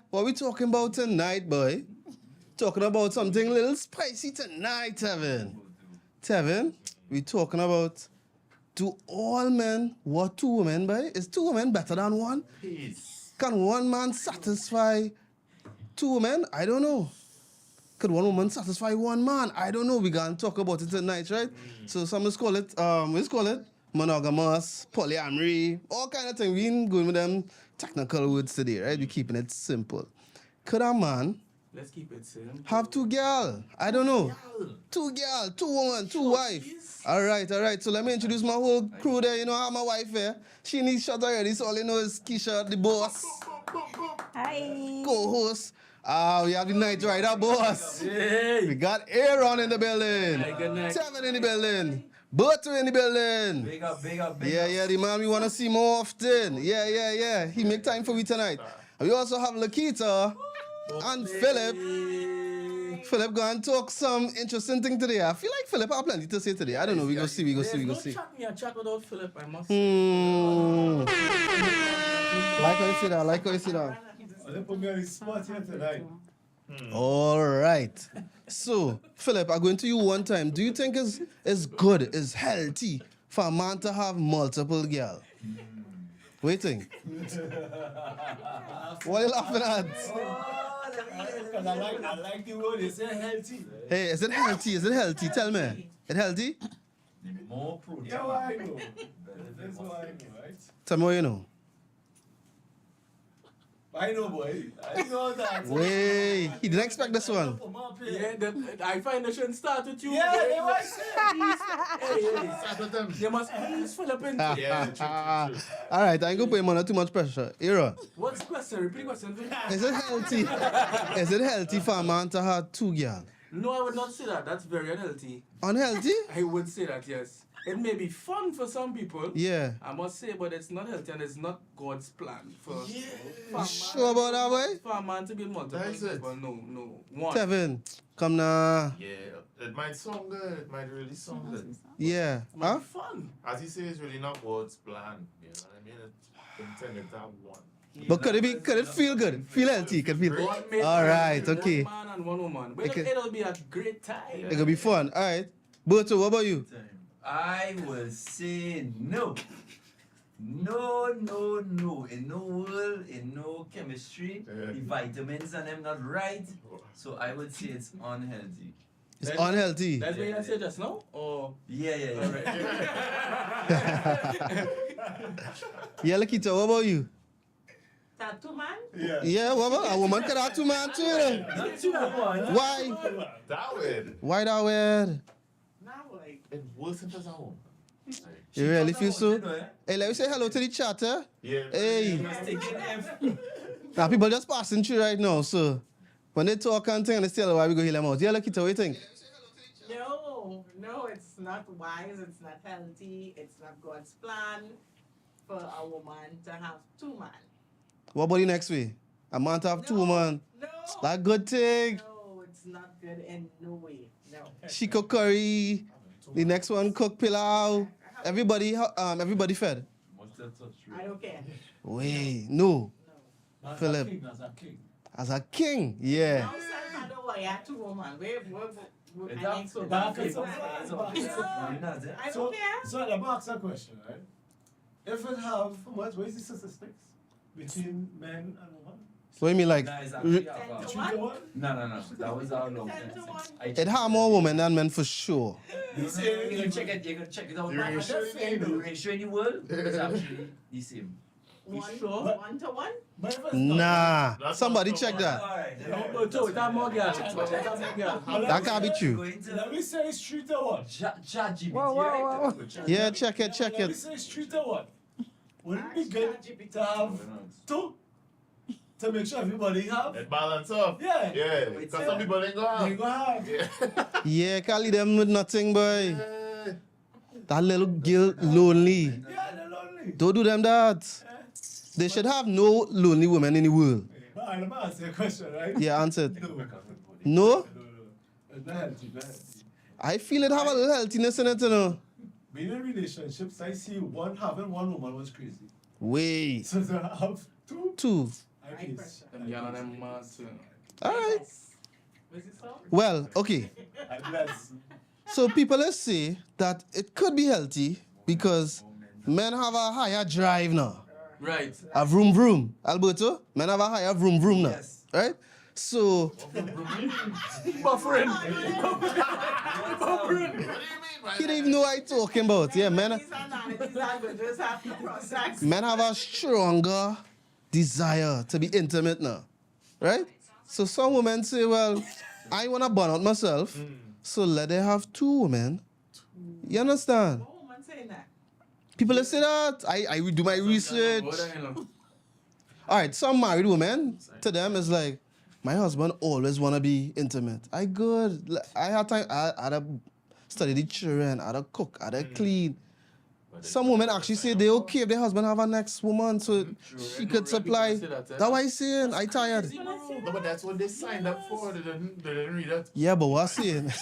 what we talking about tonight, boy? Talking about something a little spicy tonight, Tevin. Tevin, we talking about, do all men want 2 women, boy? Is 2 women better than one? Peace. Can one man satisfy 2 women? I don't know. Could one woman satisfy one man? I don't know. We gonna talk about it tonight, right? So some let's call it monogamous, polyamory, all kind of things. We ain't going with them technical words today, right? We keeping it simple. Could a man Let's keep it simple. have 2 girl? I don't know. 2 girl, 2 woman, 2 wife. All right. So let me introduce my whole crew there. You know, I have my wife here. She needs shot already, so all you know is Keisha, the boss, Hi. co-host. We have the night rider boss. Hey. We got Aaron in the building. Hey, good night. Tevin in the building. Butter in the building. Big up. Yeah, the man we want to see more often. Yeah. He make time for me tonight. And we also have Lakita and Philip. Philip going to talk some interesting thing today. I feel like Philip have plenty to say today. I don't know. We go see. There's no chat me a chat without Philip, I must say. Like how you say that. They put me on the spot here tonight. All right. So, Philip, I'm going to you one time. Do you think it's good, it's healthy for a man to have multiple girls? Waiting. What are you laughing at? Because I like the word, it's healthy. Hey, is it healthy? Tell me. It healthy? More protein. Yeah, well, I know. That's what I know, right? Tell me what you know. I know, boy. I know that. Wait, he didn't expect this one. Yeah, I find they shouldn't start with you. Yeah, boy. they might say. Hey. Start with them. They must ease Philip in. Yeah, true. All right, I ain't gonna put him under too much pressure. Aaron, What's the question? Repeat the question. is it healthy? Is it healthy for a man to have 2 girls? No, I would not say that. That's very unhealthy. Unhealthy? I would say that, yes. It may be fun for some people. Yeah. I must say, but it's not healthy and it's not God's plan for. For a You man- sure about that, boy? For a man to be multiple That's it. people, no. One. Tevin, come now. Yeah, it might sound good. It might really sound good. Yeah. Might Huh? be fun. As you say, it's really not God's plan. You know what I mean? It's intended to have one. But could it feel good? Feel healthy? Could feel God made all right, one okay. man and one woman. But Okay. it'll be a great time. It could be fun. All right. Boto, what about you? I will say no. No. In no world, in no chemistry, Yeah. the vitamins and them not right. So I would say it's unhealthy. It's That's- unhealthy. That's what you said just now? Or Yeah. Yeah, Lakita, what about you? Tattoo man? Yeah. Yeah, what about a woman could have 2 men too? Not too much. Why? That way, Why that weird? Now like. it wasn't as a home. You really feel so? Hey, let me say hello to the chat, eh? Yeah. Hey. Must take it F. Now people just passing through right now, so when they talk and thing, they still why we go heal them out. Yeah, Lakita, what you think? No, it's not wise, it's not healthy, it's not God's plan for a woman to have 2 men. What about the next way? A man to have 2 women. No. That good thing. No, it's not good in no way. No. She cook curry. The next one cook pilau. Everybody fed. I don't care. Wait, no. No. Philip. As a king. As a king, yeah. Outside I don't want you have 2 women. It I has to Back be and some I don't care. So let me ask a question, right? If it have, what is the statistics between men and women? What do you mean, like, Guys, actually have 10 to 3 to 1? No. That was our long 10 to time. 1. it have more women than men for sure? You can check it out. The I'm ratio just saying the ratio in the world is actually the same. sure? 1 to 1? But if it's Nah. That's Somebody not check so that. Alright. No, but it have more girls. It have more girls. That can't be true. Going to Let me say it's 3 to 1. Chat GPT, Whoa. right? Yeah, check it. Let me say it's 3 to 1. Wouldn't it be good to have 2? To make sure everybody have? It balance off. Yeah. Yeah. Because some people ain't They gonna go have. have. Yeah, can't leave them with nothing, boy. Yeah. That little girl lonely. Yeah, they're lonely. Don't do them that. They should have no lonely women in the world. But I'm going to answer your question, right? Yeah, answer. No. No? It's not healthy, not healthy. I feel it have a little healthiness in it, you know. Being in relationships, I see having one woman was crazy. Wait. So to have 2, 2. I Them girl and them mad too. All right. Was it so? Well, okay. I bless. So people say that it could be healthy because men have a higher drive now. Right. A vroom vroom. Alberto, men have a higher vroom vroom now. Yes. Right? So Buffering. he didn't even know what I'm talking about. Yeah, men These are not, these are good. Just have to process. men have a stronger desire to be intimate now. Right? So some women say, well, I wanna burn out myself, so let them have 2 women. You understand? What woman saying that? People that say that. I will do my research. All right, some married women, to them, it's like, my husband always want to be intimate. I good. I had time. I had to study the children. I had to cook. I had to clean. Some women actually say they okay if their husband have a next woman, so she could supply. That's what I saying. I tired. No, but that's what they signed up for. They didn't read it. Yeah, but what I'm saying?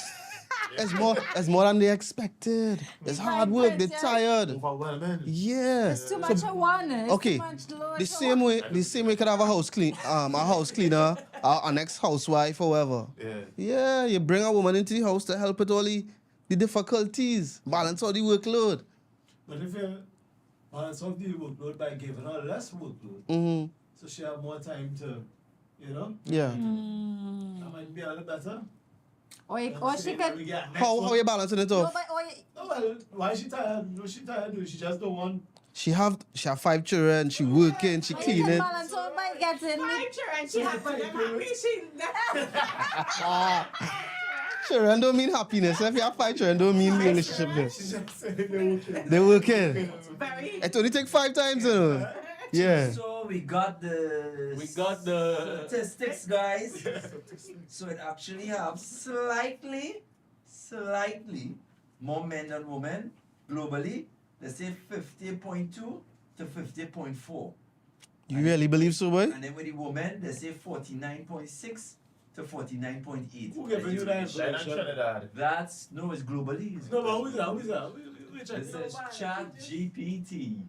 It's more than they expected. It's hard work. They're tired. Overwhelming. Yeah. It's too much of one. It's Okay, too much load the of same way could have a house cleaner, a next housewife, or whatever. Yeah. Yeah, you bring a woman into the house to help with all the difficulties, balance all the workload. But if you balance out the workload by giving her less workload, Mm-hmm. so she have more time to, you know, Yeah. that might be a little better. Or she could. How you balancing it No, off? but Oh, well, why is she tired? No, she tired. No, she just don't want. She have 5 children. She working. She or you can cleaning. balance out by getting My it. children, she has for them happy. She Children don't mean happiness. If you have 5 children, don't mean relationship there. She just said they working. They working. very. It only take 5 times, you know. Yeah. So we got the statistics, guys. So it actually have slightly more men than women globally. Let's say 50.2 to 50.4. You really believe so, boy? And then with the women, they say 49.6 to 49.8. Who giving you that China and information? Trinidad. That's no, it's globally. It's No, but globally. who is that? Who is that? Which This is Chat GPT.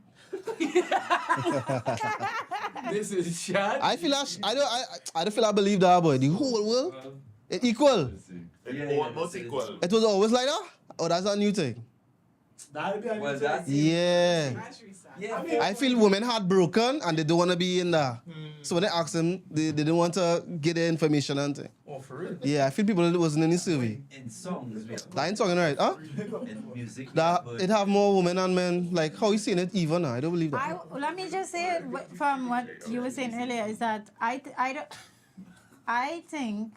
This is chat. I don't feel I believe that, boy. The whole world, it equal. It's almost equal. It was always like that? Oh, that's a new thing. That'll be a Well, new that's thing. Yeah. Much research. Yeah, I feel women heartbroken and they don't want to be in there. So when they ask them, they didn't want to get the information and thing. Oh, for real? Yeah, I feel people wasn't in the survey. in songs we have. I ain't talking right, huh? In music we That have, it have more women and men. Like how you seeing it even now? I don't believe that. Let me just say from what you were saying earlier is that I think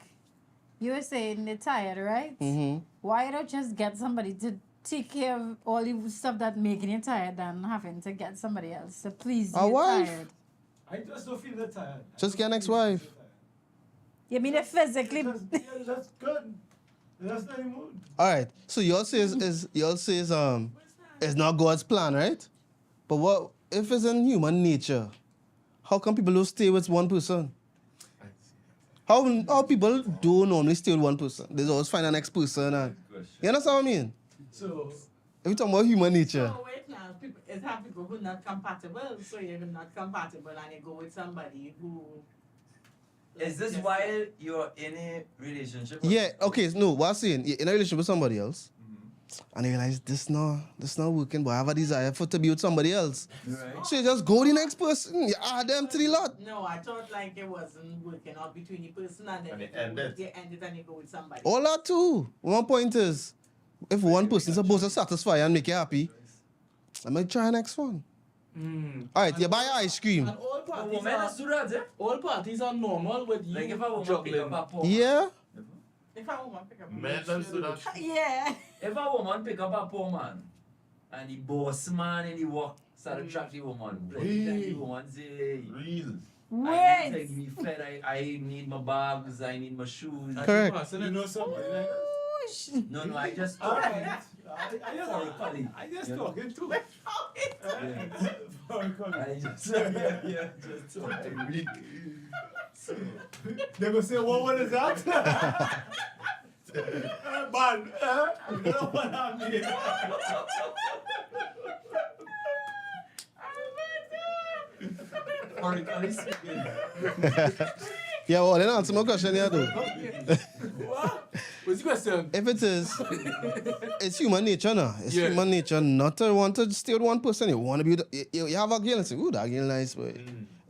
you were saying they're tired, right? Mm-hmm. Why don't just get somebody to take care of all the stuff that making you tired than having to get somebody else to please you? A wife. Tired. I just don't feel that tired. Just get an ex-wife. You mean it physically? That's good. That's not even mood. All right. So y'all says it's not God's plan, right? But what if it's in human nature? How come people don't stay with one person? How people don't normally stay with one person? They always find an next person. And, you understand what I mean? So, If we talk about human nature. So wait now, it's have people who not compatible, so you're not compatible and you go with somebody who. Is this while you're in a relationship? Yeah, okay, no, what I'm saying, you're in a relationship with somebody else, and you realize this not working, but I have a desire for to be with somebody else. Right. So you just go to the next person, you add them to the lot. No, I thought like it wasn't working out between the person and then And it you go ended. with- you ended and you go with somebody. All that too. One point is, if one person's supposed to satisfy and make you happy, I might try next one. All right, you buy ice cream. And all But parties women are, has do that, eh? all parties are normal with you Like if a woman pick juggling. up a poor Yeah? If I woman pick up a Men don't do that. Yeah. If a woman pick up a poor man and the boss man in the work start to track the woman, plenty times the woman say, Real. I need Wait. to be fed, I need my bags, I need my shoes. Correct. you know somebody like that? No, I just Alright. Colleague. I just Yeah. talking too. Yeah. For a colleague. I just just talking. They go say, what is that? Man, you know what I mean? Metaphorically speaking. Yeah, well, then answer my question here, though. What? What's the question? If it is, it's human nature, no? It's Yeah. human nature not to want to stay with one person. You want to be with, you have a girl and say, ooh, that girl nice, boy.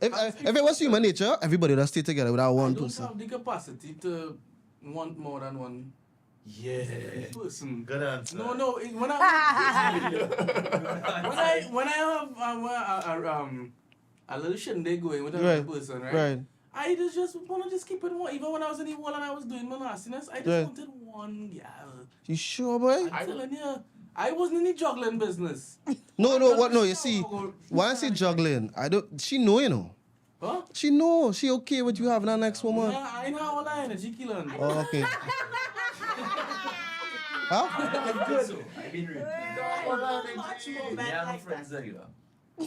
If it was human nature, everybody would stay together with that I one don't person. have the capacity to want more than one Yeah. person. Good answer. No. When I have a little shindig going with another Right. person, right? Right. I just want to just keep it one. Even when I was in the wall and I was doing my nastiness, I just Right. wanted one girl. You sure, boy? I'm telling you, I wasn't in the juggling business. No, what? No, you see, when I say juggling, I don't. She know, you know. Huh? She know. She okay with you having that next woman. I know all that energy killing. Oh, okay. Huh? I'm good. So, I've been reading. Much more men Yeah, I'm like friends that. regular.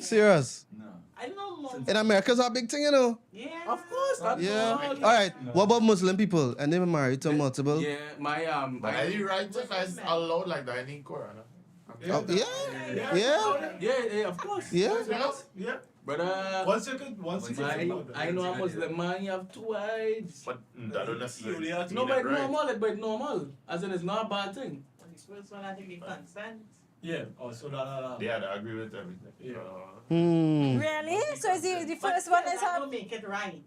Serious. No. I know more. In America's a big thing, you know. Yeah. Of course, that's Yeah. all. All right. What about Muslim people? And they were married to multiple. Yeah, my But any right to is allowed like that in Quran. Oh, yeah. Yeah. Yeah, of course. Yeah. Yeah. Brother, Once you could I know a Muslim man, you have two wives. But that don't necessarily You No, mean but it right. normal, but normal. As in, it's not a bad thing. The first one I think be consent. Yeah. Oh, so that. Yeah, I agree with everything. Yeah. Really? So is the first one is that how? don't make it right.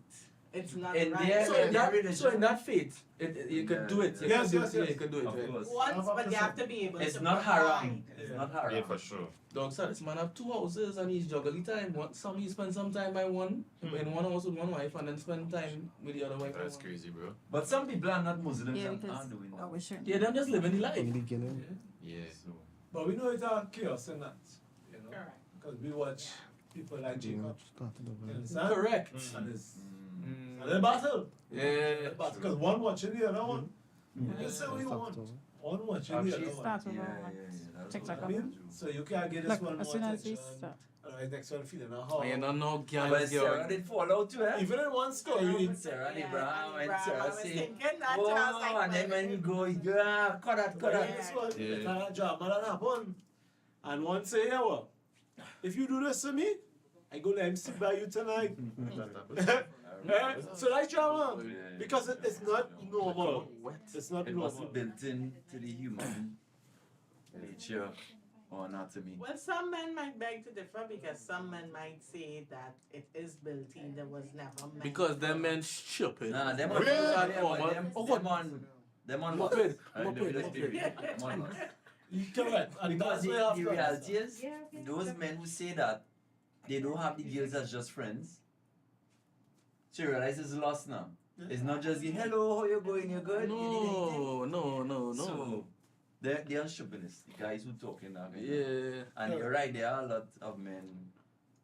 It's not In right. the- So in that faith, you could do it. You Yes, could yes, do it. yes. You could do it. Of right? course. Once, but you have to be able It's to not provide. haram. It's not haram. Yeah, for sure. Dog said this man have two houses and he's juggling time. Some he spend some time by one in one house with one wife and then spend time with the other wife. That's crazy, bro. But some people are not Muslims Yeah, and because are doing oh, that. we shouldn't. Yeah, them just living the life. In the beginning. Yeah. So, But we know it's a chaos in that. You know? Correct. Because we watch people like Jacob. Started You over. understand? Correct. And it's Mm. a little battle. Yeah. Because one watching the other one. You say what you Started want. over. One watching Oh, the she other one. Start with yeah, all that's TikTok. what I I mean, do. so you can't get this Look, one as more soon as we attention. start. Alright, next one feeling a Oh, hard. you don't know But girls, Sarah girl. did fall out too, eh? Even in one story, you need Sarah Yeah, Abraham and I Sarah was say, thinking that. oh, I was like, and then when you go, yeah, cut that, cut that. This one, Yeah. the kind of drama that happen. And one say, yeah, well, if you do this to me, I go let him sit by you tonight. Eh? So that's drama. Because it's not normal. It's not It normal. wasn't built into the human nature or anatomy. Well, some men might beg to differ because some men might say that it is built in, there was never meant. Because them men stupid. Nah, them Yeah. on, Yeah. them on Moped, what? moped, Let's be moped. real. Them on what? Correct. And Because that's the, why I have the to reality is, Yeah, yeah. those men who say that they don't have the girls as just friends, so you realize it's lost now. It's not just the hello, how you going, you good? No. So they're unstupidness, the guys who talking that. Yeah. And you're right, there are a lot of men,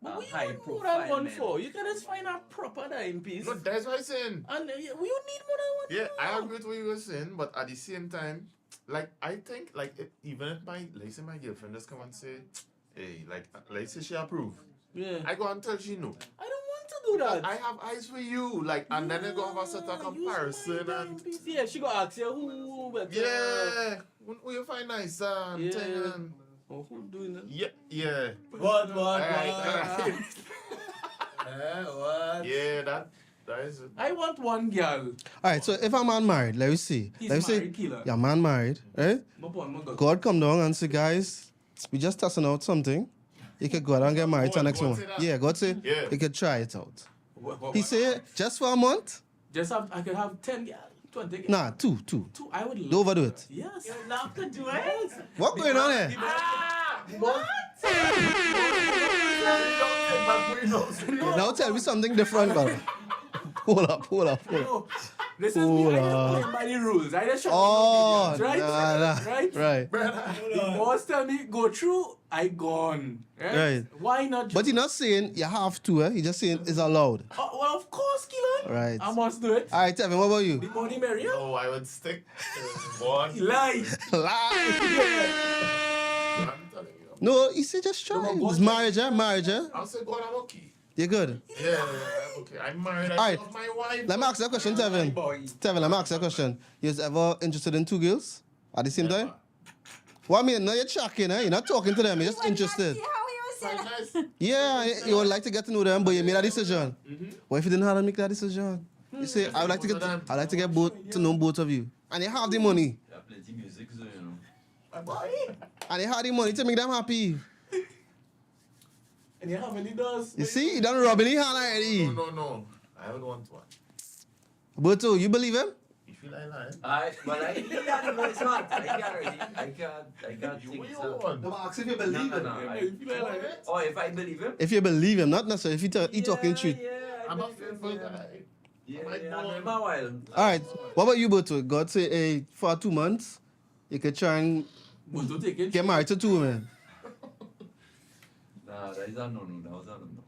But what high you want more than profile one men. for? You can just find a proper dime piece. No, that's what I'm saying. And you need more than one. Yeah, I agree with what you were saying, but at the same time, like I think, like even if like say my girlfriend just come and say, hey, like say she approve, Yeah. I go and tell she no. I don't want to do that. I have eyes for you, like, and then they go have a certain Use my comparison dime and piece. Yeah, she go ask you who better. yeah, who you find nice and Yeah. thing and Oh, who doing that? yeah, What? Alright. What? yeah, that is it. I want one girl. All right. So if a man married, let me see. He's Let me married, say, killer. yeah, man married, right? My boy, my girl. God come down and say, guys, we just testing out something. You could go out and get married to the God- next God one. say that? Yeah, God say, Yeah. you could try it out. What? He say, just for a month? I could have 10 girls, 20 girls. Nah, two. Two, I would love. Don't overdo it. Yes. You would love to do it? What going on there? Now tell me something different, brother. Hold up. No, this is me. I just playing by the rules. I just show Oh, you right? right. The boss tell me go through, I gone. Right. Why not? But he's not saying you have to, eh? He's just saying it's allowed. Well, of course, killer. Right. I must do it. All right, Tevin, what about you? The money merrier. No, I would stick to one. Lie. Lie. I'm telling you. No, he said just try. It's marriage, eh? I'll say, God, I'm okay. You're good. Yeah, I'm okay. I'm married. I Alright. love my wife. Let me ask you a question, Tevin. Tevin, let me ask you a question. You was ever interested in two girls at the same time? What I mean, now you're checking, eh? You're not talking to them, you're just interested. See how he was Nice. Yeah, you would like to get to know them, but you made a decision. Mm-hmm. What if you didn't have to make that decision? You say, I'd like to get both to know both of you. And you have the money. There are plenty music, so you know. My boy. And you have the money to make them happy. And you how many does? You see, you done rubbing his hand already. No. I would want one. Boto, you believe him? You feel like lying? I don't know, it's not. I can't You think what you so. want? Ask if you No. You feel like it? Oh, if I believe him? If you believe him, not necessarily if he talking truth. Yeah, I I'm a believe him, faithful yeah. guy. Yeah, I'm like, I no. know him a while. Alright, what about you, Boto? God say, hey, for 2 months, you could try and But don't take it. get married to 2 women. Nah, that is a no-no. That was a no-no.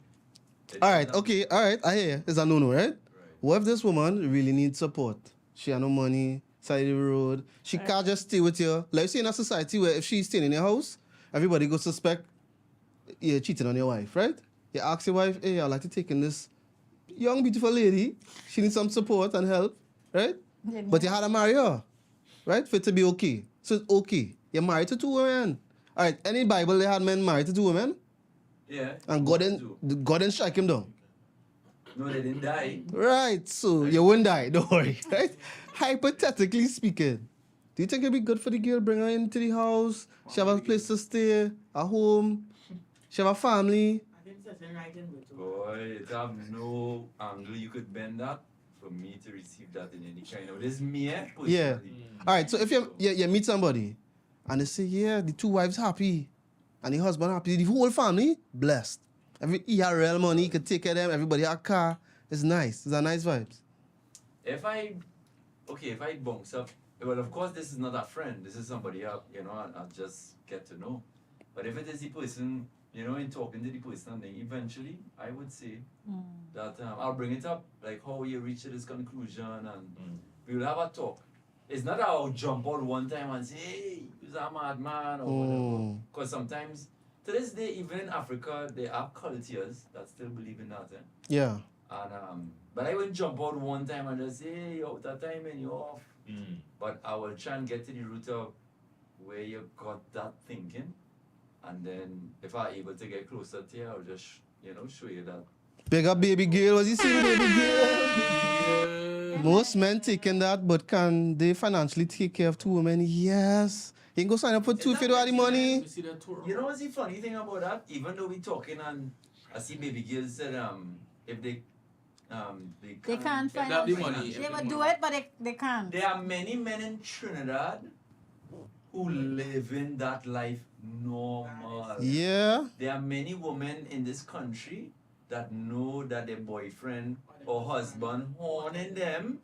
Alright, okay, alright, I hear you. It's a no-no, right? What if this woman really needs support? She has no money, side of the road. She can't just stay with you. Like you see in a society where if she's staying in your house, everybody go suspect you're cheating on your wife, right? You ask your wife, hey, I'd like to take in this young, beautiful lady. She needs some support and help, right? But you had to marry her, right? For it to be okay. So it's okay. You're married to 2 women. Alright, any Bible they had men married to 2 women? Yeah. And God didn't strike him down. No, they didn't die. Right, so you won't die, don't worry, right? Hypothetically speaking, do you think it'd be good for the girl, bring her into the house, she have a place to stay, a home, she have a family? I think certain writing with Boy, it have no angle you could bend that for me to receive that in any kind of. This is me, personally. Yeah. Alright, so if you meet somebody and they say, yeah, the 2 wives happy and the husband happy, the whole family blessed. He had real money, he could take care of them, everybody had a car. It's nice. It's a nice vibes. If I bounce up, well, of course, this is not a friend. This is somebody I'll just get to know. But if it is the person, in talking to the person, then eventually, I would say that I'll bring it up, like how you reach to this conclusion, and we will have a talk. It's not I'll jump out one time and say, hey, you're a madman, or whatever. Because sometimes, to this day, even in Africa, there are cultures that still believe in that. Yeah. And but I wouldn't jump out one time and just say, hey, yo, that time and you're off. But I will try and get to the root of where you got that thinking. And then if I'm able to get closer to you, I'll just, show you that. Big up baby girl, was you see baby girl? Most men taking that, but can they financially take care of 2 women? Yes. You can go sign up for 2 if you don't have the money. You see that tour? You know what's the funny thing about that? Even though we talking and I see baby girls said if they can't find have the out. money. They would do it, but they can't. There are many men in Trinidad who live in that life normal. Yeah. There are many women in this country that know that their boyfriend or husband horning them.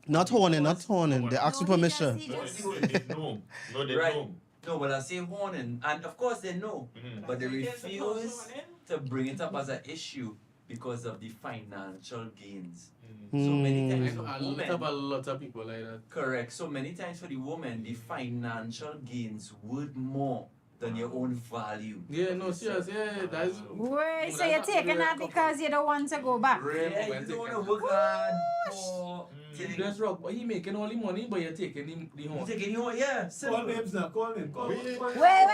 Not horning. They ask for permission. They know. No, they Right. know. No, but I say horning, and of course they know, but they refuse to bring it up as an issue because of the financial gains. So many I times know for a women, lot of people like that. correct. So many times for the woman, the financial gains worth more than your own value. Yeah, no, serious. Yeah, that's. Wait, No, so you're that's not taking really that a couple. because you don't want to go back? Yeah, you don't want to work hard for That's rock, but he making all the money, but you're taking the you horn. taking your yeah. Call Simple. names now, call name. Wait,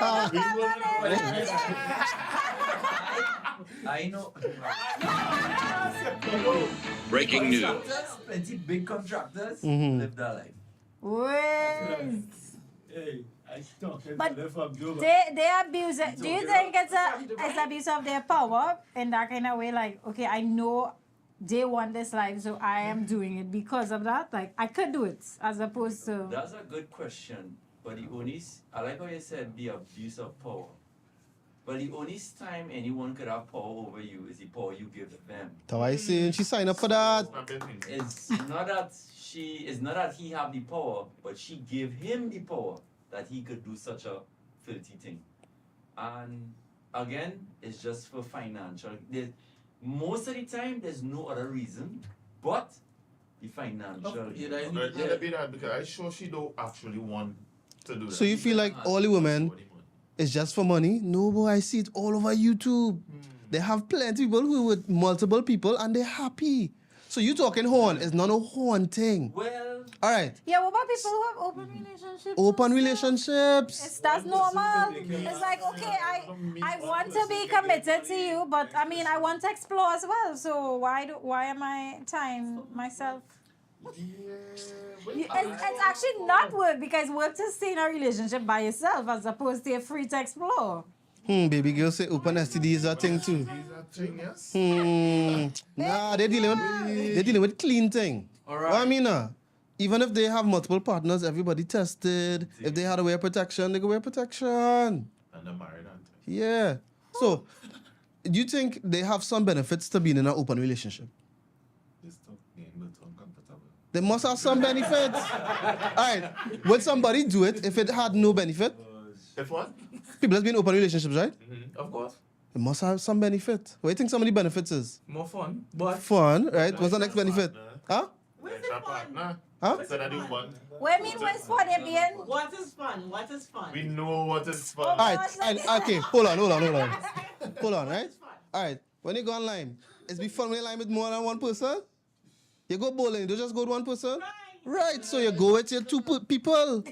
I know. Breaking news. Contractors, plenty big contractors Mhm. live that life. wait. Hey, I talking But to them from Juba. They abuse it. Do you think it's abuse of their power in that kind of way? Like, okay, I know they want this life, so I am doing it because of that. Like, I could do it as opposed to. That's a good question. But the only, I like how you said the abuse of power. But the only time anyone could have power over you is the power you give them. So I say she signed up for that. It's not that he have the power, but she gave him the power that he could do such a filthy thing. And again, it's just for financial. Most of the time, there's no other reason but the financial. Yeah, that is- But it'll be that because I'm sure she don't actually want to do that. So you feel like all the women is just for money? No, boy, I see it all over YouTube. They have plenty of people who with multiple people and they're happy. So you talking horn, it's not a horn thing. Well, All right. Yeah, what about people who have open relationships? Open also? relationships. That's normal. It's like, okay, I want to be committed to you, but I mean, I want to explore as well. So why am I tying myself? It's actually not work, because work to stay in a relationship by yourself as opposed to you're free to explore. Baby girl say open STD is a thing too. These are thing, yes. Nah, they're dealing with clean thing. Alright. What I mean, even if they have multiple partners, everybody tested. If they had to wear protection, they go wear protection. And they're married, aren't they? Yeah. So, do you think they have some benefits to being in an open relationship? This talk game will turn comfortable. They must have some benefits. All right. Would somebody do it if it had no benefit? If what? People that's been in open relationships, right? Of course. It must have some benefit. What do you think some of the benefits is? More fun. But Fun, right? What's the next benefit? Huh? Where's Extra the fun? partner. Huh? So that is one. What I mean, what's for them being? What is fun? What is fun? We know what is fun. All right. Okay, hold on. Hold on, right? All right. When you go online, it's be fun when you line with more than one person. You go bowling, you don't just go with one person. Right. So you go with your two people.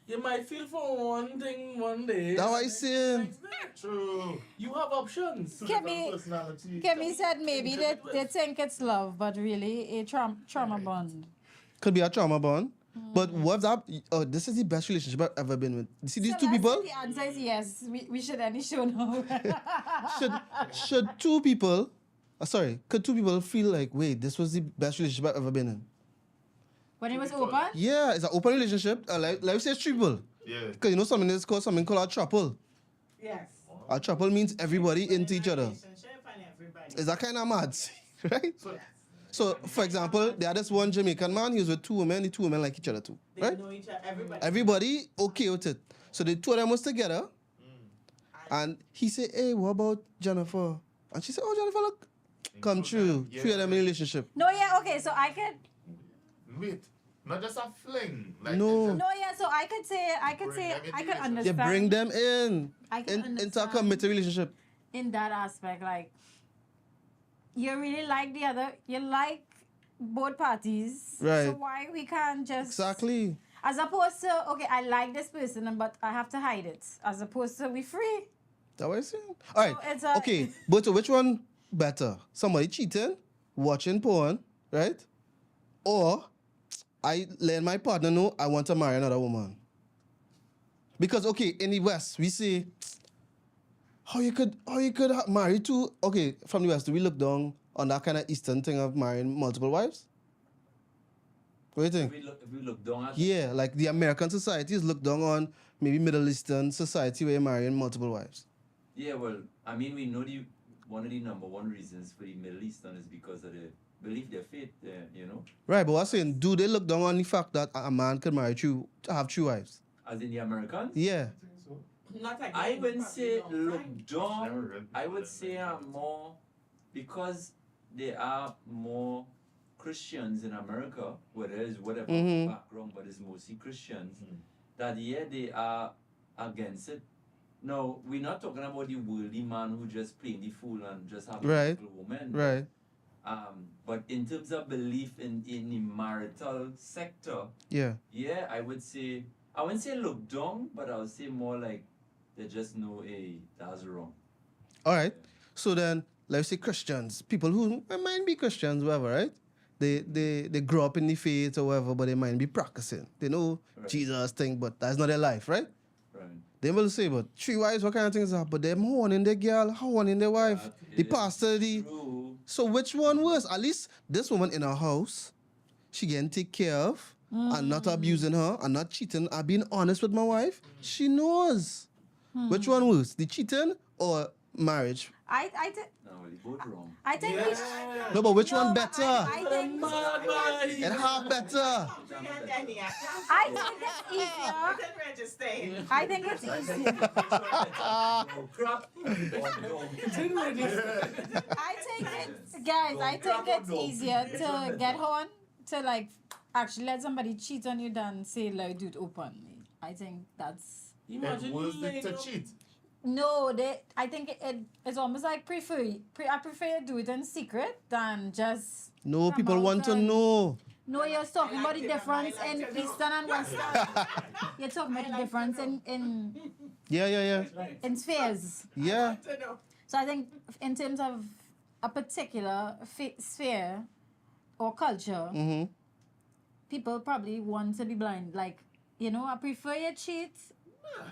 you might feel for one thing one day. That's what I saying. True. You have options. Kemi said maybe they think it's love, but really a trauma bond. Could be a trauma bond. But what's up? Oh, this is the best relationship I've ever been with. You see these So two let's people? say the answer is yes. We should end the show now. Should two people, could two people feel like, wait, this was the best relationship I've ever been in? When it was open? Yeah, it's an open relationship. Like we say triple. Yeah. Because you know something called a triple. Yes. A triple means everybody into each other. Relationship and everybody. Is that kind of mad? Right? So, So, for example, there this one Jamaican man, he was with two women, the two women like each other too. They Right? know each other. Everybody. Everybody okay with it. So the two of them was together, and he said, hey, what about Jennifer? And she said, oh, Jennifer, look, come true. Yeah. Three of them in a relationship. No, yeah, okay, so I could. wait. Not just a fling. Like No. No, yeah, so I could say, I could You understand. bring them in, I can into a understand. committed relationship. In that aspect, like, you really like the other, you like both parties. Right. So why we can't just. Exactly. As opposed to, okay, I like this person, but I have to hide it. As opposed to, we free. That's what I'm saying. All right. it's a- Okay, but so which one better? Somebody cheating, watching porn, right? Or I let my partner know I want to marry another woman. Because okay, in the West we say how you could marry two. Okay, from the West, do we look down on that kind of Eastern thing of marrying multiple wives? What do you think? If we look down at Yeah, like the American society is looked down on maybe Middle Eastern society where you're marrying multiple wives. Yeah, well, I mean, we know one of the number one reasons for the Middle Eastern is because of the belief, their faith, you know, Right, but what's saying, do they look down on the fact that a man can marry have two wives? as in the Americans. Yeah. Not again, I wouldn't say probably don't look mind. down. Never read I would that. say more because there are more Christians in America, where there is whatever Mhm. background, but it's mostly Christians. That yeah, they are against it. No, we're not talking about the worldly man who just playing the fool and just having Right. multiple women. Right. But in terms of belief in the marital sector, Yeah. yeah, I wouldn't say look down, but I would say more like they just know, hey, that's wrong. All right. So then, let's say Christians, people who might be Christians, whatever, right? They grow up in the faith or whatever, but they might be practicing. They know Right. Jesus thing, but that's not their life, right? Right. They will say, but three wives, what kind of things is that? But them horning their girl, horning their wife, That the is pastor, true. So which one worse? At least this woman in her house, she getting taken care of and not abusing her and not cheating and being honest with my wife. She knows. Which one worse? The cheating or marriage? I No, they both wrong. think Yeah. No, but which one No, better? I think It half better. I think it's easier. Register. I think it's easier. Crap. I think it's easier to get on to like actually let somebody cheat on you than say like do it openly. I think that's It was to cheat. no. I think it's almost like I prefer you do it in secret than just No, come people out want to and- know. No, you're talking I about the like it, difference I like in to know. Eastern and Western. You're talking about the difference in Yeah. in spheres. Yeah. To know. So I think in terms of a particular sphere or culture, Mm-hmm. people probably want to be blind. Like, you know, I prefer you cheat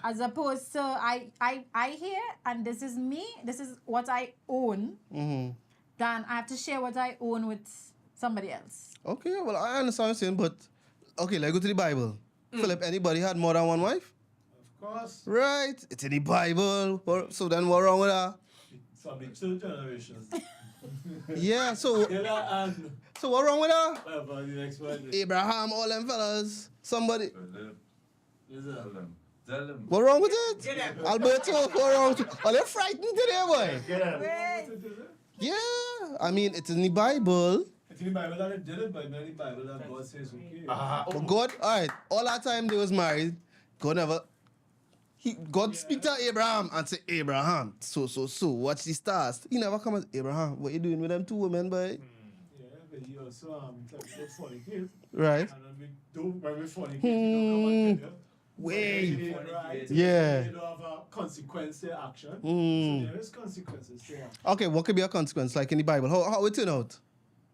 as opposed to I hear and this is me, this is what I own, Mm-hmm. then I have to share what I own with somebody else. Okay, well, I understand what you're saying, but okay, let's go to the Bible. Philip, anybody had more than one wife? Of course, Right, it's in the Bible. So then what wrong with that? some big two generations. Yeah, so And what wrong with that? whatever the next one is. Abraham, all them fellas, somebody. Listen. Tell them. What wrong with it? Get them. Alberto, what wrong with it? Are they frightened today, boy? Get out. Wait. Yeah, I mean, it's in the Bible. It's in the Bible that it did it, but in the Bible that God says okay. But God, all right, all that time they was married, God never. God speak to Abraham and say, Abraham, so, watch the stars. He never come and say, Abraham, what you doing with them two women, boy? Yeah, but he also fornicate. Right. And when we fornicate, you don't come and tell you. Wait. Right? Yeah. You don't have a consequence to action. Mm. So there is consequences to action. Okay, what could be a consequence, like in the Bible? How it turn out?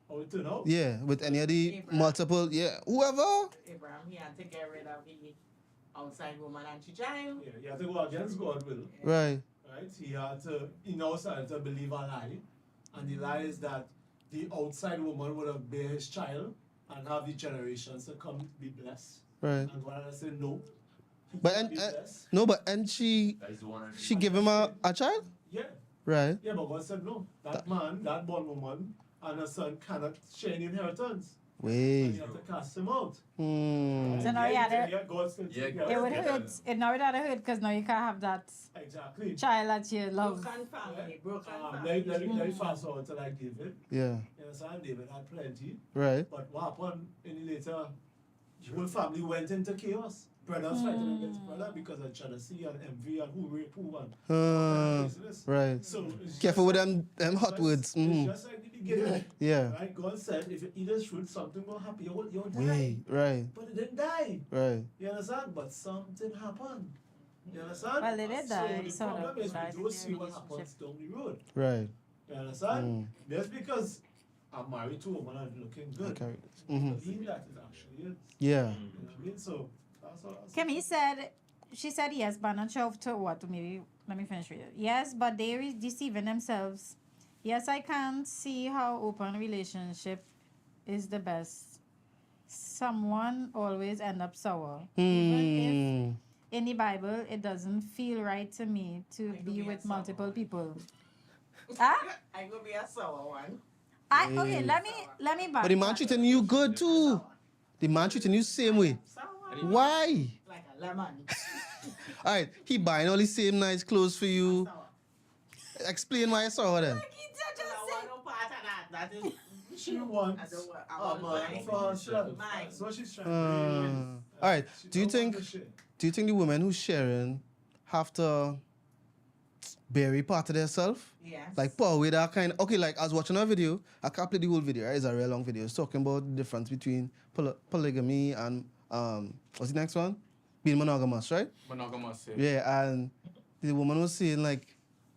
How it turn out? Yeah, with any of the Abraham. multiple, yeah, whoever. Abraham, he had to get rid of the outside woman and child. Yeah, you have to go against God's will. Right. Right? He now started to believe a lie. And the lie is that the outside woman would have bear his child and have the generations to come be blessed. Right. And God has said no. He But can't and be blessed. no, but and she give him a child? Yeah. Right. Yeah, but God said no. That man, that born woman, and her son cannot share any inheritance. And Wait. you have to cast him out. Hmm. So now you had to- God still Yeah, take God It care would of hurt. It now it had hurt because now you can't have that Exactly. child that you love. Broken family, broken Let me family. fast forward to like David. Yeah. You understand? David had plenty. Right. But what happened in the later, the whole family went into chaos. Brothers fighting against brother because of jealousy and envy and who raped who and Right. So it's Careful with just them hot words. It's Mm. just like the beginning. Yeah. Right? God said if you eat this fruit, something will happen. You'll die. Wait. Right. But it didn't die. Right. You understand? But something happened. You understand? Well, they did die, So the sort of, problem is died we in don't their see what relationship. happens down the road. Right. You understand? Mm. Just because I'm married to a woman and looking good, Okay. Mm-hmm. doesn't mean that it actually is. Yeah. You know what I mean? So that's all. Kimmy said, she said yes, but not sure to what. Maybe let me finish with it. Yes, but they are deceiving themselves. Yes, I can't see how open relationship is the best. Someone always end up sour. Even if in the Bible it doesn't feel right to me to I be could be with a multiple sour. people. Ah? I go be a sour one. Okay, let me back. But the man treating you good too. The man treating you same way. Sour. Why? Like a lemon. All right. He buying all the same nice clothes for you. Sour. Explain why I saw them. I don't want no part of that. That is. She wants I don't want. I a want man mine. for herself. Mine. That's what she's trying to do. All right. She Do you don't want think the shit. do you think the women who's sharing have to bury part of themselves? Yes. Like pour away that kind. Okay, like I was watching a video. I can't play the whole video. Right? It's a real long video. It's talking about the difference between polygamy and what's the next one? Being monogamous, right? Monogamous. Yeah, and the woman was saying like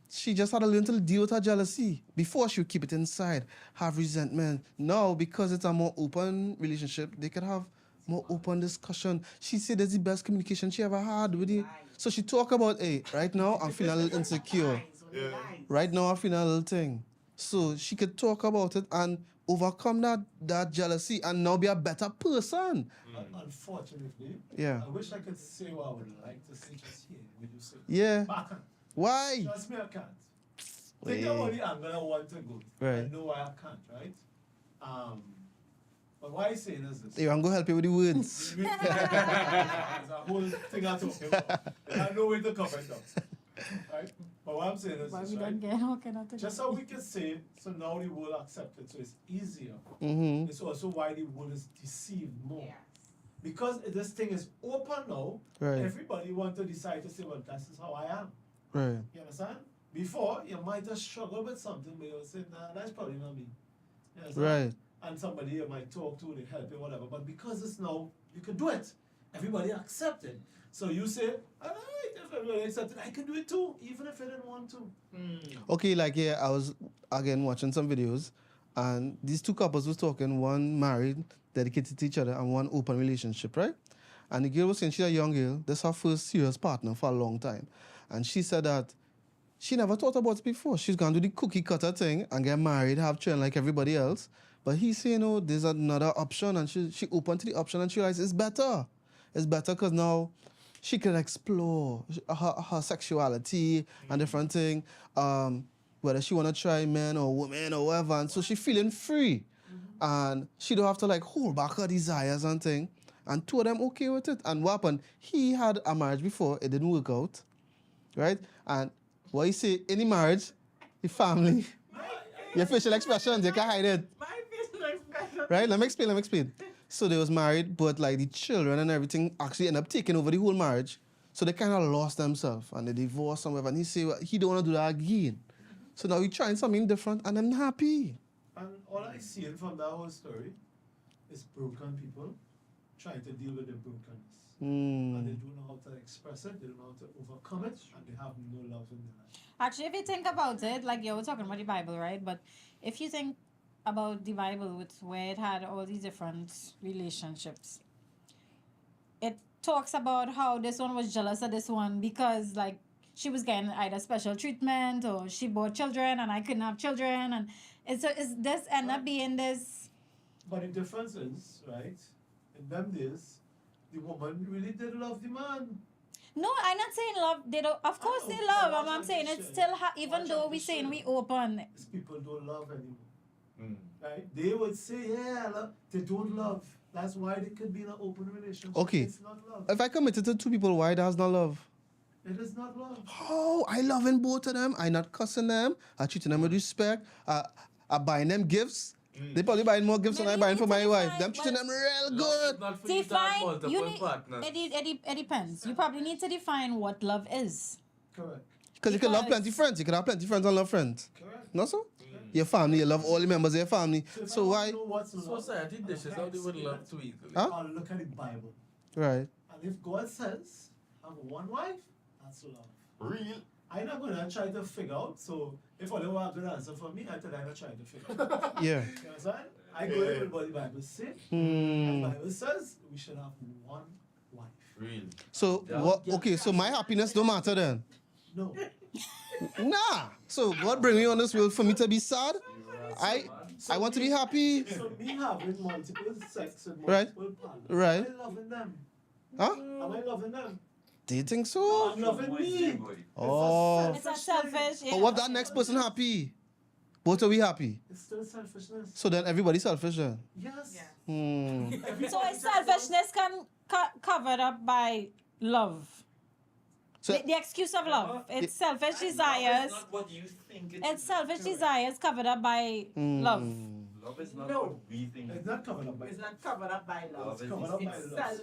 she just had to learn to deal with her jealousy. Before she would keep it inside, have resentment. Now, because it's a more open relationship, they could have more open discussion. She said that's the best communication she ever had with it. So she talk about, hey, right now I'm feeling a little insecure. Lies, only Yeah. lies. Right now I'm feeling a little thing. So she could talk about it and overcome that jealousy and now be a better person. Unfortunately, Yeah. I wish I could say what I would like to say just here when you say. Yeah. But I can't. Why? Trust me, I can't. Think about the angle I want to go. Right. I know why I can't, right? But why I saying is this. Hey, I'm gonna help you with the words. There's a whole thing I'm talking about. There's no way to cover it up. Right? But what I'm saying is Why this, we right? don't get how can I take Just it? how we can say, so now the world accepts it, so it's easier. Mm-hmm. It's also why the world is deceived more. Yes. Because this thing is open now, Right. everybody want to decide to say, well, this is how I am. Right. You understand? Before, you might have struggled with something, but you'll say, nah, that's probably not me. You understand? Right. and somebody you might talk to, they help you, whatever. But because it's now, you can do it. Everybody accept it. So you say, all right, if everybody accept it, I can do it too, even if I didn't want to. Okay, like yeah, I was again watching some videos, and these two couples was talking. One married, dedicated to each other, and one open relationship, right? And the girl was saying she's a young girl. This is her first serious partner for a long time, and she said that she never thought about it before. She's gonna do the cookie cutter thing and get married, have children like everybody else. But he's saying, oh, there's another option, and she opened to the option, and she realized it's better. It's better because now she can explore her sexuality and different thing, whether she want to try men or women or whatever. And so she feeling free. And she don't have to like hold back her desires and thing. And two of them okay with it. And what happened? He had a marriage before, it didn't work out. Right? And what you say, any marriage, the family, your facial expressions, you can't hide it. My facial expression. Right? Let me explain. So they was married, but like the children and everything actually ended up taking over the whole marriage. So they kind of lost themselves and they divorced somewhere. And he said well, he don't want to do that again. So now he's trying something different and I'm happy. And all I see from that whole story is broken people trying to deal with their brokenness. And they don't know how to express it, they don't know how to overcome it, and they have no love in their life. Actually, if you think about it, like you were talking about the Bible, right? But if you think about the Bible, with where it had all these different relationships, it talks about how this one was jealous of this one because, like, she was getting either special treatment or she bore children and I couldn't have children, and it's this end up being this. But the difference is, right, in them days, the woman really did love the man. No, I'm not saying love. They don't. Of course know, they love. but I'm watch saying out it's to still share. even Watch though out we to saying share. we open. These people don't love anymore. Right? They would say, yeah, love. They don't love. That's why they could be in an open relationship. Okay. It's not love. If I committed to two people, why that's not love? It is not love. Oh, I loving both of them. I not cussing them. I treating them with respect. I buying them gifts. They probably buying more gifts than I Maybe buying for my it's wife. like, Them treating well, them real Love good. is not for you to have Define. multiple You need. partners. It depends. You probably need to define what love is. Correct. Because you can love Because- plenty friends. You can have plenty friends and love friends. Correct. No, so? Your family, you love all the members of your family. if So I why? want to know what's love, Society dishes how they would love to eat. Huh? I'll look at the Bible. Right. And if God says, have one wife, that's love. Real. I'm not going to try to figure out. So if only one good answer for me, I tell you I'm not trying to figure it out. Yeah. You understand? I go with what the Bible says. Hmm. The Bible says we should have one wife. Real. So what? Okay. So my happiness don't matter then. No. Nah. So God bring me on this world for me to be sad. I want to be happy. So me having multiple sex with Right. multiple partners, Right. am I loving them? Huh? Am I loving them? Do you think so? I'm loving me. Oh. It's a selfish. But what that next person happy? Both are we happy? It's still selfishness. So then everybody's selfish then. Yes. Yeah. Hmm. So it's selfishness covered up by love. So The excuse of love. It's selfish desires. Love is not what you think it It's is. selfish desires covered up by love. Love is not No. what we think. It's not covered up by It's not covered up by love. Love is covered up by It's love. self.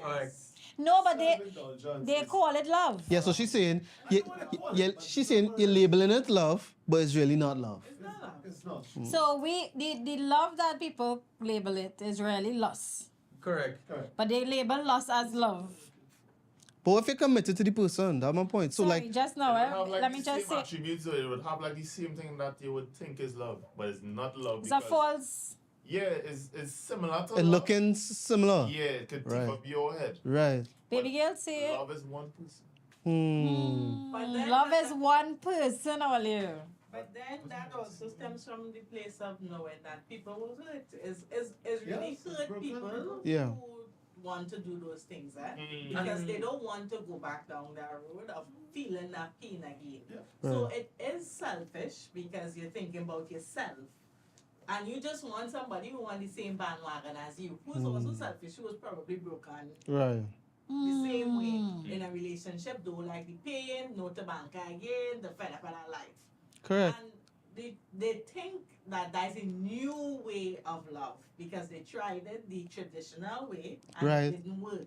Alright. Yes. No, but Self-indulgence they is- call it love. yeah. So she's saying, she's saying you're labeling it love, but it's really not love. It's not love. It's not. So the love that people label it is really lust. Correct. Correct. But they label lust as love. But if you're committed to the person, that's my point. So Sorry, like, just now, It would have, like, let me the just same say, attributes, so it would have like the same thing that you would think is love, but it's not love. it's a because- false. Yeah, it's similar to it love. looking similar. Yeah, it could Right. take up your head. Right. Baby girl say it. Love is one person. But then Love that- is one person, all you. But then that also stems from the place of knowing that people will hurt. Is really Yes, it's hurt broken people people. Yeah. who want to do those things, Mm. because they don't want to go back down that road of feeling that pain again. Yeah. So Right. it is selfish because you're thinking about yourself. And you just want somebody who on the same bandwagon as you, who's also selfish, who was probably broken Right. the same way in a relationship, don't like the pain, no to bank again, the fed up of that life. Correct. And they think that that's a new way of love because they tried it the traditional way and Right. it didn't work.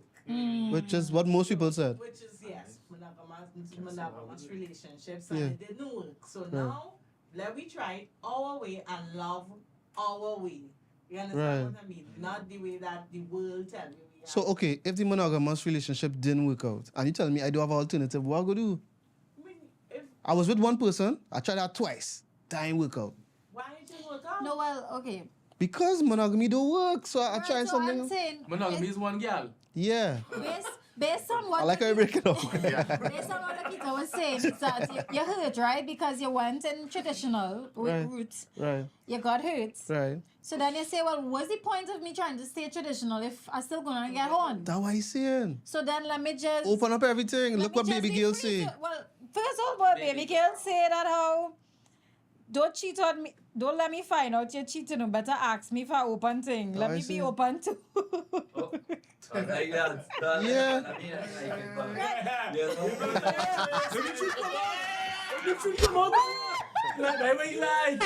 Which is what most people said. Which is, yes, monogamous relationships, Yeah. and it didn't work. So now, let we try it our way and love our way. You understand what I mean? Not the way that the world tell you. we So have- okay, if the monogamous relationship didn't work out, and you tell me I do have an alternative, what I go do? I mean, if, I was with one person, I tried that twice, didn't work out. why it didn't work out? No, well, okay. Because monogamy don't work, so I Right, tried so something I'm else. saying, Monogamy is one girl. Yeah, based on what I like how you break it up. based on what Lakita was saying, is that you hurt, right? Because you went in traditional with Right. roots. Right, You got hurt. right. So then you say, well, what's the point of me trying to stay traditional if I still gonna get on? That's what he's saying. So then let me just Open up everything. let Look me what just baby be girl free say. to- well, first of all, baby girl say that how don't cheat on me. Don't let me find out you're cheating. You better ask me for open thing. Let I me see. be open too. Oh, I like that. That- Yeah. I mean, I like it, but there's no- The truth come out. Like, why you lie?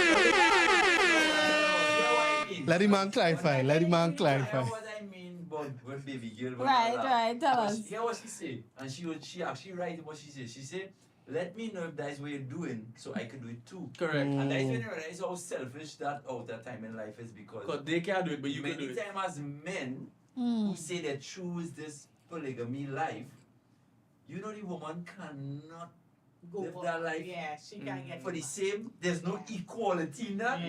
Let the man clarify. Let the man clarify. What I mean about when baby girl. when Right, all that. right, tell But us. Hear what she say, and she actually write what she said. She said, "Let me know if that's what you're doing, so I can do it too." Correct. And that's when you realize how selfish that outer time in life is because Because they can't do it, but you can do many it. times as men Mm. who say they choose this polygamy life, you know the woman cannot Go live for- that life Yeah, she can't get for the it. same. There's no equality in that.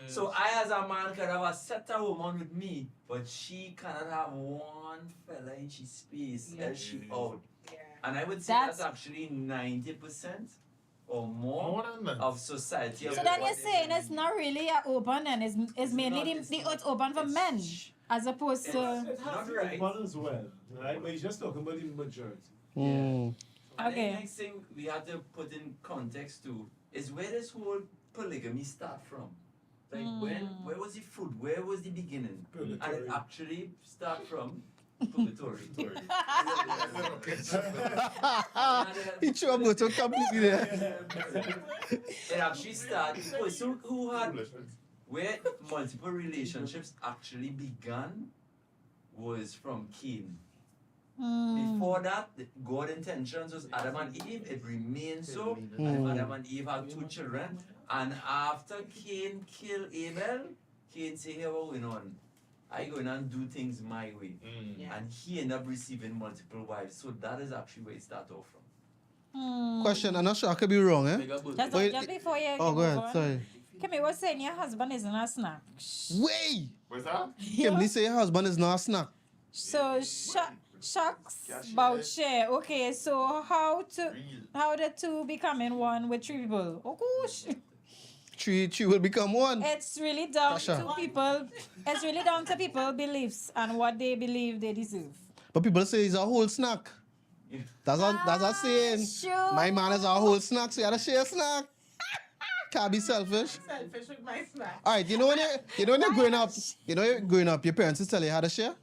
So I as a man can have a set woman with me, but she cannot have one fella in she space, else she out. Yeah. And I would say That's- that's actually 90% or more More than that. of society. So then you're saying it's not really a open and it's mainly not- the it's not- it's open for it's- men as opposed to It has Not to right. be open as well, right? But he's just talking about the majority. Mm. And Okay. the next thing we have to put in context too is where this whole polygamy start from. Like where was the fruit? Where was the beginning? And it Purgatory. actually start from purgatory. He threw a bottle completely there. It actually started. The person who had where multiple relationships actually began was from Cain. Before that, God's intentions was Adam and Eve. It remained so. And Adam and Eve had 2 children. And after Cain killed Abel, Cain said, "Hey, what going on? I going and do things my way." Yeah. And he ended up receiving multiple wives. So that is actually where it started off from. Question, I'm not sure, I could be wrong, eh? Make a bull. just, Wait, just before you Oh, move go ahead, on. sorry. Kimmy was saying your husband isn't a snack. Wait! What's that? Kimberly say her husband is not a snack. So shucks about share. Okay, so how the two becoming one with 3 people? Oh gosh. Three will become one. It's really down Tasha. to people. It's really down to people beliefs and what they believe they deserve. But people say he's a whole snack. That's a saying. Sure. My man is a whole snack, so you gotta share a snack. Can't be selfish. Selfish with my snack. Alright, you know when you're growing up, your parents will tell you how to share?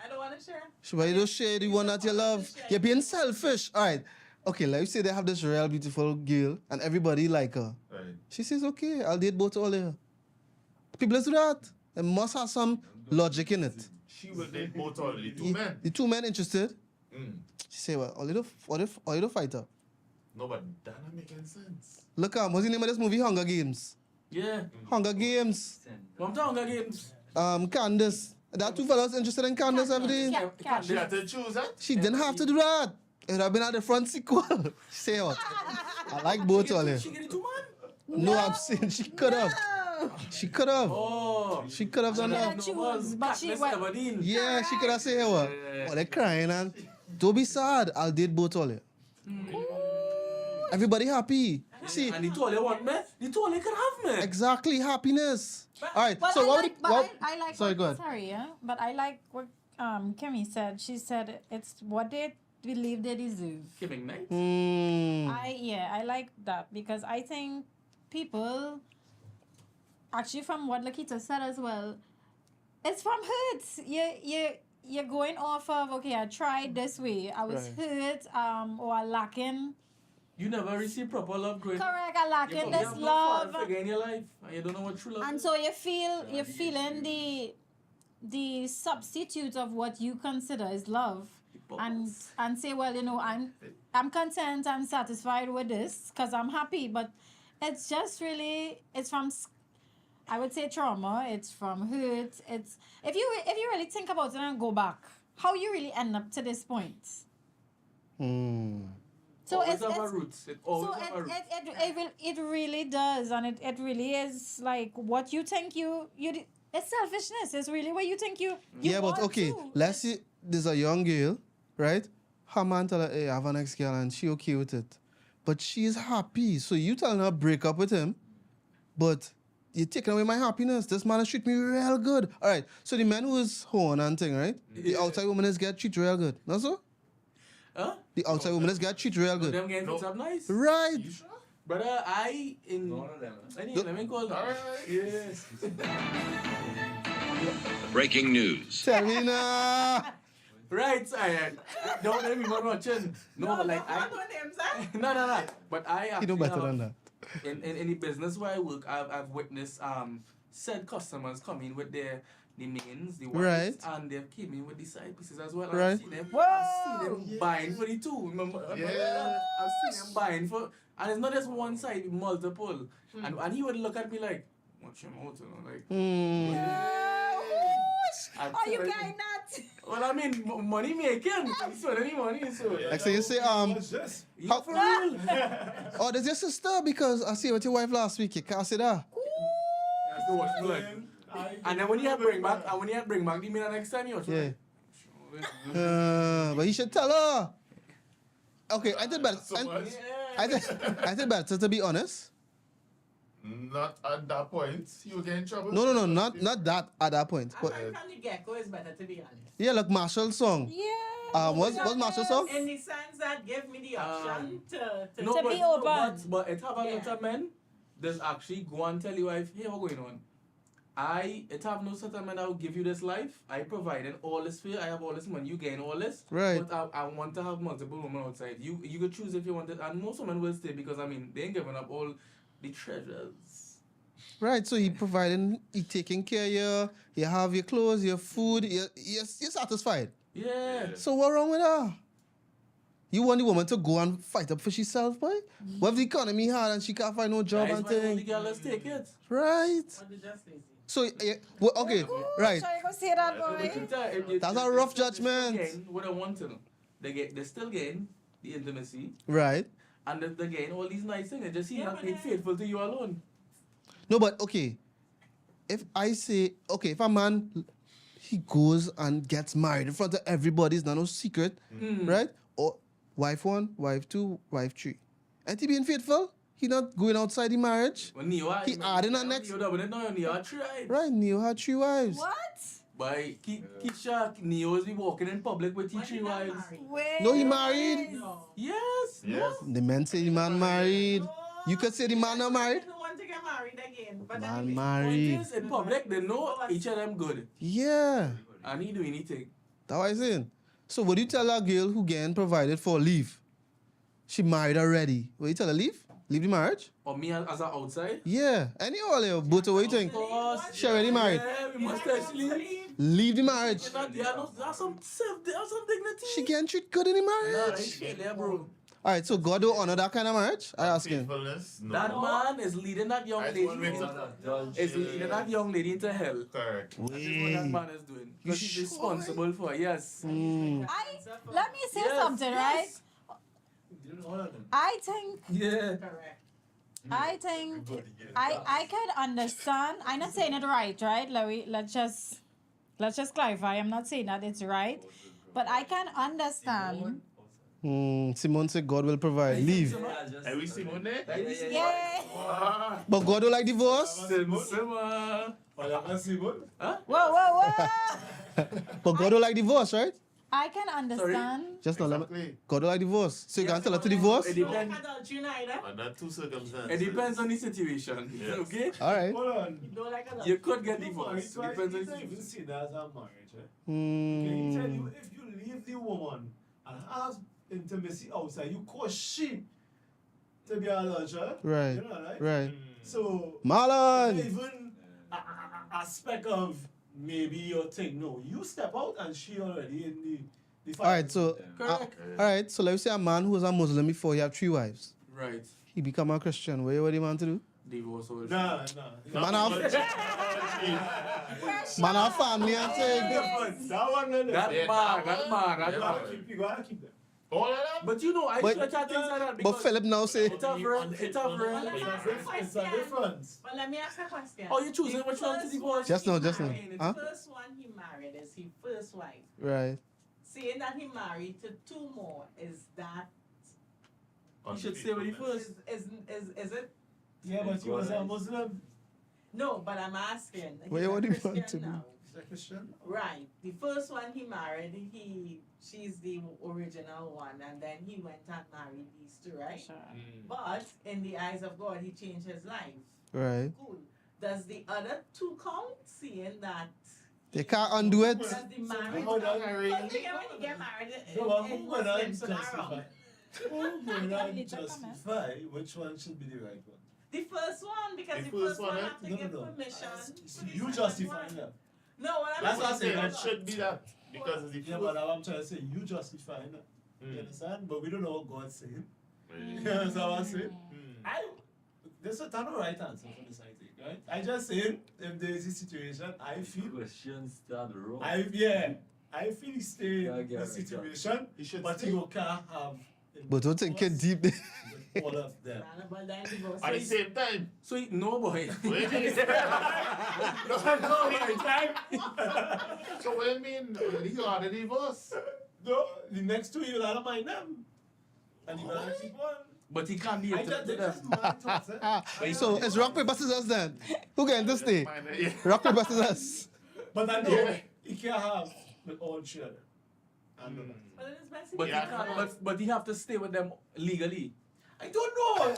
I don't want to share. So why you don't share the one that you love? You're being selfish. Alright. Okay, let's say they have this real beautiful girl and everybody like her. Right. She says, okay, I'll date both all of you. People do that. There must have some logic in it. She will date both already. 2 men. The 2 men interested. Mm. She say, well, all you fight her. No, but that not making sense. Look, what's the name of this movie? Hunger Games. Yeah. Hunger Games. From the Hunger Games. Candace. That 2 fellas interested in Candace every day. She had to choose that. She didn't have to do that. It would have been at the front sequel. She say what? I like both of them. She get it too, man. No, I'm saying she could have. She could have. Oh. She could have done Yeah, that. choose, but she Katniss went. Everdeen. Yeah, she could have said, hey, what? Yeah. Oh, they're crying and don't be sad. I'll date both of you. Everybody happy. See, And the two only want me. The two only can have me. exactly happiness. All right. Well, So I what? like, would- but what? I like Sorry, what, go ahead. Sorry, yeah. But I like what Kimmy said. She said it's what they believe they deserve. Giving night. I like that because I think people actually from what Lakita said as well, it's from hurts. You're going off of okay, I tried this way. I was hurt, or I lacking. You never receive proper love growing up. Correct, I You lacking probably this have no love. father figure in your life, and you don't know what true love And is. so you're feeling the substitute of what you consider is love. And say, well, I'm content, I'm satisfied with this because I'm happy, but it's just really it's from I would say trauma. It's from hurt. It's if you really think about it and go back, how you really end up to this point. So always it's have a roots. It always so have a roots. it really does, and it really is like what you think it's selfishness. It's really what you think you Yeah, but want okay, to. let's say there's a young girl, right? Her man tell her, hey, I have an ex-girl and she okay with it. But she's happy. So you telling her break up with him, but you're taking away my happiness. This man has treated me real good. All right, so the man who is horn and thing, right? The Yeah. outside woman is get treated real good. Not so? Huh? The outside woman is get treated real good. Them getting fixed up nice. Right. You sure? Brother, I in. None of them. Let me call them. Alright. Yes. Breaking news. Tell me now. Right, I don't let me watching. No, but like I. No names, huh? No. But I You actually know better have- than that. in the business where I work, I've witnessed said customers come in with the mains, the whites, and they came in with the side pieces as well. And Right. I've seen them, Whoa! buying for the two. Yeah. I've seen them buying for, and it's not just one side, multiple. And he would look at me like, watch your mouth, you know, like. I'd Are say, you like, getting that? Well, I mean, money making. He's spending money, so. Like so you say, What's this? Yeah, how- for real. oh, there's your sister because I see with your wife last week. You can't say that. That's the watch blood. And then when you bring back, the minute next time you Yeah. yeah. But you should tell her. Okay, I think better. So much. I think better to be honest. Not at that point. You get in trouble. No, not that at that point. I But find from the get-go it's better to be honest. yeah, like Marshall's song. Yeah. What's Marshall's song? In the sense that give me the option to No, To but, be open. But it have a lot Yeah. of men. There's actually go and tell your wife, hey, what's going on? It have no certain man that will give you this life. I provided all this for you. I have all this money. You gain all this. Right. But I want to have multiple women outside. You could choose if you want it. And most women will stay because, I mean, they ain't giving up all the treasures. Right, so he providing, he taking care of you, you have your clothes, your food, you're satisfied. Yeah. So what wrong with her? You want the woman to go and fight up for herself, boy? What if the economy hard and she can't find no job Guys, and why don't the thing? girl let's take it? Right. What did just say? So, well, okay, right. Sorry, go say that, boy. That's a rough judgment. What I want to know. They still gain the intimacy. Right. And they gain all these nice things. They just see Yeah, not but being then- faithful to you alone. No, but okay. If I say, okay, if a man, he goes and gets married in front of everybody, it's not no secret, right? Or wife 1, wife 2, wife 3. And he being faithful, he not going outside the marriage. When Neo, He adding a next- Neo double it now, Neo tried. Right, Neo had 3 wives. What? By Keisha, Neo's be walking in public with his When 3 he got wives. married. Wait. No, he married. No. Yes. Yes. The man say the man married. You could say the man not married. I don't want to get married again. But Man anyway. married. Point is, in public, they know each of them good. Yeah. And he do anything. That's what I'm saying. So what do you tell a girl who getting provided for leave? She married already. What you tell her leave? Leave the marriage? Or me as an outside. Yeah. Any all both what you think? Of course. She already married. Yeah, we must actually. Leave the marriage. There's some self, there's some dignity. She getting treated good in the Nah, marriage. it's failure, bro. Alright, so God don't honor that kind of marriage? I ask him. Faithfulness? No. That man is leading that young I lady. want me to- Is leading that young lady into hell. Correct. That is what that man is doing. Because he's responsible for it. Yes. Let me say Yes, something, right? yes. I think Yeah. Correct. I can understand. I'm not saying it right? Let's just clarify. I'm not saying that it's right, but I can understand. Simone said God will provide. Leave. Have we seen it? Yeah. But God don't like divorce. Simmer. Whoa. But God don't like divorce, right? I can understand. Just not let me. Exactly. God don't like divorce. So you Yes, can't tell her to but- divorce? It No depends. adultery neither. Under 2 circumstances. It depends on the situation. Yes. Okay? Alright. Hold on. Don't like adultery. You could get You divorced. married Depends on twice, the you don't even situation. see that as a marriage. Can he tell Mm. you if you leave the woman and have intimacy outside, you cause she to be a adulterer? Right. You know, right? Right. So, Marlon! even a aspect of maybe your thing. No, you step out and she already in the fight. Alright, so Correct. alright, so let's say a man who was a Muslim before he have 3 wives. Right. He become a Christian. What do you want to do? Divorce all Nah. Man have family and thing. Different. That one, no. That Yeah, man, that that one. man, that You man. gotta keep that. All of them? But you know, I But- stretch out things like that But because Philip now say, it's a friend, it's a Well, friend. It's a difference. But let me ask a question. Oh, you choosing which one to First divorce? Just he now, just now. married, Huh? The first one he married is his first wife. right. Saying that he married to two more, is that You should say what he first. is it? Yeah, but he was a Muslim. No, but I'm asking. Wait, he's a what do you want Christian to be? now. He's a Christian. Right. The first one he married, she's the original one, and then he went and married these two, right? But in the eyes of God, he changed his life. Right. Cool. Does the other two count? Seeing that They can't undo it. does the marriage hold on. But when you get married No, but in who would I Muslims justify? around. Who would I Later justify which one should be the right one? The first one, because The the first first one one, have to No, give no. permission. So to the you second justify one. that. No, what I'm That's what I saying say, It should be that. Because it's the Yeah, first. but I'm trying to say you justify that. You Mm. understand? But we don't know what God's saying. Mm. You understand what I'm saying? Mm. There's a ton of right answer for this, I think, right? I just saying if there is a situation, I feel, Questions that wrong. I feel he stay Yeah, I in get the it, situation, He should but stay. he can't have. But don't think it deep. with all of them. But then divorce. At the same time. So no boy. Wait. So what do you mean? You are the divorce. No, the next two you'll have to mind them. And you're gonna keep on. But he can't be I able just, to they them. just my thoughts, eh? So it's rock paper scissors then. Who getting this day? Yeah. Rock paper scissors. But I know Yeah. he can't have with all children. I know that. But then it's messy. But Yeah. he can't. But he have to stay with them legally. I don't know.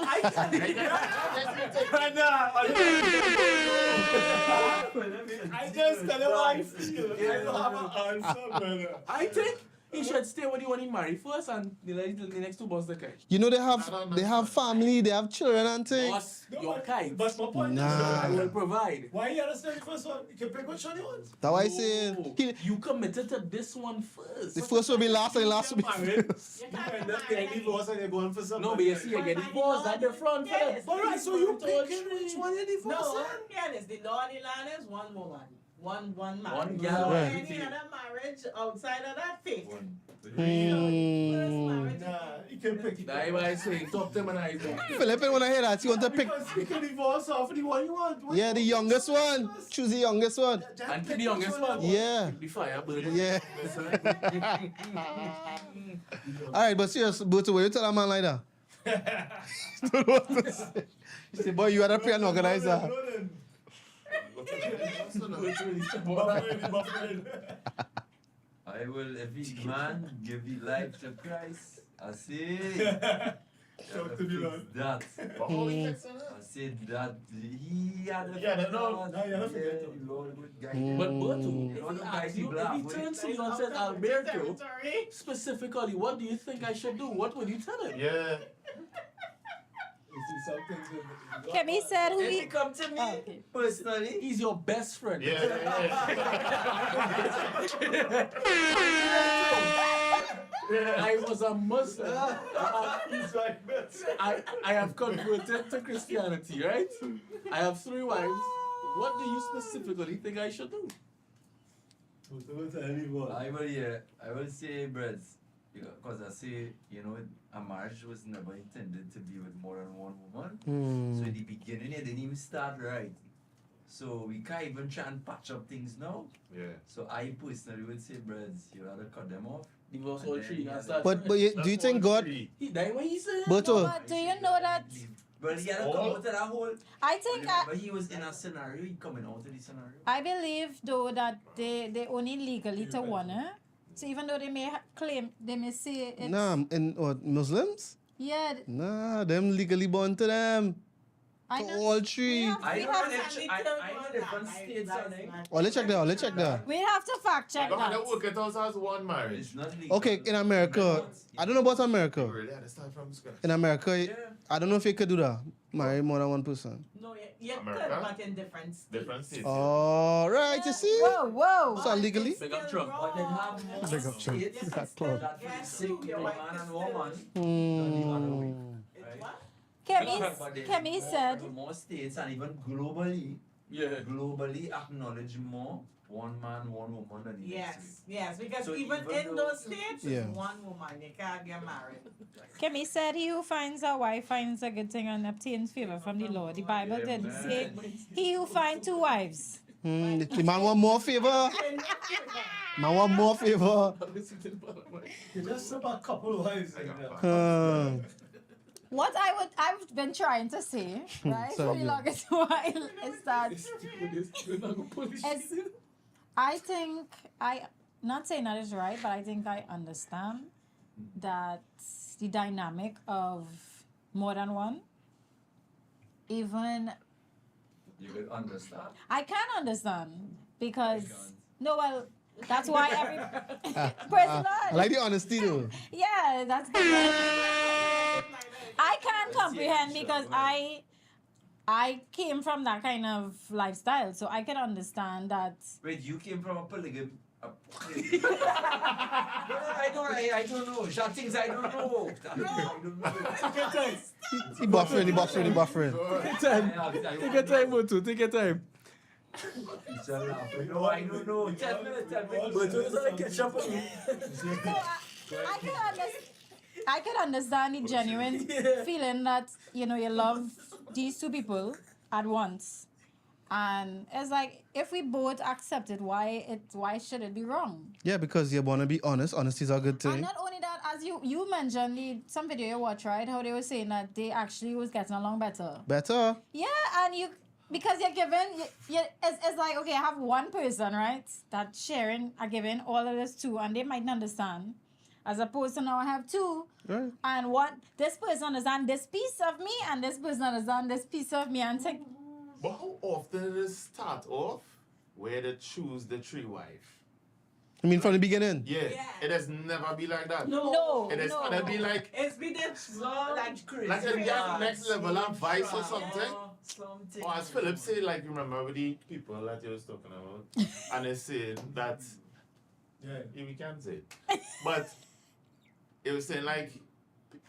I just tell you how I feel. I don't have an answer, brother. I think he should stay with you when he marry first, and the next two boss the guy. You know they have family, they have children and things. Boss, your kite. But my point Nah. I is, will provide. why you understand the first one? You can pick which one you want. That's why I No. saying You committed to this one first. the first will be last and the last will be Married. first. You You can't end get up getting married. divorced and you're going for something. No, but you see, you get divorced at the front for them. Yes. Alright, so you Told picking you. which one you No, divorcing? yeah, it's the law in the land is one woman. One One marriage. gal, So right. any other marriage outside of that fake. One. First Hmm. marriage. Nah, you can pick. That's why I say top them and I don't. Philip, when I hear that, you want to pick. Because you can divorce off the one you want. What Yeah, the you want? youngest one. Choose the youngest one. Just And pick the youngest which one. you want. Yeah. The fire burning. Yeah. Alright, but serious, but what you tell a man like that? Don't know what to say. You say, boy, you are a pre and organizer. Loading. Buffering. Buffering. I will, if each man give his life to Christ, I say, Talk to me, Lord. that. But how we fix it? I said that he had a Yeah, they know. No, you don't forget to. the Lord would guide him. But Berto, You if know he the asks guys he you, if black, he boy. turns to you and Out says, of Alberto, territory. specifically, what do you think I should do? What would you tell him? Yeah. You see some things in- Kemi said who If he he. come to me, Oh, okay. personally, He's your best friend. Yeah. I was a Muslim. He's like this. I have converted to Christianity, right? I have 3 wives. What do you specifically think I should do? Don't tell anyone. I will say, breads, because I say, you know, a marriage was never intended to be with more than one woman. So in the beginning, it didn't even start right. So we can't even try and patch up things now. Yeah. So I personally would say, breads, you rather cut them off. Divorce all 3 and start. But do you think God, He died what he said. No, Berto, but do you know that? But he had to come All- out of that whole. I think Remember, he was in a scenario, he coming out of the scenario. I believe though that they only legally to one, eh? So even though they may claim, they may say it's, nah, in what, Muslims? yeah, Nah, them legally born to them. I To know. all 3. I We know have, I know different states on it. Oh, let's check that. Let's check that. we have to fact check But that. they work it out as one marriage. It's not legal. Okay, in America, I don't know about You America. really had to start from scratch. In America, Yeah. I don't know if you could do that. Marry more than one person. No, you could, America? but in different states. Different states. All right, you see? Whoa, whoa. So legally? Big up Trump. But they have more Big up Trump. states That that club. for the sake of man and woman. Hmm. It's what? Kemi said, more states and even globally, Yeah. globally acknowledge more one man, one woman than the next Yes, yes, because So even even in though- those states, Yeah. it's one woman, you can't get married. Kemi said, he who finds a wife finds a good thing and obtains favor from the Lord. The Bible Yeah, didn't man. say, he who finds 2 wives. The man want more favor. Man want more favor. You just about a couple wives in there. What I've been trying to say, right, for Sorry, the yeah. longest while is that I think not saying that is right, but I think I understand that the dynamic of more than one, even You will understand. I can understand because can't. no, well, that's why every I personal. like the honesty though. Yeah, that's good. I can comprehend because I came from that kind of lifestyle, so I can understand that. Wait, you came from a polygamy. I don't know. Short things I don't know. He buffering. Take your time, Motu. Take your time. No, I don't know. Tell me. But you don't catch up on me. So I can understand the genuine feeling that you love these 2 people at once, and it's like if we both accept it, why should it be wrong? Yeah, because you want to be honest. Honesty is a good And thing. not only that, as you mentioned some video you watched, right? How they were saying that they actually was getting along better. Better. Yeah, and because you're given, it's like, okay, I have one person, right, that's sharing, giving all of this to, and they might not understand. As opposed to now I have 2, Right. and what this person understand this piece of me, and this person understand this piece of me, and think, But how often did it start off where they choose the 3 wife? I mean, from the beginning. Yeah, Yeah. it has never been like that. no, It has no. gonna be like It's been like like a next level of vice or something. Something. Or as Philip said, like remember with the people that you was talking about, and they said that Yeah. we can't say it. But it was saying like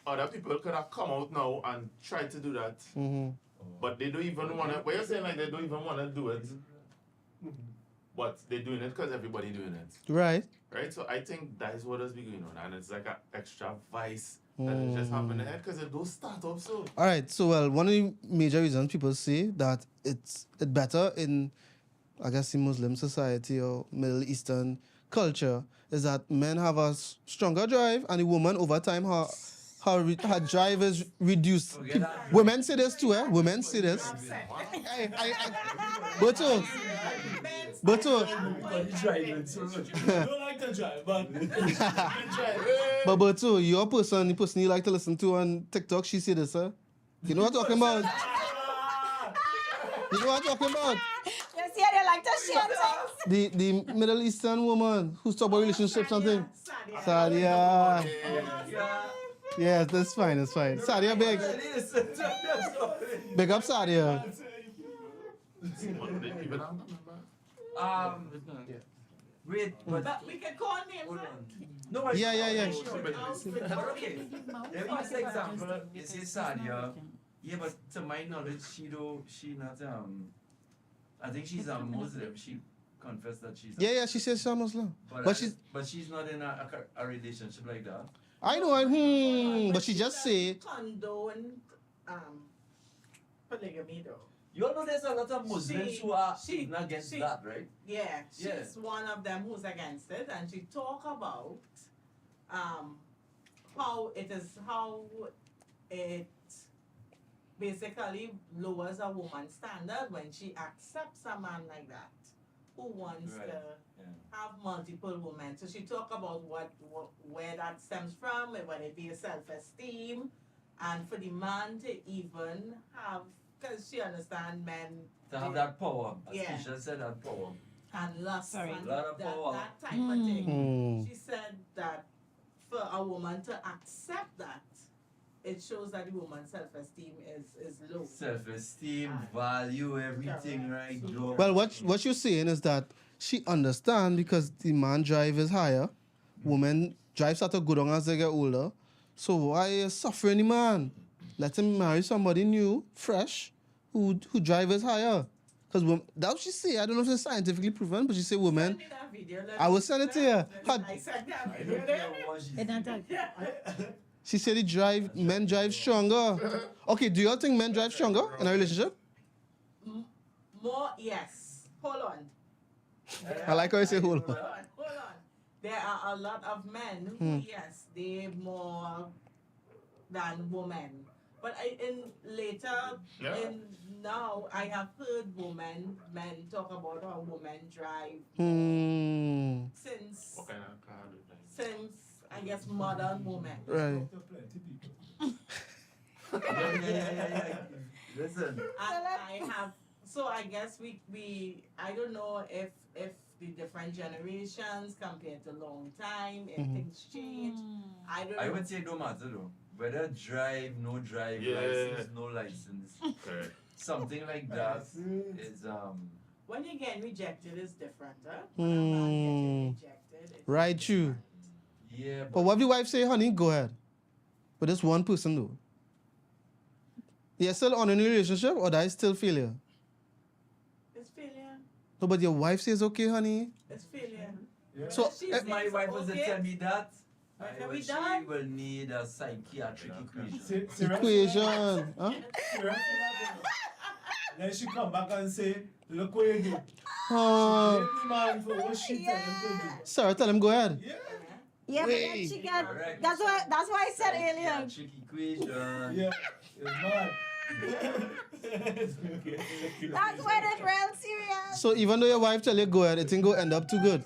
other people could have come out now and tried to do that, Mm-hmm. but they don't even wanna. What you're saying like they don't even wanna do it, but they're doing it because everybody doing it, Right. right? So I think that is what has been going on, and it's like an extra vice that is just happening ahead because it don't start off so. All right. So, well, one of the major reasons people say that it's better in, I guess, in Muslim society or Middle Eastern culture is that men have a stronger drive, and the woman over time her drive is reduced. Forget that. Women say this too, eh? Women say this. Boto. Because he's driving so much. I don't like to drive, but But Boto, you're the person you like to listen to on TikTok, she say this, huh? You know what I'm talking about? You know what I'm talking about? You see how they like to share things? The Middle Eastern woman who's talking about relationships, something. Sadia. Sadia. Yeah. Yes, that's fine, that's fine. Sadia, big up Sadia. Even I'm not remember. Wait, but But we can call names. hold right? on. No, but Yeah. But okay, let me use the example. You say Sadia. Yeah, but to my knowledge, she not I think she's a Muslim. She confessed that she's. Yeah, she says she's Muslim. But she's not in a relationship like that. I know, but she just say, condone polygamy though. You all know there's a lot of Muslims who are even against she- that, right? Yeah, she's Yeah. one of them who's against it, and she talk about how it basically lowers a woman's standard when she accepts a man like that who wants Right. to have multiple women. So she talk about where that stems from, whether it be self-esteem, and for the man to even have, because she understand men To have that power. As Yeah. Keisha said, that power. and lust Sorry. and Lot of power. that type of thing. hmm. She said that for a woman to accept that, it shows that the woman's self-esteem is low. Self-esteem, value, everything, right? Job. Well, what you're saying is that she understand because the man drive is higher, women drive start to go down as they get older. So why is suffering the man? let him marry somebody new, fresh, who drives higher. Because that's what she say. I don't know if it's scientifically proven, but she say women. Send me that video, let I me will see send it to that. you. I sent that I video. don't care what she It don't talk. She said men drive stronger. Okay, do you all think men drive stronger in a relationship? More, yes. Hold on. I like how you say hold on. Hold on. There are a lot of men who, yes, they more than women. But Yeah. now I have heard men talk about how women drive since What kind of car do they? since I guess modern women. Right. Talk to plenty people. Yeah. Listen. And I have, so I guess we I don't know if the different generations compared to long time, if things change. I don't know. I would say it don't matter though. Whether drive, no drive, Yeah. license, no license. Correct. Something like that is When you're getting rejected, it's different, huh? When a man gets rejected, it's Right, true. yeah, But what if the wife say, honey, go ahead. But this one person though. You're still on a new relationship or that is still failure? It's failure. No, but your wife says, okay, honey. It's failure. Yeah. So, She's if my saying, wife was to okay, tell me that, what I have we would, she done? will need a psychiatric equation. Serious? Equation. Huh? Serious? Then she come back and say, look what you did. Oh, Blame the man for what she tell him to do. Sarah, tell him go ahead. Yeah. Yeah, but then Wait. she got. Correct. That's why I said earlier. Psychiatric equation. Yeah. It's mad. That's when it's real serious. So even though your wife tell you go ahead, it ain't go end up too good.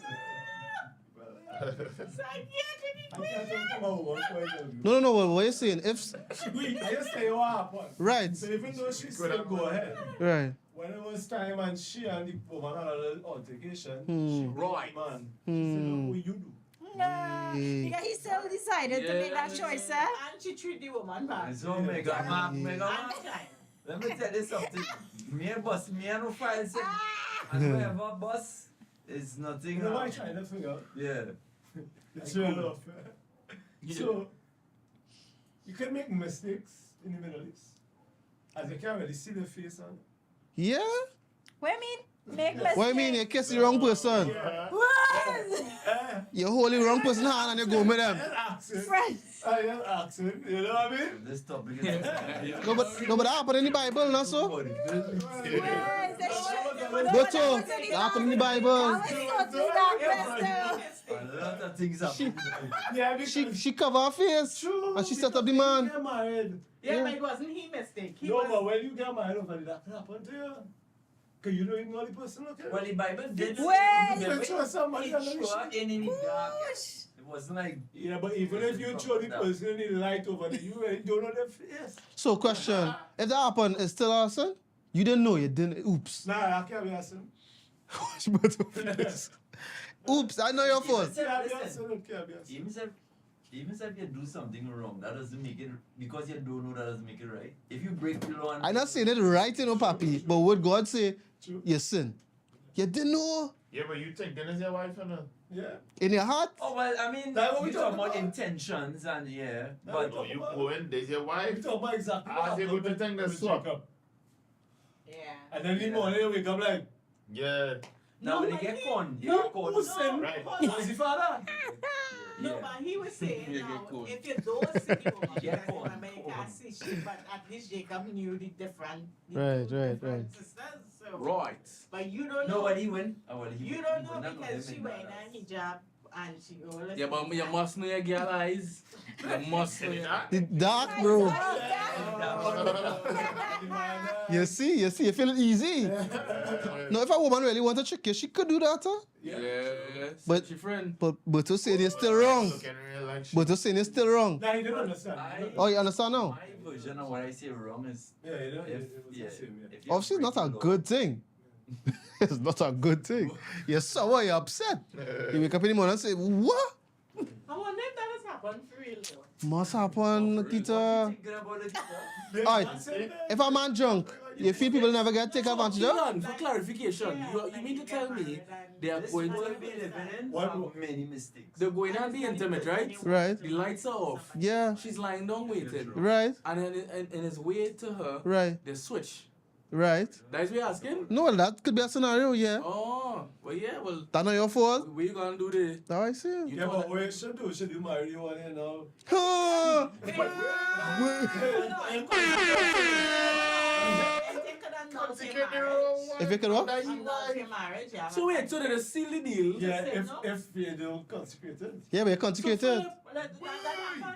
Psychiatric I can't talk about one point of view. No, what you saying? If Wait, I just say what happened. right, So even though she said go ahead, right. when it was time and she and the woman had a little altercation, she Right. man, she said, look what you do. No, because he still decided to make that choice, eh? And she treat the woman bad. So mega man, mega And man. the client. Let me tell you something. Me and no file say, and whoever boss is nothing You know what wrong. I'm trying to figure out? Yeah. It's real enough. So, you can make mistakes in the Middle East. As you can't really see the face on it. Yeah? What do you mean? Make mistakes. What you mean you kiss the wrong person? What? You hold the wrong person hand and you go with them. Just accent. Friends. I just accent. You know what I mean? This topic is No, but that happen in the Bible, not so? What? That shit. But so, that happen in the Bible. I was totally that a lot of things happen. Yeah, because She cover her face true. and she set up the because man. You get married. Yeah, but it wasn't he mistake. He No, was, but when you get married, over that can happen to you. Because you don't even know the person, okay? Well, the Bible did. Wait. You can trust somebody It on the sure shit. in the dark. Push. It wasn't like Yeah, but even if you show the person in the light over there, you really don't know their face. So question, if that happen, it's still arson? You didn't know, you didn't, oops. Nah, I can't be asking. Oops, I know your fault. Can't be asking, can't be asking. even if you do something wrong, that doesn't make it because you don't know that doesn't make it right. If you break the law and I'm not saying it right, you know, papi, but what God say, True. you sin. You didn't know Yeah, but you think Dennis your wife or not? Yeah. in your heart. oh well, I mean, That's what we you talk talking about about. intentions and yeah, That's but No, you go in, there's your We wife. talk about exactly I was able to think that's swap. up. yeah. And then in the morning, you wake up like, Yeah. now when but they get he- con, you no, get con. who sinned? Right. Was the father? No, Yeah. but he was saying Yeah, now, get cool. if you don't see the woman, Yeah, because cool. remember you can't see shit, but at least Jacob knew the different, Right, two right, different right. sisters, so. Right. But you don't know. Nobody win. Oh, well, he You he don't know would not because them she in wearing that. a hijab and she always. Yeah, but you must know your girl eyes. You must know your... The dark, bro. You see, you feel it easy. No, if a woman really want to trick you, she could do that, huh? Yeah. But- Your friend. But to say they're still wrong. Look in real life. But to say they're still wrong. Nah, you don't understand. Oh, you understand now? My version of what I say wrong is Yeah, you know, if it was yeah, the same, yeah. if you Obviously, break not a the law- good thing. It's not a good thing. You're sour, you're upset. You wake up in the morning and say, what? I wonder if that has happened for real though. Must happen, What Kita. you thinking about it? They Alright, can't say that. If a man drunk, You feel people never get take advantage of? Keelan, for clarification, you mean to tell me they are This going world we to living in, What- many mistakes. they're going and be intimate, right? Right. The lights are off. Yeah. She's lying down waiting. Right. And in his way to her, Right. they switch. Right. That's what you're asking? No, well, that could be a scenario, yeah. Oh, well, yeah, well, That's not your fault. what you gonna do there? That's what I say. You Yeah, thought but that- what you should do, should you marry the one here now? Huh. If you could what? So wait, so they seal the deal? Yeah, if you don't consecrate it. Yeah, we're consecrated.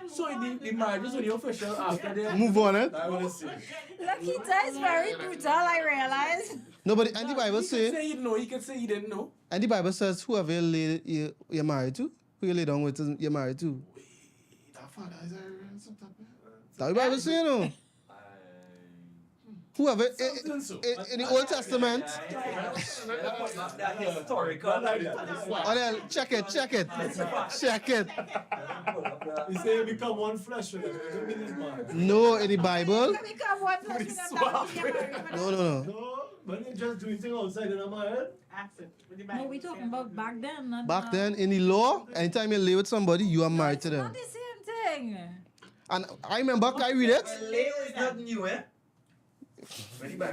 So the marriage is only official after they... Move on it. I want to see. Lakita is very brutal, I realize. Nobody, and the Bible He can say, say he know, he can say he didn't know. and the Bible says, whoever you're married to, who you lay down with, you're married to. That father is a something. That's the Bible say, no. Whoever, Something so. in the Old Testament, That historical. oh, then check it. Check it. You say you become one flesh with it. Doesn't mean it's man. No, in the Bible. We come one flesh with them. No. No, when you just do anything outside in a marriage, No, we talking about back then. Not Back now. then, in the law, anytime you lay with somebody, you are married to them. Not the same thing. And I remember, I read it. Leo is not new, eh?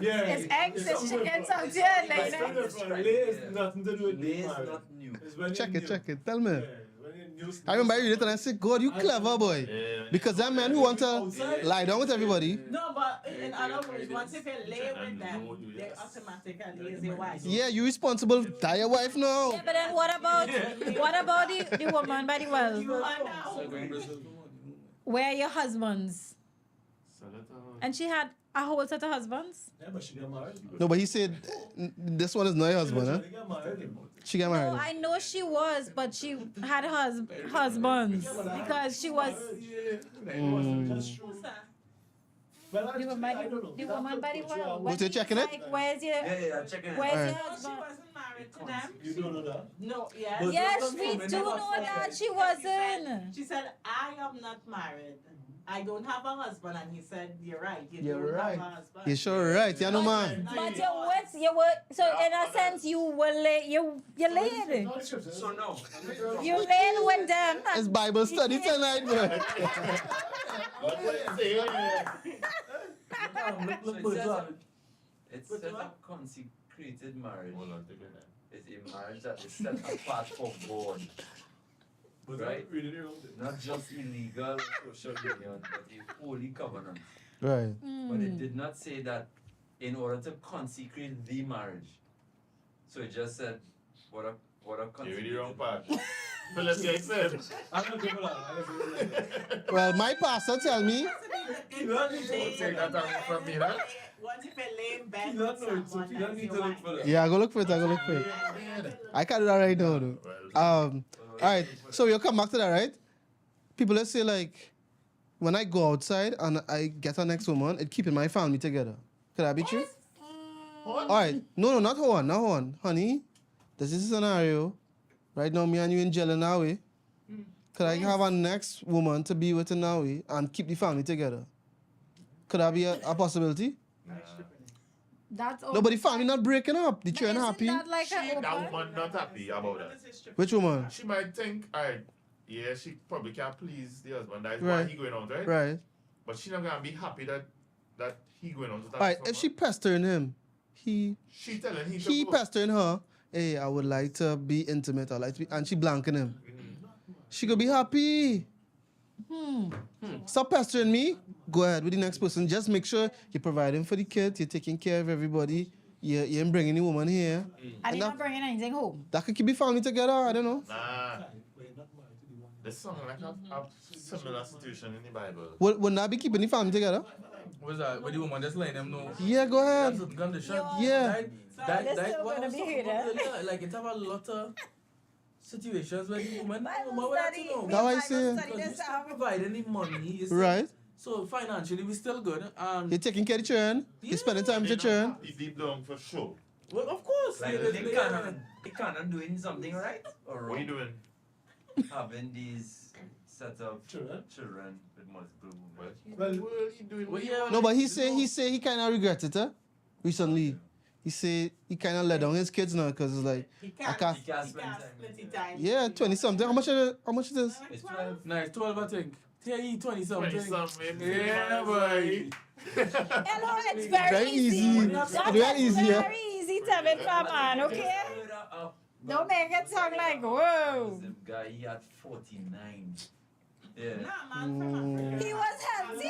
yeah. It's eggs, it's chickens out here, It's like different. Lay is nothing to do with Leo is marriage. not new. It's when Check you're it. new. Tell me. Yeah, when you're new. I remember I read it and I said, God, you clever boy. Because that man who want to lie down with everybody, No, but in other words, once if you lay with them, they automatically is your wife. yeah, you responsible. Tie your wife now. Yeah, but then what about the woman by the well? You are now. Where are your husbands? And she had a whole set of husbands? Yeah, but she got married. No, but he said, this one is not your husband, huh? She got married. She got No, married. I know she was, but she had husbands because she was That's true. But the actually, woman, I don't know. the That woman could by the put you well. out. Was they checking it? Like, where's your Yeah, checking it. where's Alright. your No, she husband? wasn't married to them. You don't know that? No, yes. But- Yes, we do know that she wasn't. She said, I am not married. I don't have a husband. And he said, you're right. You You're don't right. have a husband. You sure right, yeah, no man. But you were so in a sense you were you laid. Not scripture. So no. You laid with them. It's Bible study tonight, bro. It's set up consecrated marriage. It's a marriage that is set apart for God. But Right. read it wrong. Not just illegal social union, but a holy covenant. Right. But it did not say that in order to consecrate the marriage. So it just said what a You read the wrong consecrated. part. Philip Gay said. I'm not going to Well, my pastor tell me, Take that away from me, huh? Once if you lay in bed You with don't know it, so someone, you don't that's need your to look wife. for that. yeah, I go look for it. I can't do that right now, though. All right, so we'll come back to that, right? People, let's say, like, when I go outside and I get a next woman, it keeping my family together. Could that be true? All right, no, not one. Honey, this is a scenario. Right now, me and you in jail in Naui. Could I have a next woman to be with in Naui and keep the family together? Could that be a possibility? That's all. No, but the family not breaking up. The children Isn't happy. that like That a open? woman not happy about that. Which woman? She might think, alright, yeah, she probably can't please the husband. That's Right. why he going out, right? Right. But she not gonna be happy that he going out with that. All right, woman. if she pestering him, she telling him he to go. pestering her, hey, I would like to be intimate, I like to be, and she blanking him. She could be happy. Stop pestering me. Go ahead with the next person. Just make sure you're providing for the kids, you're taking care of everybody, you ain't bringing the woman here. And you're that- not bringing anything home. That could keep the family together, I don't know. Nah, this song like a similar situation in the Bible. Wouldn't that be keeping the family together? What's that? What the woman just letting them know? Yeah, go That's ahead. a condition. Yeah. They're still what gonna was be talking here, about then. earlier, like it have a lot of situations where the woman, Bible woman will have to study. know. That why I Bible say- study Because you this still out. providing the money, you see. Right. So financially we still good. You're taking care of the children, you're spending time with your children. He deep down for sure. Well, of course. Like yeah, they cannot doing something right or What you wrong. doing? Having these set of Children. children with multiple women. Well, What you doing? Well, yeah, No, but he say he kind of regrets it, huh? recently. He say he kind of let down his kids now because it's like, He I can't, can't. He can't he spend can't time split with the you. time. Yeah, 20 something. How much it is? It's 12. Nah, it's 12, I think. Yeah, he 20 something. 20-something. Yeah, boy. Hello, it's very, Very easy. easy. That's That's very easy, yeah. very easy to make for a man, okay? Don't make it sound like, whoa. The guy, he had 49. Yeah. Nah, man from Africa. He was healthy.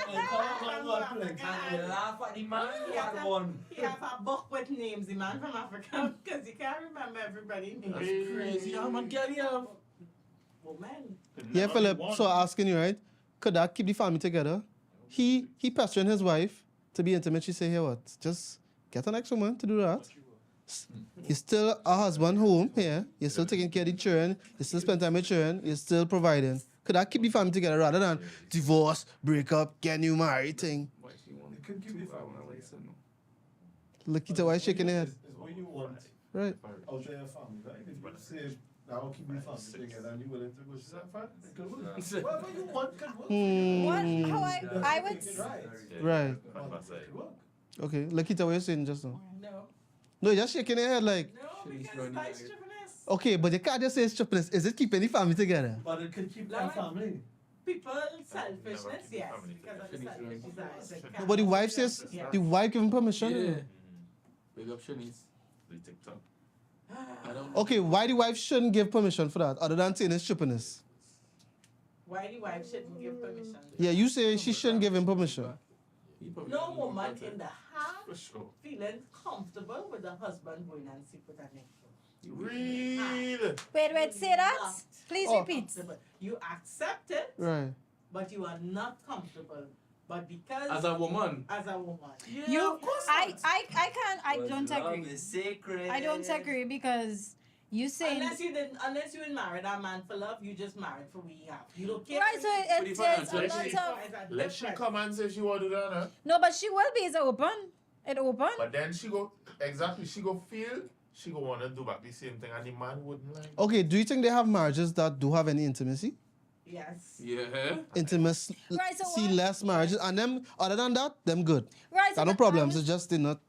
And they laugh at the man who had one. He have a book with names, the man from Africa, because he can't remember everybody's name. That's crazy. How man can he have? Woman. Yeah, Philip. So asking you, right? Could that keep the family together? He pestering his wife to be intimate. She say, "Here, what? Just get an next woman to do that." You're still a husband home here. You're still taking care of the children. You still spend time with children. You're still providing. Could that keep the family together rather than divorce, break up, get new married thing? Why she want It can keep the family Look at why shaking her head. It's what you want Right. out of your family, right? If you say, now I'll keep the family together and you're willing to go, she's like, fine, it could work. Whatever you want can work. What? How I would. Make it right. Right. It could work. Okay. Look at what you're saying just now. No. No, you're just shaking your head like, No, She's because running that's like- stupidness. okay, but you can't just say it's stupidness. Is it keeping the family together? But it can keep Like- our family. People selfishness, Never keep yes, family because of the together. selfish desires. They can't- But the wife says, Yeah. the wife give him permission. Yeah. Big up Shanice. The TikTok. I don't Okay, why the wife shouldn't give permission for that other than saying it's stupidness? Why the wife shouldn't give permission? Yeah, you say she shouldn't give him permission. He probably No don't give woman consent. in the heart For sure. feeling comfortable with the husband going and sleep with a nigga. Real. Wait, say that. Not Please Oh. repeat. comfortable. You accept it, Right. but you are not comfortable. But because As a woman. as a woman, You, of course I not. can't. I don't Love agree. is sacred. I don't agree because you saying Unless you didn't marry that man for love, you just married for what he have. You don't care. right. So Pretty it's fine, a so lot she- of Let she come and say she want to do that, huh? no, but she will be. It's open. It open. But then she go feel she go wanna do back the same thing and the man wouldn't like. Okay, do you think they have marriages that do have any intimacy? Yes. Yeah. Intimacy, Right, so see what- less marriages, and them other than that, them good. Right. Got no but problems. I It's was- just they're not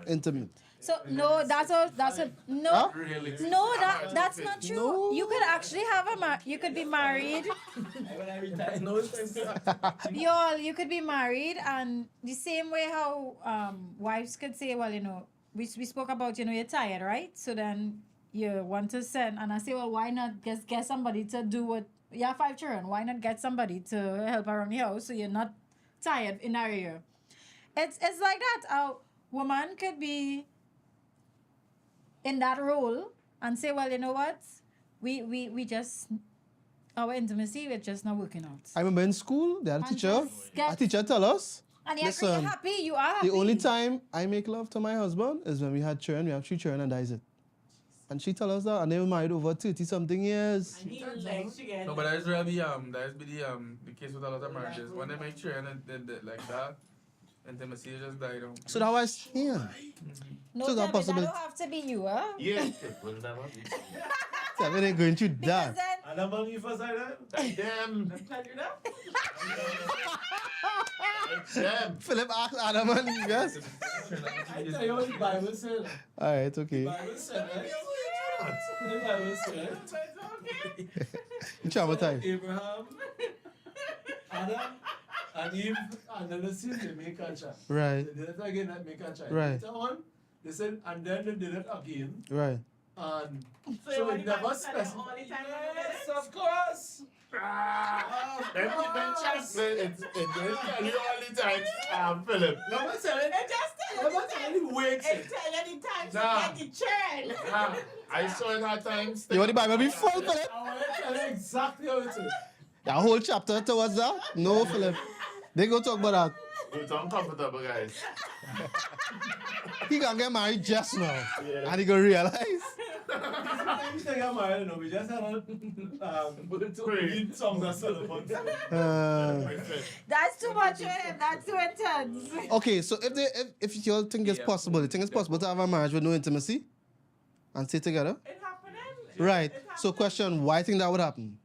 intimate. So no, that's a no. Huh? Really. No, that's not true. No. You could actually have you could be married. No, it's You could be married, and the same way how wives could say, well, we spoke about, you're tired, right? So then you want to send, and I say, well, why not get somebody to do what, you have 5 children, why not get somebody to help around the house so you're not tired in that area? It's like that. A woman could be in that role and say, well, you know what? We just, our intimacy, we're just not working out. I remember in school, they had a And teacher. just get- A teacher tell us, And you're listen, happy, you are happy. the only time I make love to my husband is when we had children. We have 3 children, and that is it. And she tell us that, and they were married over 30-something years. And he likes you get. No, but that's really the case with a lot of marriages. When they make sure and they like that, intimacy just die down. So that was yeah. No, So that David, that possibility- don't have to be you, huh? Yeah, it will never be. So when they going through Because that. then, And I'm on you for that. Them. Tell you that? Them. Philip asked Adam and Eve, yes? I tell you what the Bible said. Alright, okay. The Bible said, right? The Bible said, You traumatized. Abraham, Adam, and Eve, and then the sin, they make a child. Right, They did it again, that make a child. Right. Later on, they said, and then they did it again. right. And So so you it want the never Bible said that specified. all the time? Yes, of course. Them just it will tell you all the time, Philip. No, I'm saying, It just tell no, you I'm the saying, time. wait. It tell you the time to Nah. get the churn. Ah, I saw it at times. You want the Bible be full, Philip? I want to tell you exactly how it is. A whole chapter towards that? No, Philip. They go talk about that. It's uncomfortable, guys. He gonna get married just now. And he gonna realize. You think I'm married, no, we just had a read songs of Solomon. that's too much for him. That's too intense. Okay, so if you all think it's possible, you think it's possible to have a marriage with no intimacy and stay together? It happening. Right. It So happening. question, why think that would happen?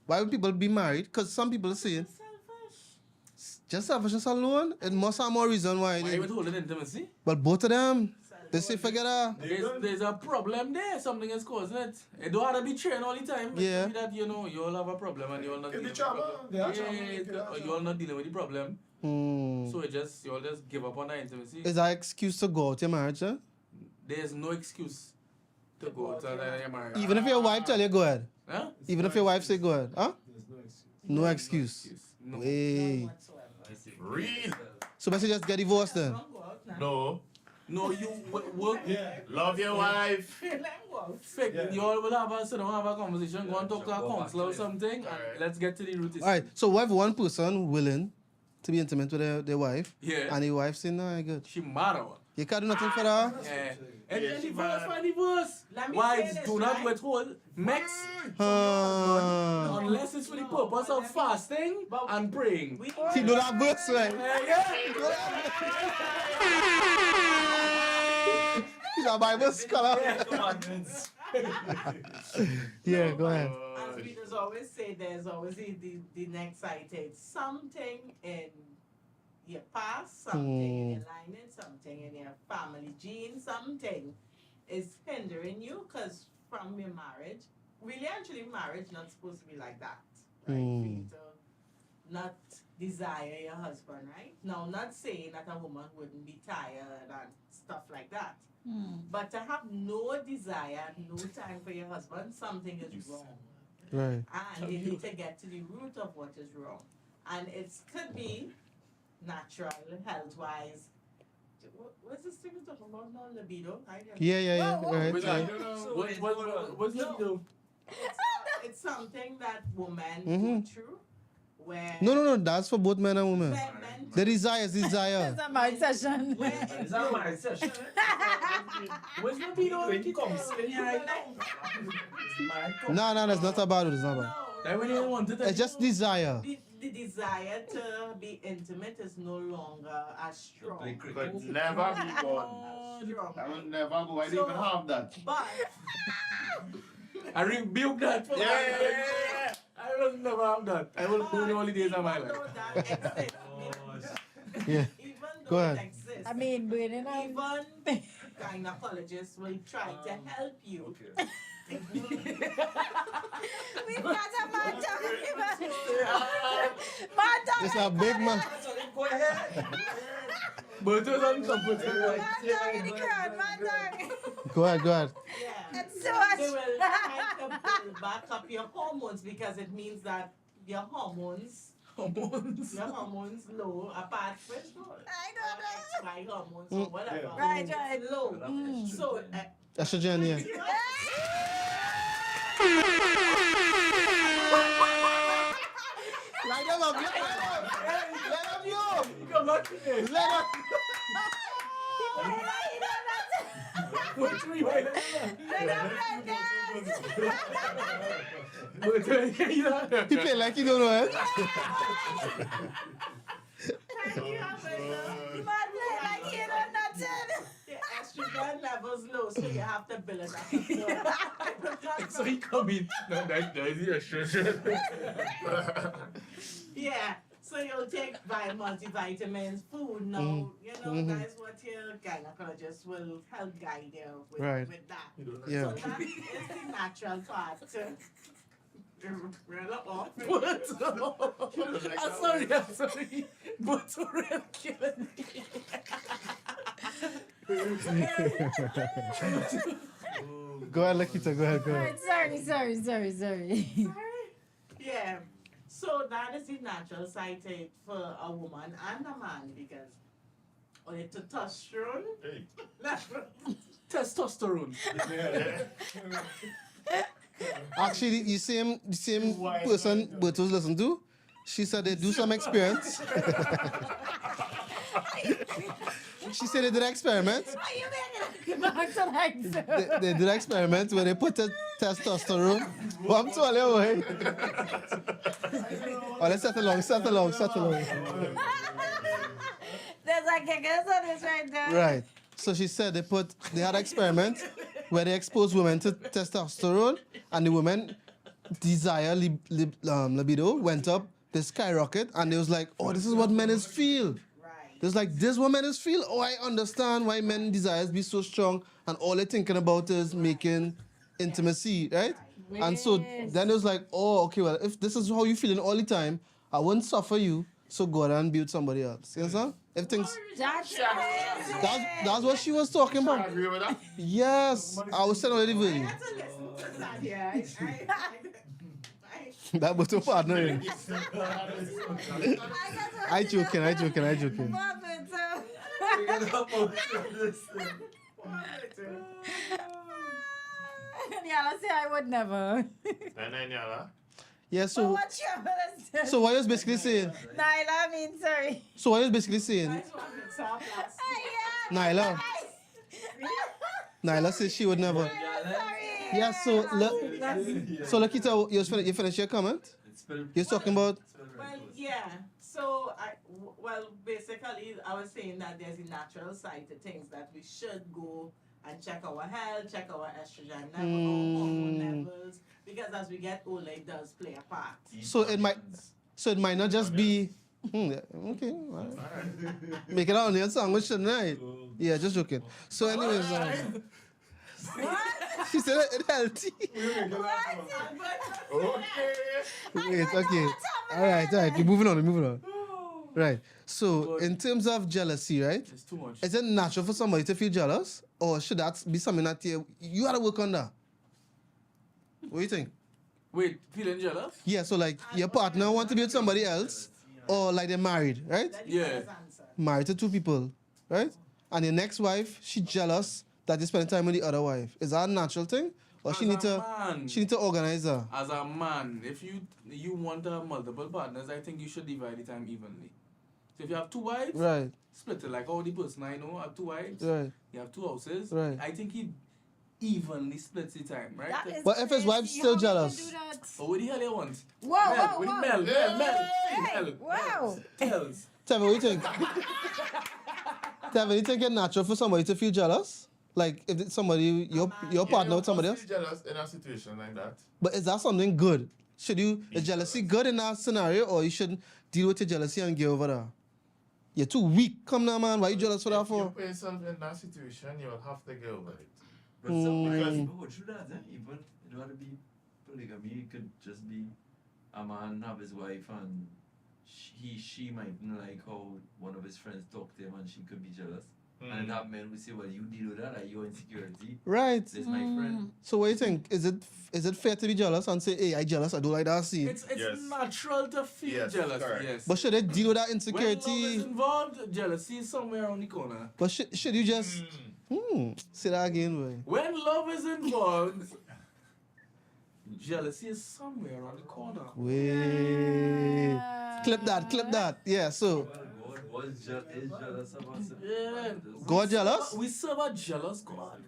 Why would people be married? Because some people are saying Selfish. just selfishness alone. It must have more reason why. Why you withholding intimacy? But both of them, they say forget her. There's a problem there. Something is causing it. It don't have to be trained all the time. It Yeah. could be that, you know, you all have a problem and you all not Could dealing be with the trauma. problem. They are Yeah, trauma. it They could- are you all trauma. not dealing with the problem. Hmm. So you all just give up on that intimacy. Is that excuse to go out your marriage, huh? There's no excuse to go out of your marriage. Even if your wife tell you go ahead. Huh? Even if your wife say go ahead, huh? There's no excuse. No excuse. No. Hey. None whatsoever. Real. So basically just get divorced then. Don't go out now. No. No, you work. Yeah. Love your wife. Let them go out. Fake. Yeah. You all will have a sit down, have a conversation, go and talk to a Go back counselor to or it. something, and Alright. let's get to the root. All right. So what if one person willing to be intimate with their wife, Yeah. and the wife say no, I good. She mad or what? You can't do nothing for her. Yeah. And Yeah, then she divorce, mad. find divorce. Let me Wives, say this, do not right? withhold max unless it's for the purpose of fasting and praying. We He know that verse, right? He's a Bible scholar. Yeah, go ahead. As we just always say, there's always the next item. Something in your past, something in your lineage, something in your family gene, something is hindering you because from your marriage, really actually marriage not supposed to be like that. Right? For you to not desire your husband, right? Now not saying that a woman wouldn't be tired and stuff like that. But to have no desire, no time for your husband, something is wrong. Right. And you need to get to the root of what is wrong. And it could be natural, health-wise. What's this thing we're talking about now? Libido? Yeah, Whoa, whoa. right. What's right. that? What's No. that do? It's something that women Mhm. go through where No, that's for both men and women. men The desire is desire. It's a marriage session. where it Is that my session? What's the video? No, that's not about it. It's not about no, That when you want it. It's just desire. the desire to be intimate is no longer as strong. Play cricket. Could never be gone. Strong. I will never go. I So- don't even have that. But I rebuke that. For Yeah. I will never have that. I will do the holidays of my even life. though that exists, Yeah. even though Go ahead. it exists, I mean, Brandon, even gynecologists will try to help you. Okay. we've got a man talking about man talking It's a big man. Go ahead. But it was uncomfortable. man talking in the crowd, man talking. Go ahead. Yeah. It's so much. They will try to build back up your hormones because it means that your hormones low apart from I don't know. XY hormones or whatever. Yeah. Right, hormones right. Low. Mm. So Estrogen, yeah. Light them up, let them know. Come back here. Let them. What's me right now? He play like he don't know it. thank you, Alberto. Man play like he don't nothing. The estrogen levels low, so you have to build it up. So he come in. No, that is the extra. Yeah. So you'll take multivitamins, food now. You know, that's what your gynecologist will help guide you with, Right. with that. Yeah. So that is the natural part to reel off. I'm sorry. But real killing me. Go ahead, Lakita. Go ahead. Alright, sorry. Yeah. So that is the natural side to it for a woman and a man because on the testosterone Hey. level. Testosterone. Actually, the same person Bert was listening to, she said they do some experience. She said they did an experiment. Why you making a back to like so? They did an experiment where they put the testosterone. Well, I'm telling you, wait. Oh, let's settle along. There's a kickers on this right there. Right. So she said they had an experiment where they exposed women to testosterone and the women desire libido went up they skyrocket, and they was like, oh, this is what men is feel. Right. There's like, this what men is feel. Oh, I understand why men desires be so strong, and all they're thinking about is making intimacy, right? And so then it was like, oh, okay, well, if this is how you feeling all the time, I won't suffer you, so go ahead and be with somebody else. You understand? Everything's That's that's what she was talking I about. agree with that. Yes, I was telling her the I video. had to listen to that, yeah. That was your partner. eh? I I joking. Yeah, let's say I would never. And then, yeah, Yeah, So so what you gonna say? so what you was basically saying? Nyla, I mean, sorry. So what you was basically saying? That's what I saw last Nyla. Nyla says she would never. Yeah, so Lakita, you finish your comment? You're talking about Well, yeah. So, basically, I was saying that there's a natural side to things that we should go and check our health, check our estrogen level, our hormone levels, because as we get older, it does play a part. so it might not just be okay. All right. Make it out on your sandwich tonight. Yeah, just joking. So anyways, she said it healthy. Okay. Wait, okay. All right. We're moving on. Right. So in terms of jealousy, right? It's too much. Is it natural for somebody to feel jealous, or should that be something that you gotta work on that? What do you think? Wait, feeling jealous? Yeah. So like your partner want to be with somebody else, or like they're married, right? Let the Yeah. others answer. Married to two people, right? And your next wife, she jealous that you spend time with the other wife. Is that a natural thing, or she As need a to man. she need to organize her? As a man, if you want multiple partners, I think you should divide the time evenly. So if you have two wives, Right. split it like all the person I know have two wives. Right. You have two houses. Right. I think he evenly splits the time, right? That is But if his wife's crazy. still How can you jealous? do that? Oh, what the hell you want? Whoa, Mel, whoa, with whoa. Mel. Wow. Tells. Tevin, what do you think? Tevin, you think it's natural for somebody to feel jealous? Like if it's somebody, your partner with somebody else? Be jealous in a situation like that. But is that something good? Is jealousy good in that scenario, or you shouldn't deal with your jealousy and get over that? You're too weak. Come now, man. Why you jealous for that If you for? put yourself in that situation, you will have to get over it. But some people go through that, even it don't have to be polygamy, it could just be a man have his wife and she mightn't like how one of his friends talk to him and she could be jealous. And that men will say, well, you deal with that, are you insecurity? Right. This is my friend. So what do you think? Is it fair to be jealous and say, hey, I jealous, I don't like that scene? It's Yes. natural to feel Yes, jealous. correct. Yes. But should they deal with that when love is insecurity? involved, jealousy is somewhere around the corner. But should you just say that again, boy? When love is involved, jealousy is somewhere around the corner. Wait. Clip that. Yeah, so God is jealous of us. Yeah. God jealous? We serve a jealous God.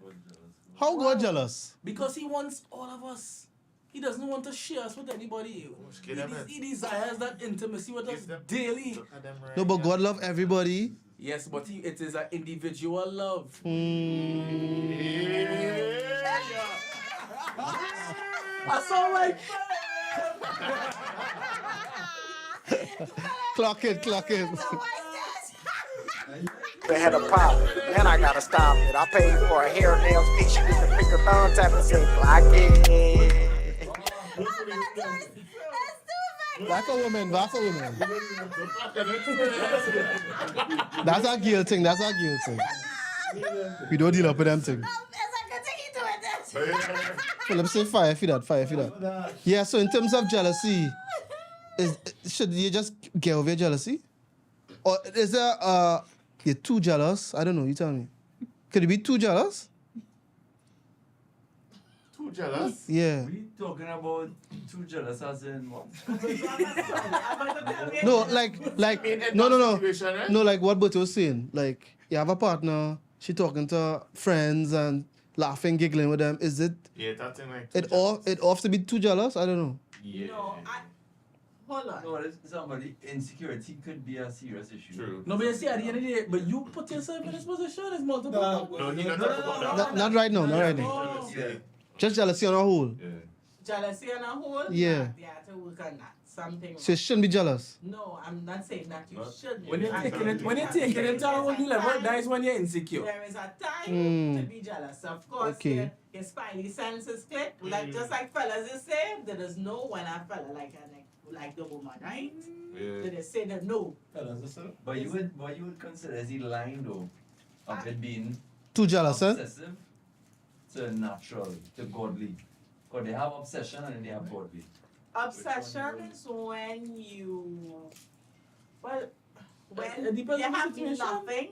How God jealous? Because he wants all of us. He doesn't want to share us with anybody. Give them it. He desires that intimacy with us Give them- daily. Look at them right No, but here. God love everybody. Yes, but it is an individual love. That's all right. Clock it. They had a problem, and I gotta stop it. I paid for a hair nails piece with the finger thumb tap and say, block it. That's a woman. That's a girl thing. We don't deal up with them thing. Philip say fire for that. Yeah, so in terms of jealousy, should you just get over your jealousy? Or is there you're too jealous? I don't know, you tell me. Could you be too jealous? Too jealous? Yeah. We talking about two jealous as in what? No, like no. Situation, right? No, like what Bertie was saying. Like you have a partner, she talking to friends and laughing, giggling with them. Is it Yeah, that thing like it off to be too jealous? I don't know. Yeah. No, hold on. No, somebody insecurity could be a serious issue. True. No, but you see, at the end of the day, but you put yourself in this position, it's multiple. No, he not talking about that. Not right now. Yeah. Just jealousy on a whole. Yeah. Jealousy on a whole? Yeah. Yeah, to work on that. something. So you shouldn't be jealous. No, I'm not saying that you shouldn't. When you're I'm taking it, saying when you're that taking there it to a whole is new level, time- that is when you're insecure. There is a time to Hmm. be jealous. Of course, Okay. your spidey senses click. Like just like fellas is say, there is no when a fella like the woman, right? Yeah. They say that no. But you would consider as the line though of it being Too jealous, huh? obsessive to natural, to godly. Because they have obsession and then they have godly. Obsession is when you, well, It when depends you on the have situation. nothing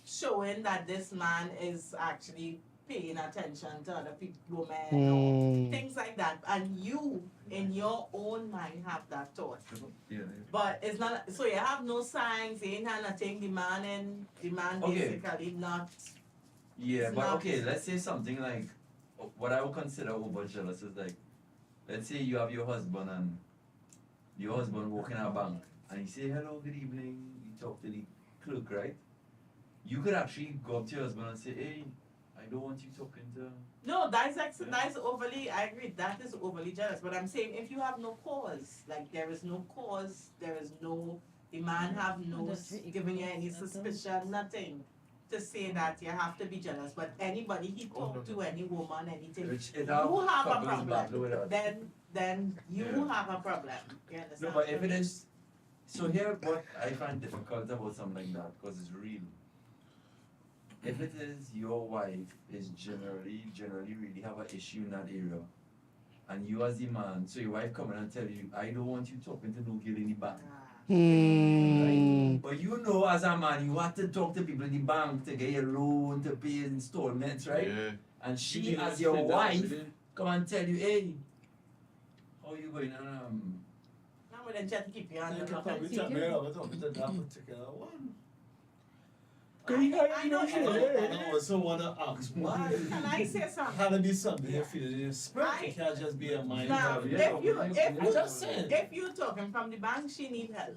showing that this man is actually paying attention to other people, women, or Hmm. things like that, and you in your own mind have that thought. Yeah. But it's not, so you have no signs, you ain't had nothing, the man Okay. basically not. Yeah, It's but not- okay, let's say something like what I would consider over jealous is like, let's say you have your husband and your husband walking a bank and he say hello, good evening, you talk to the clerk, right? You could actually go up to your husband and say, hey, I don't want you talking to. No, that's overly, I agree, that is overly jealous. But I'm saying if you have no cause, like there is no cause, there is no, the man have no giving you any suspicion, nothing to say that you have to be jealous. But anybody he talk to, any woman, anything, Which you it have a couples battle with problem. that. Then you Yeah. have a problem. You No, understand? but if it is, so here what I find difficult about something like that, because it's real. If it is your wife is generally really have an issue in that area, and you as the man, so your wife come in and tell you, I don't want you talking to no girl in the bank. Hmm. But you know as a man, you have to talk to people in the bank to get your loan, to pay installments, right? Yeah. And she as your wife come and tell you, hey, how you going on Now we then try to keep you on the clock. Probably tell me about that particular one. I know I also want to ask why. Can I say something? Had to be something you feel in your spirit. I- It can't just be a mind. Now, Yeah. I'm just saying. if you're talking from the bank, she need help.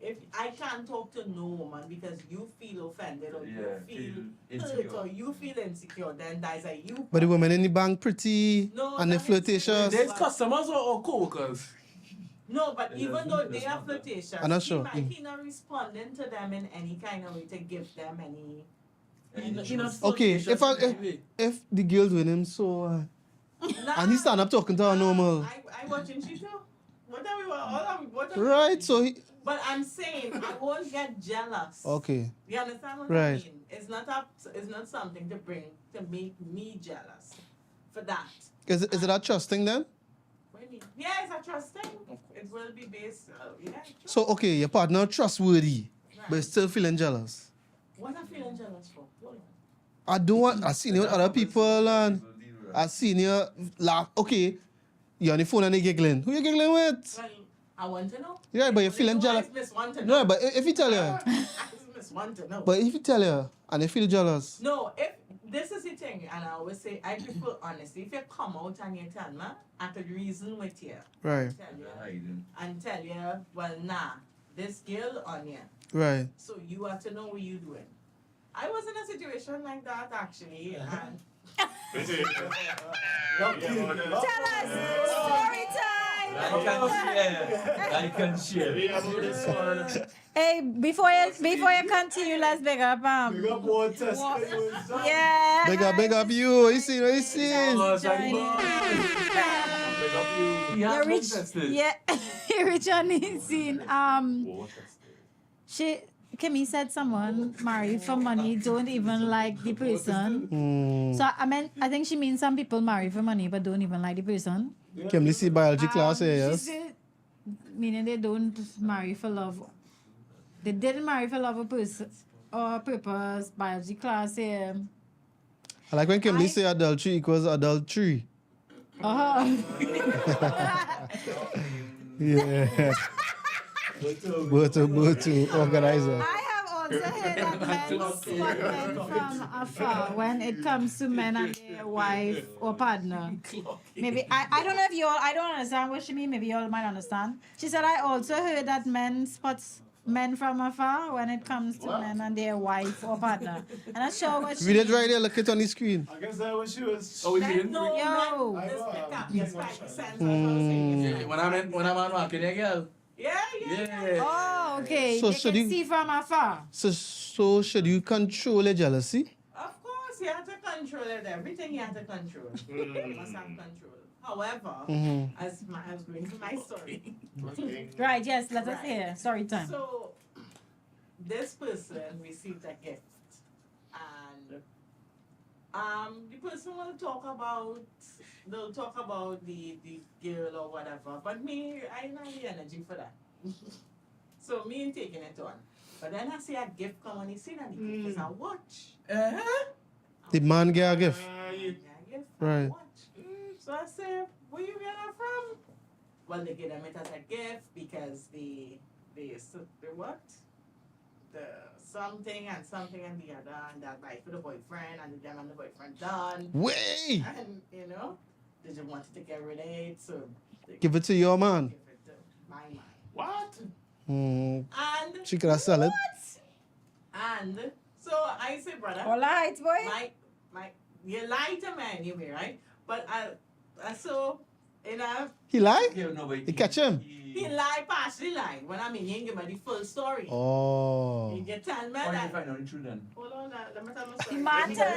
If I can't talk to no woman because you feel offended or Yeah, you feel feel hurt insecure. or you feel insecure, then that's a you. But the women in the bank pretty No, and they that is- flirtatious. There's customers or co-workers. No, but It even doesn't- though it they does are not that. flirtatious, I'm not he sure. might be not responding to them in any kind of way to give them any. Okay, if the girl's with him, so and he stand up talking to her normal. I watching she too. What are we? What are we Right, watching? so he But I'm saying I won't get jealous. okay. You understand what Right. I mean? It's not something to make me jealous for that. Is it a trust thing then? What do you mean? Yeah, it's a trust thing. It will be based. Yeah. Trust. So okay, your partner trustworthy, but still feeling jealous. What I'm feeling jealous for? Hold on. I don't want. I seen you with other people and I seen you laugh. Okay, you on the phone and they giggling. Who you giggling with? Well, I want to know. Yeah, but you're feeling You jealous. always miss one to know. No, but if you tell her, I just miss one to know. but if you tell her and they feel jealous, No, if this is the thing, and I always say I prefer honesty. If you come out and you tell me, I could reason with you. right, Tell you hiding. and tell you, well, nah, this girl on you. right. So you have to know what you're doing. I was in a situation like that actually, and Tell us, story time. I can share. Hey, before you continue, let's big up Big up one test. Yeah. Big up you. You see, you see. You reach, yeah, you reach on the scene. Kimmy said someone marry for money don't even like the person. So I think she means some people marry for money but don't even like the person. Can you see biology class here? She Yes. said, meaning they don't marry for love. They didn't marry for love or purpose. Biology class here. I like when Kimberly say adultery equals adultery. Yeah. Boto, organizer. I have also heard that men spot men from afar when it comes to men and their wife or partner. Maybe I don't know if you all, I don't understand what she mean. Maybe you all might understand. She said I also heard that men spot men from afar when it comes to men and their wife or partner. I'm not sure what Read it she... right there, look it on the screen. I guess that what she was. Oh, we Men didn't. know, Yo. men, this pick up, yes, 5%. Yeah, when I'm on walking there, girl. Yeah. Oh, okay. So they should can you- see from afar. So should you control your jealousy? Of course, you have to control it. Everything you have to control. You must have control. However, as I was going to my story. Right, yes, let us hear. Story time. So, this person received a gift, and the person will talk about the girl or whatever. But me, I don't have the energy for that. So me ain't taking it on. But then I see a gift come and he see that the gift is a watch. The man get a gift. Yeah, gift Right. a watch. So I said, where you get that from? Well, they get them it as a gift because the what? The something and the other, and that buy for the boyfriend, and the them and the boyfriend done. Way! And they just wanted to get rid of it, so they Give it to your man. give it to my man. What? And She could have sell it. and so I say, brother, All right, boy. my you lie to me anyway, right? But I so He lie? Yeah, no, but You catch him? he lie, partially lie. When I mean, he ain't give me the full story. Oh. You get tell me How do you that. find out the truth then? Hold on, let me tell my The story. man tell us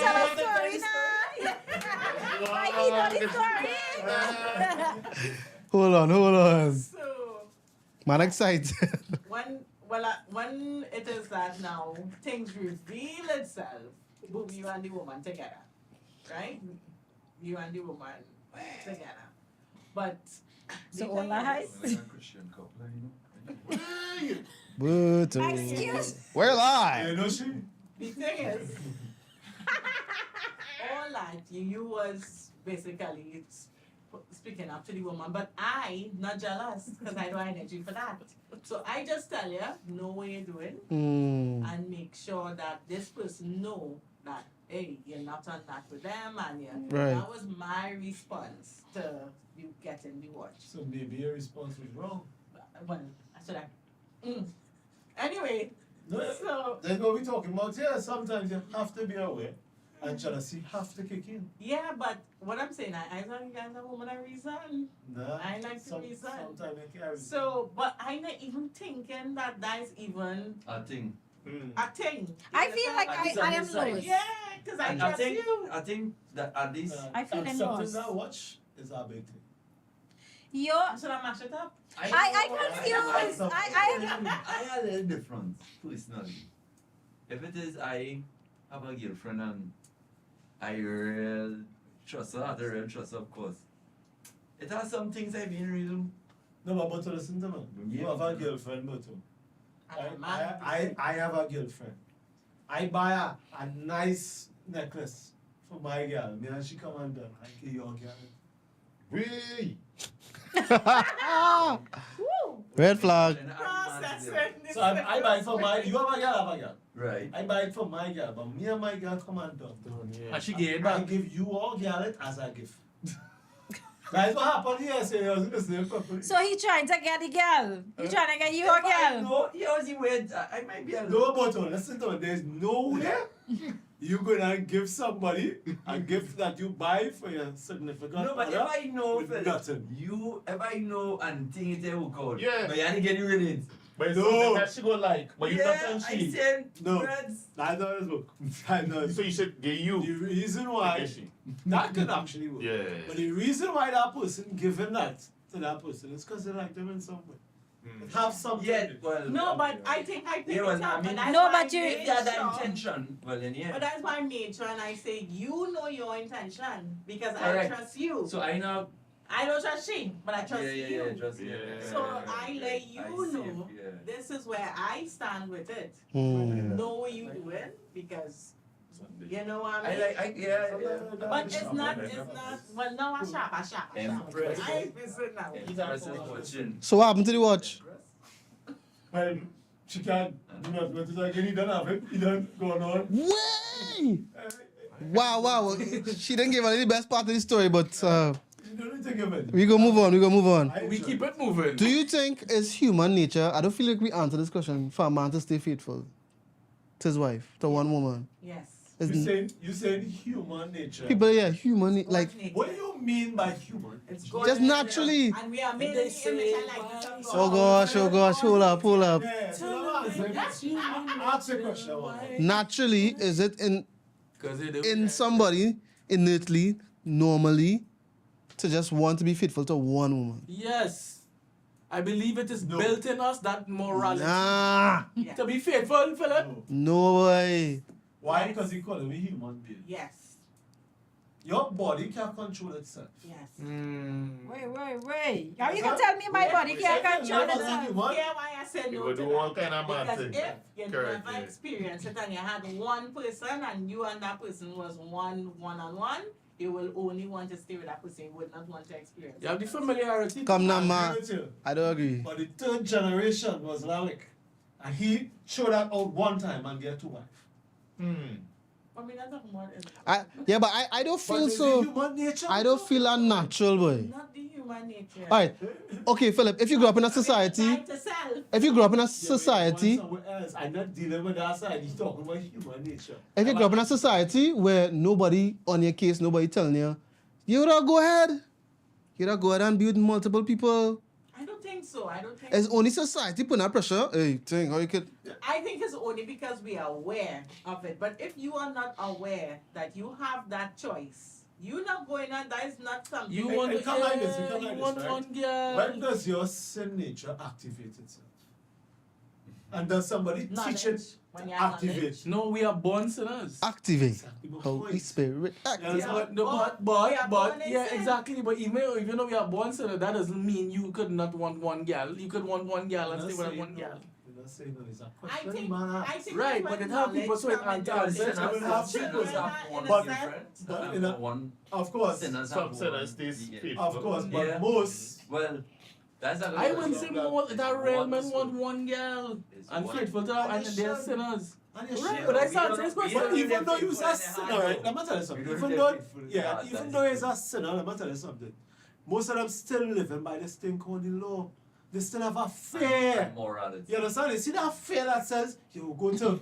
tell us story now. I need the story. Hold on. So Man excited. when it is that now things reveal itself, boom, you and the woman together, right? You and the woman together, but So the all thing that is- Like a Christian couple, you know? But, Excuse- where lie? You know she? The thing is, all that you was basically speaking up to the woman, but I not jealous because I don't have energy for that. So I just tell you, know what you're doing, and make sure that this person know that hey, you're not on that with them, and Right. that was my response to you getting the watch. So maybe your response was wrong. Well, I should have. Anyway, No, so that's what we're talking about. Yeah, sometimes you have to be aware, and jealousy have to kick in. yeah, but what I'm saying, I don't get a woman a reason. Nah, I like to reason. Sometimes you carry. So, but I'm not even thinking that that's even I think. a thing. I feel like And I am sometimes- lost. Yeah, because I And trust you. I think that at least I feel and lost. something that watch is a big thing. Yo, Should I mash it up? I confused. I had a difference personally. If it is I have a girlfriend and I real trust her, I real trust her, of course. It has some things I've been real. No, but listen to me. You have a girlfriend, but I have a girlfriend. I buy a nice necklace for my girl. Me and she come and done. I give your girl. Wee! Red flag. Processing. So I buy it for my. You have a girl, I have a girl. Right. I buy it for my girl, but me and my girl come and done. And she gave it I back. give you all girl it as a gift. That's what happened here. So I was in the same couple. So he trying to get the girl. He trying to get you a girl. No, here's the way I might be a No, but listen to me. There's no way you're gonna give somebody a gift that you buy for your significant No, but if other I know, with Philip, nothing. if I know and think it will go, Yeah. but you ain't getting rid of it. But it's No. something that she go like, but you not telling I she. said, No. friends. That's not his book. That's not his So you said get you. The reason why Get she. that could actually work. Yeah. But the reason why that person giving that to that person is because they like them in some way. It have something. Yeah, well. No, but okay. I think I picked Yeah, well, it up. I mean, but that's No, why but I you- made If you had that sure- intention, well then yeah. But that's why I made sure and I say you know your intention because Correct. I trust you. So I know. I don't trust she, but I trust you. Trust Yeah. So I let you see it, know. yeah. This is where I stand with it. Know what you doing because you know what I mean. But it's not. Well, no, I shop. Empress. I ain't missing now. Empress is watching. So what happened to the watch? Well, she can't do nothing with it again. He don't have it. He don't go on. Way! Wow. She didn't give her the best part of the story, but You don't need to give it. We go move on. We go move on. We keep it moving. Do you think it's human nature? I don't feel like we answer this question for a man to stay faithful to his wife, to one woman. Yes. You saying human nature. People, yeah, human, like, God's nature. What do you mean by human? It's just God's naturally. nature. And we are made in the image and likeness of God. Oh gosh, hold up. Yeah, so ask the question. Naturally, is it in somebody innately, normally, to just want to be faithful to one woman? Yes. I believe it is No. built in us, that morality. Nah, Yeah. To be faithful, Philip. no way. Why? Because you call him a human being. Yes. Your body can't control itself. Yes. Wait. How you can tell me my body can't control As a itself? human, Hear why I said You no would to do all that. kind of bad Because things. if you Correct, never yeah. experienced it and you had one person and you and that person was one-on-one, you will only want to stay with that person. You would not want to experience You have the it. familiarity. Come now, I agree man. with you. I don't agree. But the third generation was Lamech. And he showed that out one time and get two wives. I mean, that's not more. But I don't But feel is it so. human nature? I don't feel unnatural, boy. Not the human nature. Alright, okay, Philip, if you grew up in a society, Time to self. if you grew up in a Yeah, society, but somewhere else. I'm not dealing with that side. He's talking about human nature. if you grew up in a society where nobody on your case, nobody telling you, you would have go ahead. You would have go ahead and be with multiple people. I don't think so. I don't think It's only society putting that pressure. Hey, think how you could. I think it's only because we are aware of it. But if you are not aware that you have that choice, you're not going on. That is not something. You Hey, want hey, come like this, you come like want this, right? one girl. When does your sin nature activate itself? And does somebody teach it When to you're activate? No, we are born sinners. Activate. Exactly my Holy point. Spirit. Yeah, Activate. that's But, no, we are born in yeah, sin. exactly. But even though we are born sinner, that doesn't mean you could not want one girl. You could want one girl and I'm stay not with saying one no. girl. I'm not saying no. It's a I question think, man I asks. think Right, it's but when it have people so it knowledge anti- comes into sinners it. will have Children people. are One But- different. but in a- One Of course. sinners Some have sinners one. stay Yeah. faithful. Of course, but Yeah. most Well, that's a I wouldn't say more that real men want one. one girl It's and one. faithful to her, and And they're they should. sinners. and you Right, should. but I We said don't- this we question. But don't even do though them you're faithful a in the sinner, heart, right? though. Let me tell you something. We don't Even do though, them faithful in the yeah, heart, even that's though the he's a sinner, let me tell you something. Most of them still living by this thing called the law. They still have a fear. And morality. You understand? You see that fear that says you go to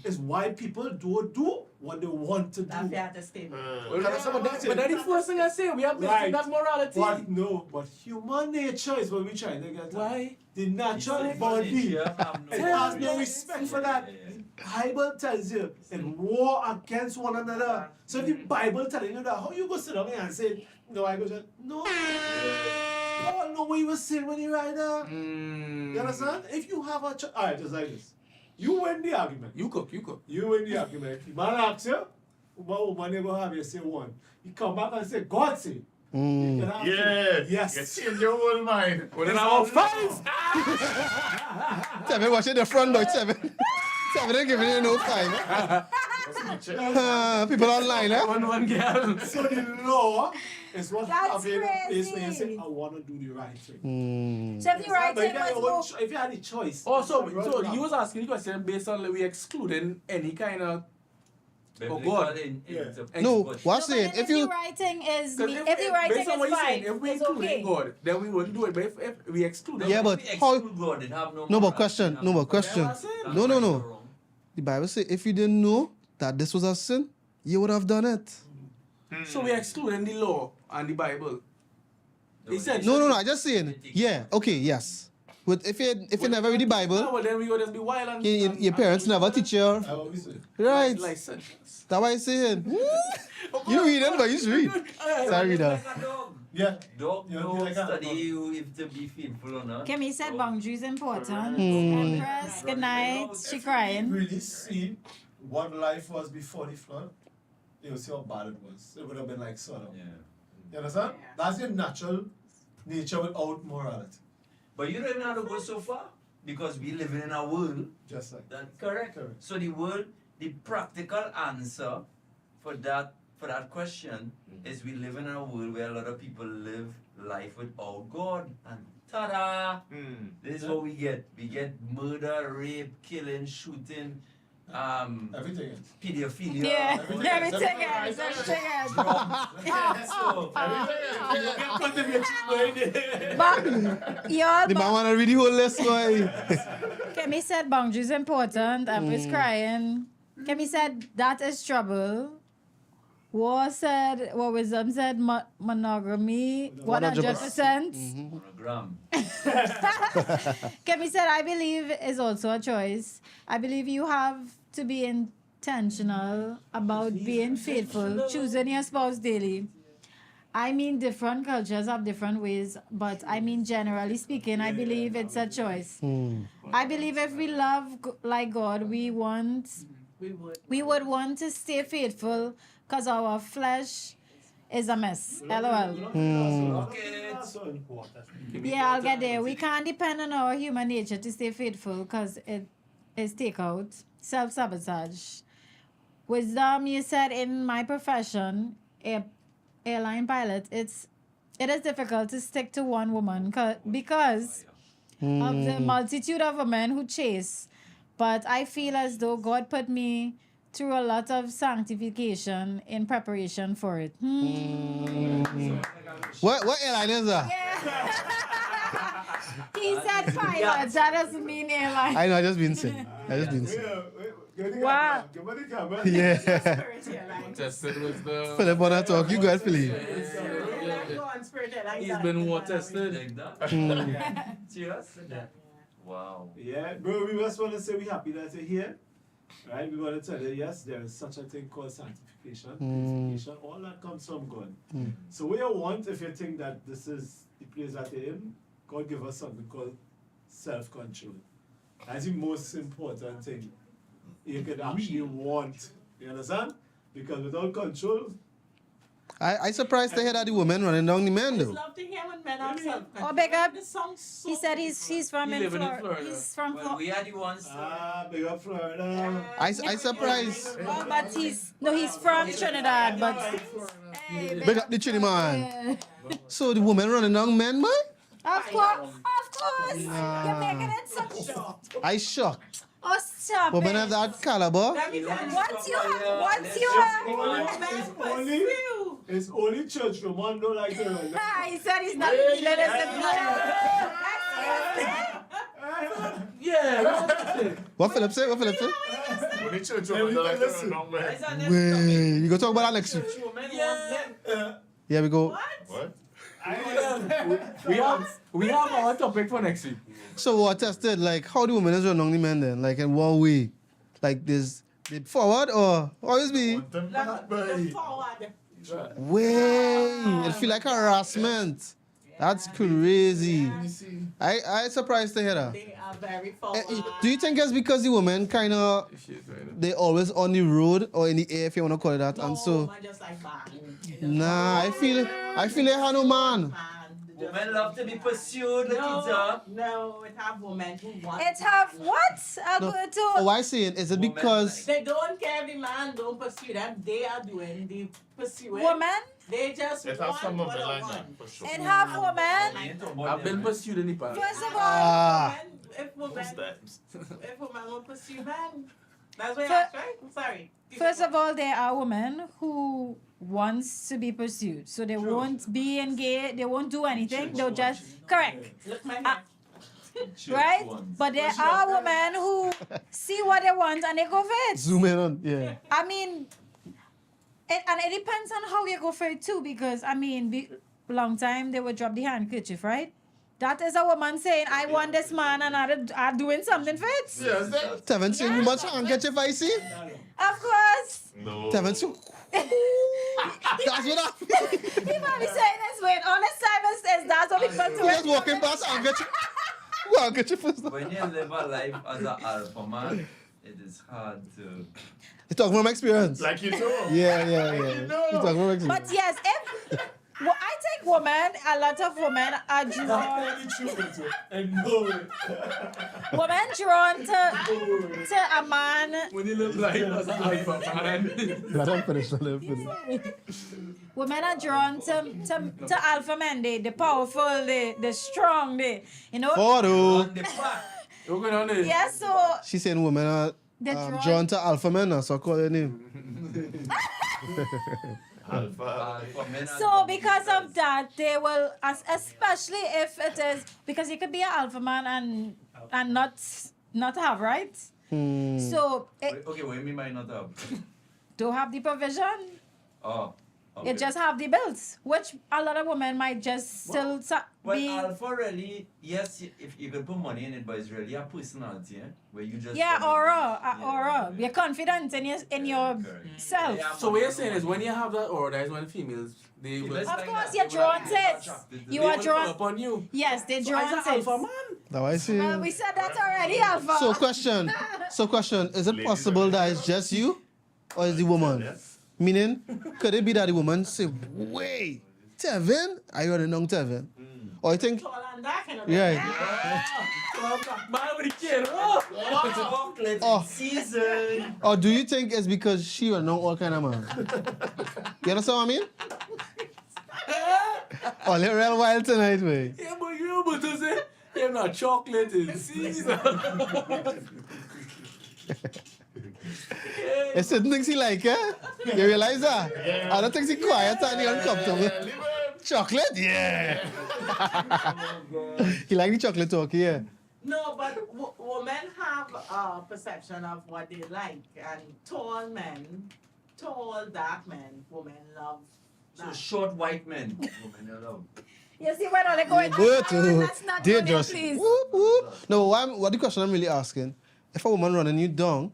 is why people don't do what they want to That do. fear to stay. Well, That's what that's but it. that's the first thing I say. We are based Right. on that morality. But no, but human nature is what we're trying to get at. Why? The natural It's body. nature have It has no morality. respect for that. Yeah. The Bible tells you in war against one another. So if the Bible telling you that, how you go sit down here and say, no, I go just, no. Oh, know what you were saying when you write there. You understand? If you have a alright, just like this. You win the argument. You cook. You win the argument. The man asks you, what woman you gonna have? You say one. You come back and say, God say. You can answer, Yes. Yes. You change your whole mind. Well, then I will fight. Seven, watch it the front door, Seven. Seven, they giving you no time. People online, eh? One girl. So the law is what That's have in place when you say, crazy. I want to do the right thing. So if the right But if thing you had was your own more, if you had the choice. Oh, it's so a road you map. was asking the question based on we excluding any kind of Biblical God. Yeah. No, But what's no, it? but If the you writing is Because if the writing based on what is you're fine, saying, if we it's include okay. God, then we wouldn't do it. But if we exclude Yeah, it, but If we how- exclude God, it have no No, but morality, question, have no, but no- question. That's what I'm saying. No, no, right no. or wrong. The Bible says if you didn't know that this was a sin, you would have done it. so we excluding the law and the Bible. He said No, I just saying. Yeah, okay, yes. But if you never read the No, Bible, well, then we would just be wild and your parents never teach you. I always say. Right. Like sentence. That's why I'm saying. You read it, but you should read. Sorry, It's though. like a dog. Yeah. Dog You no like that? study you if to be faithful or not. Kimmy said Dog. boundaries important. Hmm. Empress, good night. She crying. Really see what life was before the flood, you will see how bad it was. It would have been like Sodom. Yeah. You understand? Yeah. That's your natural nature without morality. But you don't even have to go so far because we live in a world Just like that correct. Correct. So the practical answer for that question is we live in a world where a lot of people live life without God, and ta-da! This is what we get. We get murder, rape, killing, shooting, Everything. pedophilia. Yeah, Everything everything else. else, everything else. So, But y'all, The man wanna read the whole list, boy. Kemi said boundaries important. Empress crying. Kemi said that is trouble. War wisdom said monogamy 100%. monogram. Kemi said I believe is also a choice. I believe you have to be intentional about being faithful, choosing your spouse daily. I mean, different cultures have different ways, but I mean, generally speaking, I believe it's a choice. I believe if we love like God, we would want to stay faithful because our flesh is a mess. LOL. Yeah, I'll get there. We can't depend on our human nature to stay faithful because it is takeout, self-sabotage. Wisdom, you said in my profession, airline pilot, it is difficult to stick to one woman because of the multitude of women who chase. But I feel as though God put me through a lot of sanctification in preparation for it. What airline is that? He said pilot, that doesn't mean airline. I know, I just been saying. Wow. Yeah. Tested with the. Philip wanna talk, you guys, Philip. He's been war tested. Like that. Serious? Wow. Yeah, bro, we just want to say we're happy that you're here. Right? We want to tell you, yes, there is such a thing called sanctification, purification. All that comes from God. So what you want, if you think that this is the place that you're in, God give us something called self-control. That's the most important thing you can actually want. You understand? Because without control, I surprised to hear that the woman running down the man I though. love to hear when men have self-control. Oh, big up. This sounds so He said he's from He living in Florida. He's from Well, we are the ones. big up Florida. I surprised. Oh, but he's from Trinidad, but hey, Big up the Trini man. So the woman running down men, boy? of course, you're making it so. I shocked. Oh, stop Women it. have that caliber. Let me tell you. Once you have, It's only church room, one don't like to run. he said he's not feeling Yeah, that's it. What Philip say? What Philip say? When the church woman don't like to run down men. Wait, you go talk about that next week. Yeah, we go. What? We have our topic for next week. So what tested? Like, how the women is running down the men then? Like, in what way? Like this, they forward or always be? Want them back, boy. Forward. Way, it feel like harassment. That's crazy. You see? I surprised to hear that. They are very forward. Do you think it's because the women kind of they always on the road or in the air, if you want to call it that, No, and so man just like bang. nah, I feel they have no man. Women love to be pursued, Nikita. No, it have women who want. It have what, Alberto? Oh, I see it. Is it because They don't care if the man don't pursue them. They are doing the pursuing. Woman? They just It want has some what women they like want. that, for sure. It have woman? I've been pursued in the past. First of all, ah If women, Most times. if women won't pursue men, that's what you Fir- asked, right? I'm sorry. first of all, there are women who wants to be pursued. So they won't be engaged, they won't do anything, they'll just correct. Look my Ah, hair. Right? But there are women who see what they want and they go for it. zoom in on? Yeah. I mean, it depends on how you go for it too, because I mean, long time they would drop the handkerchief, right? That is a woman saying, I want this man and I'm doing something for it. Yes, that. Tevin, see how much handkerchief I see? Of course. No. Tevin, see. That's what I feel. He might be saying this way. Honest time is that's what people do. Just walking past handkerchief. Well, handkerchief first. When you live a life as an alpha man, it is hard to. You talking from experience? Like you know. Yeah. you know. You talking from experience? But yes, if well, I think women, a lot of women are drawn. Women drawn to a man. When you live life as an alpha man. Let him finish. Let him finish. Women are drawn to alpha men, the powerful, the strong, you know. Photo. On the back. You're going on there. Yeah, so She saying women are They're drawn to alpha men, so I call your name. Alpha. For men and So for because females. of that, they will, especially if it is, because you could be an alpha man and not have rights. So Okay, what do you mean by not have? don't have the provision. Oh. Okay. You just have the bills, which a lot of women might just still Well, be. alpha really, yes, if you could put money in it, but it's really a personality, where you just. Yeah, come in aura, and- aura. You're confident in your correct. self. Yeah, So what you're saying is when you have that aura, that is when females, they will, Females Of like course, that. you're They will drawn be to it. attracted to You they are will drawn. pull upon you. Yes, they're So drawn as to an it. alpha man, That's why I say. Well, we said that already, alpha. So question, is it Ladies possible are- that it's just you? Or is the woman? Yes. Meaning, could it be that the woman say, wait, Tevin? Are you running on Tevin? Or you think, Tall and dark, you know. yeah. man with the kid, oh. Chocolate Oh. season. Or do you think it's because she running on all kind of man? You understand what I mean? Oh, you're real wild tonight, man. Yeah, but you able to say, you're not chocolate in season. There's certain things he like, eh? You realize that? Other things he quiet and he uncomfortable. Chocolate? Yeah. He like the chocolate talk, yeah. No, but women have a perception of what they like, and tall men, tall dark men, women love. So that. short white men. Women are love. You see when all they going Good too. That's not good, Dangerous. please. Whoop, whoop. No, what the question I'm really asking, if a woman running you down,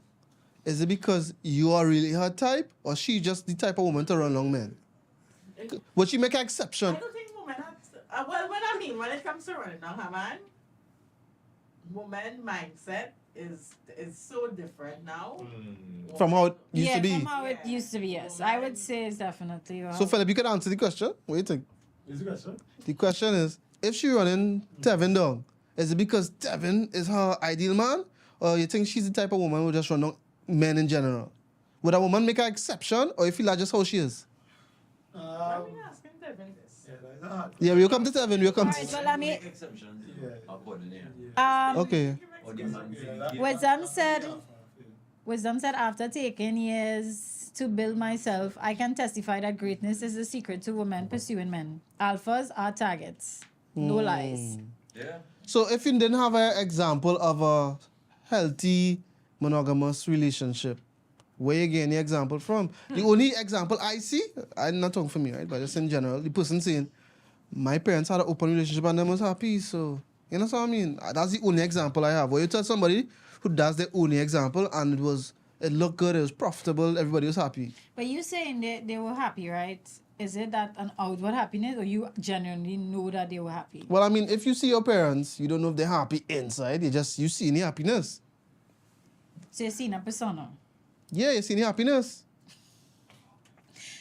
is it because you are really her type, or she just the type of woman to run long men? Would she make an I exception? don't think women have. Well, when it comes to running down her man, woman mindset is so different now. From how it used Yeah, to be? from how it used to be, yes. I would say it's definitely. So, Philip, you can answer the question. What do you think? Is it question? The question is, if she running Tevin down, is it because Tevin is her ideal man, or you think she's the type of woman who just run down men in general? Would a woman make an exception, or you feel that's just how she is? Why are we asking Devin this? Yeah, that's a hard Yeah, we'll come to Tevin. We'll come Alright, to... well, let me. Make exceptions. Yeah. According to you. Okay. Or the man say, that- yeah. Wisdom said, after taking years to build myself, I can testify that greatness is the secret to women pursuing men. Alphas are targets. No lies. Yeah. So if you didn't have an example of a healthy monogamous relationship, where you getting the example from? The only example I see, I'm not talking for me, right? But just in general, the person saying, my parents had an open relationship and they was happy, so you know what I mean? That's the only example I have. Where you tell somebody who does the only example and it looked good, it was profitable, everybody was happy. But you saying they were happy, right? Is it that an outward happiness, or you genuinely know that they were happy? Well, I mean, if you see your parents, you don't know if they're happy inside, you see the happiness. So you're seeing a persona. Yeah, you see the happiness.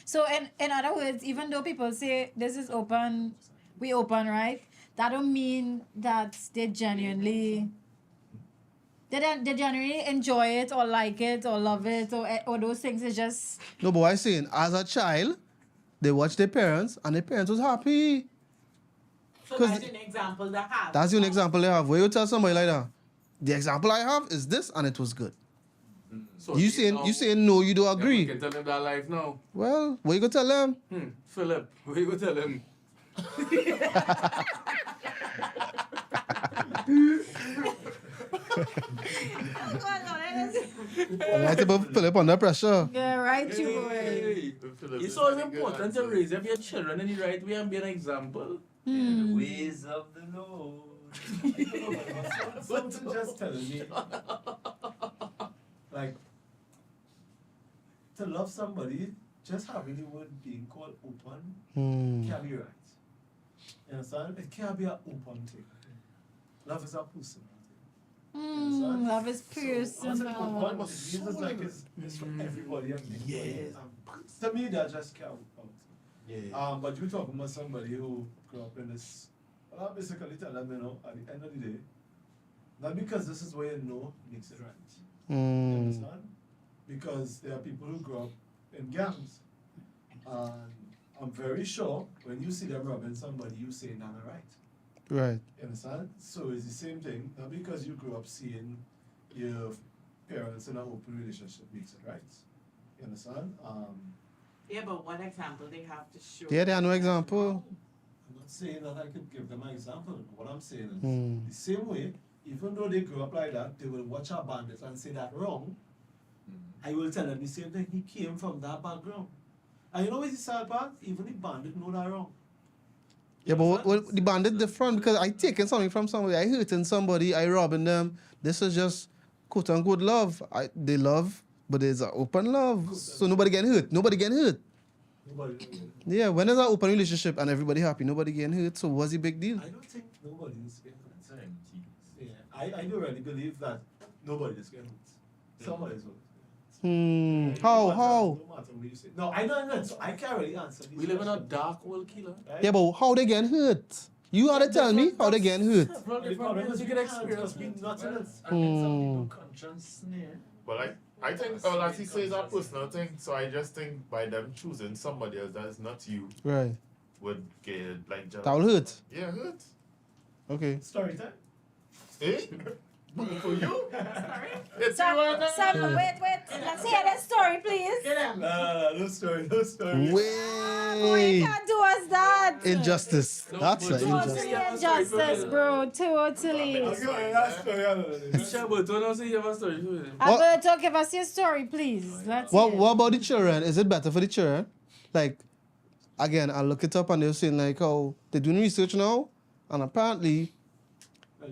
So in other words, even though people say this is open, we open, right? That don't mean that they genuinely enjoy it or like it or love it or those things. It's just No, but what I'm saying, as a child, they watched their parents and their parents was happy. So 'Cause that's an example they have. That's the only example they have. Where you tell somebody like that, the example I have is this and it was good. So You saying no, you don't You agree. can tell them that life now. Well, what you gonna tell them? Philip, what you gonna tell him? I to put Philip under pressure. yeah, right, you boy. Hey, it's always important to raise up your children in the right way and be an example. In the ways of the Lord. Something just telling me, like, to love somebody, just having the word being called open can't be right. You understand? It can't be an open thing. Love is a personal thing. Love is So, personal. open, it means like it's for everybody and anybody. To me, that just can't work out. Yeah. But you talking about somebody who grew up in this. Well, I basically tell them, at the end of the day, not because this is what you know makes it right. You understand? Because there are people who grow up in gangs. And I'm very sure when you see them robbing somebody, you say none are right. Right. You understand? So it's the same thing. Not because you grew up seeing your parents in an open relationship makes it right. You understand? Yeah, but what example they have to show? Yeah, there are no example. I'm not saying that I could give them an example. What I'm saying is, Hmm. the same way, even though they grew up like that, they will watch a bandit and say that wrong. I will tell them the same thing. He came from that background. And you know what's the sad part? Even the bandit know that wrong. Yeah, but what the bandit different because I taking something from somebody, I hurting somebody, I robbing them. This is just quote unquote love. They love, but it's an open love. So nobody getting hurt. Nobody getting hurt. Nobody knows. Yeah, when there's an open relationship and everybody happy, nobody getting hurt. So what's the big deal? I don't think nobody is getting hurt. It's empty. Yeah, I do really believe that nobody is getting hurt. Somebody is hurt. How? No matter what you say. No, I know, so I can't really answer these We live in a questions. dark world, killer. Right? Yeah, but how they getting hurt? You ought to tell me how they getting hurt. Several The different problem ways is you you can can't experience just be it. nothing else. And then some people conscience near. But I think all that he says is a personal thing. So I just think by them choosing somebody else that is not you Right. would get like jealous. That will hurt. Yeah, hurt. Okay. Story time. Eh? For you? It's Sam, you and Sam, wait. Let's hear that story, please. No story, no story. Boy, you Way. can't do us that. Injustice. That's an injustice. Totally injustice, bro. Totally. Okay, that story. Shabbat, don't say you have a story. Alberto, give us your story, please. Let's hear it. What about the children? Is it better for the children? Like, again, I look it up and they're saying like, oh, they're doing research now, and apparently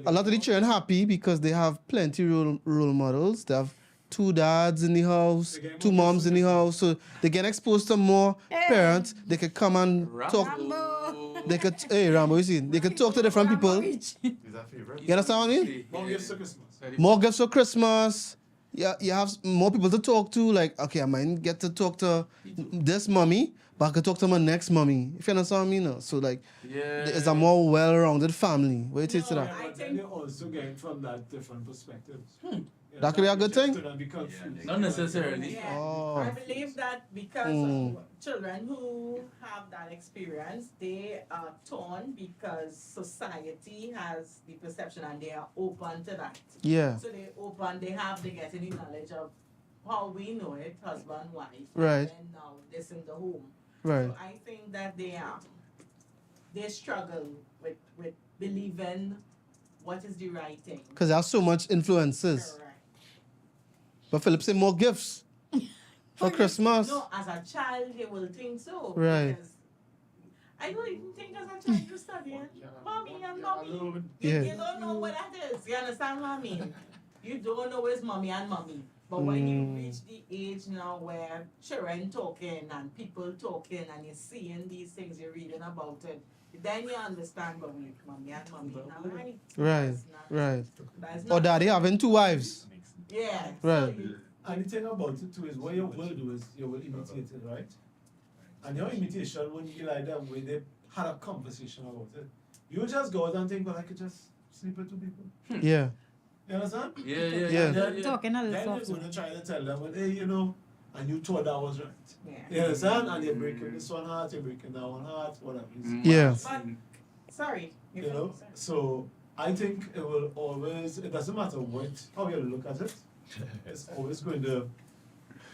a lot of the children happy because they have plenty role models. They have 2 dads in the house, 2 moms in the house, so they get exposed to more parents. They could come and talk. Rambo. They could, hey Rambo, you see, they could talk to different people. You Is that favorite? understand what I mean? More gifts for Christmas. More gifts for Christmas. Yeah, you have more people to talk to. Like, okay, I might get to talk to this mommy, but I could talk to my next mommy. If you understand what I mean? No? So like, Yeah. it's a more well-rounded family. What do you say to No, that? I But then think- you're also getting from that different perspectives. That could be a good thing? Not necessarily. Yeah, Oh. I believe that because Mm. of children who have that experience, they are torn because society has the perception and they are open to that. Yeah. So they get any knowledge of how we know it, husband, wife, Right. and now this in the home. Right. So I think that they struggle with believing what is the right thing. Because there are so much influences. Correct. But Philip said more gifts for Christmas. No, as a child, you will think so. Right. Because I don't even think as a child you studying mommy and mommy. You, Yeah. you don't know what that is. You understand what I mean? You don't know it's mommy and mommy. But when you reach the age now where children talking and people talking and you're seeing these things, you're reading about it, then you understand, but we mommy and mommy not right. Right. That's not- Right. that's Or not- daddy having 2 wives. Yeah. Right. So you, And the thing about it too is what you will do is you will imitate it, right? And your imitation wouldn't be like them when they had a conversation about it. You just go out and think, well, I could just sleep with 2 people. Yeah. You understand? Yeah. Talking a Then little you're soft. going to try to tell them, well, hey, you know, and you thought that was right. yeah. You understand? And you're breaking this one heart, you're breaking that one heart, whatever. Yeah. But, sorry. You know? So I think it will always, it doesn't matter how you look at it, it's always going to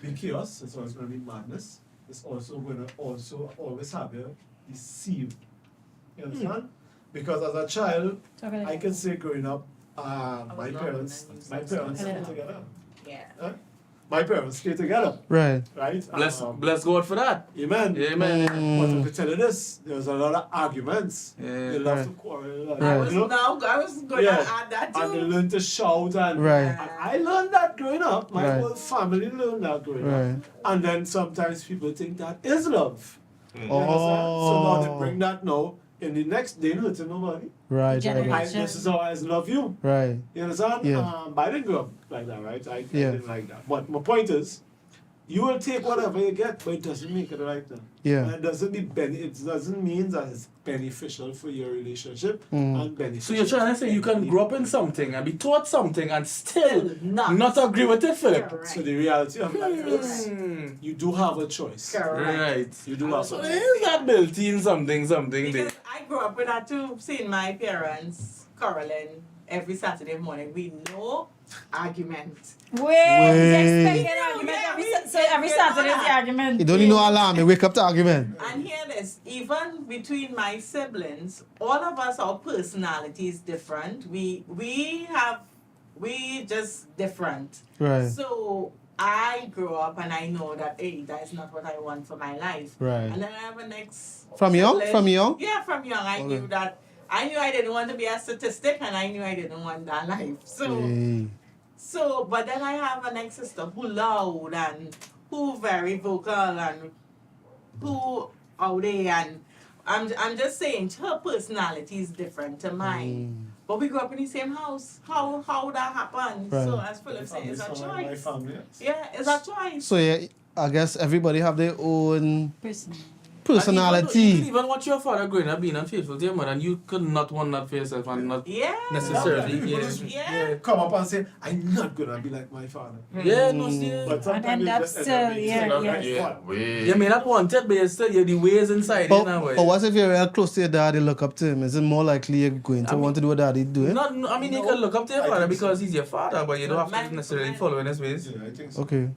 be chaos, it's always going to be madness, it's also going to always have you deceived. You understand? Because as a child, Talk a little. I can say growing up, my parents stay together. Yeah. Huh? My parents stay together, Right. right? Bless God for that. Amen. Amen. But I can tell you this, there was a lot of arguments. Yeah. They love Right. to quarrel. Right. I You was know? going Yeah. to add that And they too. learn to shout and Right. and I learned that growing up. My Right. whole family learned that growing Right. up. And then sometimes people think that is love. You understand? Oh. So now to bring that now, in the next day, hurting nobody. Right. Generation. Right. This is how I love you. Right. You understand? Yeah. But I didn't grow up like that, right? I Yeah. didn't like that. But my point is, you will take whatever you get, but it doesn't make it right then. Yeah. And it doesn't mean that it's beneficial for your relationship Mm. and beneficial. So you're trying to say you can grow up in something and be taught something and still not agree with it, Philip? Correct. So the reality of life is, Hmm. you do have a choice. Correct. Right. You do have So a there is that built-in something there. Because I grew up with that too, seeing my parents quarreling every Saturday morning. We know argument. Wait. So every Saturday is the argument. You don't need no alarm. You wake up to argument. And hear this, even between my siblings, all of us, our personality is different. We just different. Right. So I grew up and I know that, hey, that is not what I want for my life. Right. And then I have a next From young? sibling. From young? Yeah, from young. I knew that. I knew I didn't want to be a statistic, and I knew I didn't want that life. So, but then I have an ex sister who loud and who very vocal and who out there, and I'm just saying her personality is different to mine. But we grew up in the same house. How that happened? Right. So as Philip said, it's a My choice. family. Yeah, it's a choice. So yeah, I guess everybody have their own Person. You personality. could even watch your father growing up being unfaithful to your mother, and you could not want that for yourself and not Yeah. necessarily. People Yeah. just Yeah. come up and say, I'm not gonna be like my father. Yeah, no, still. But sometimes And you that's just end up being still, so yeah. Yeah, way. You may not want it, but you're still, you're the ways inside you now. But what if you're real close to your dad, you look up to him? Is it more likely you're going to want to do what daddy doing? Not, I mean, you can look up to your I father think so. because he's your father, but you don't have Man- to necessarily follow in his ways. Yeah, I think so. Okay.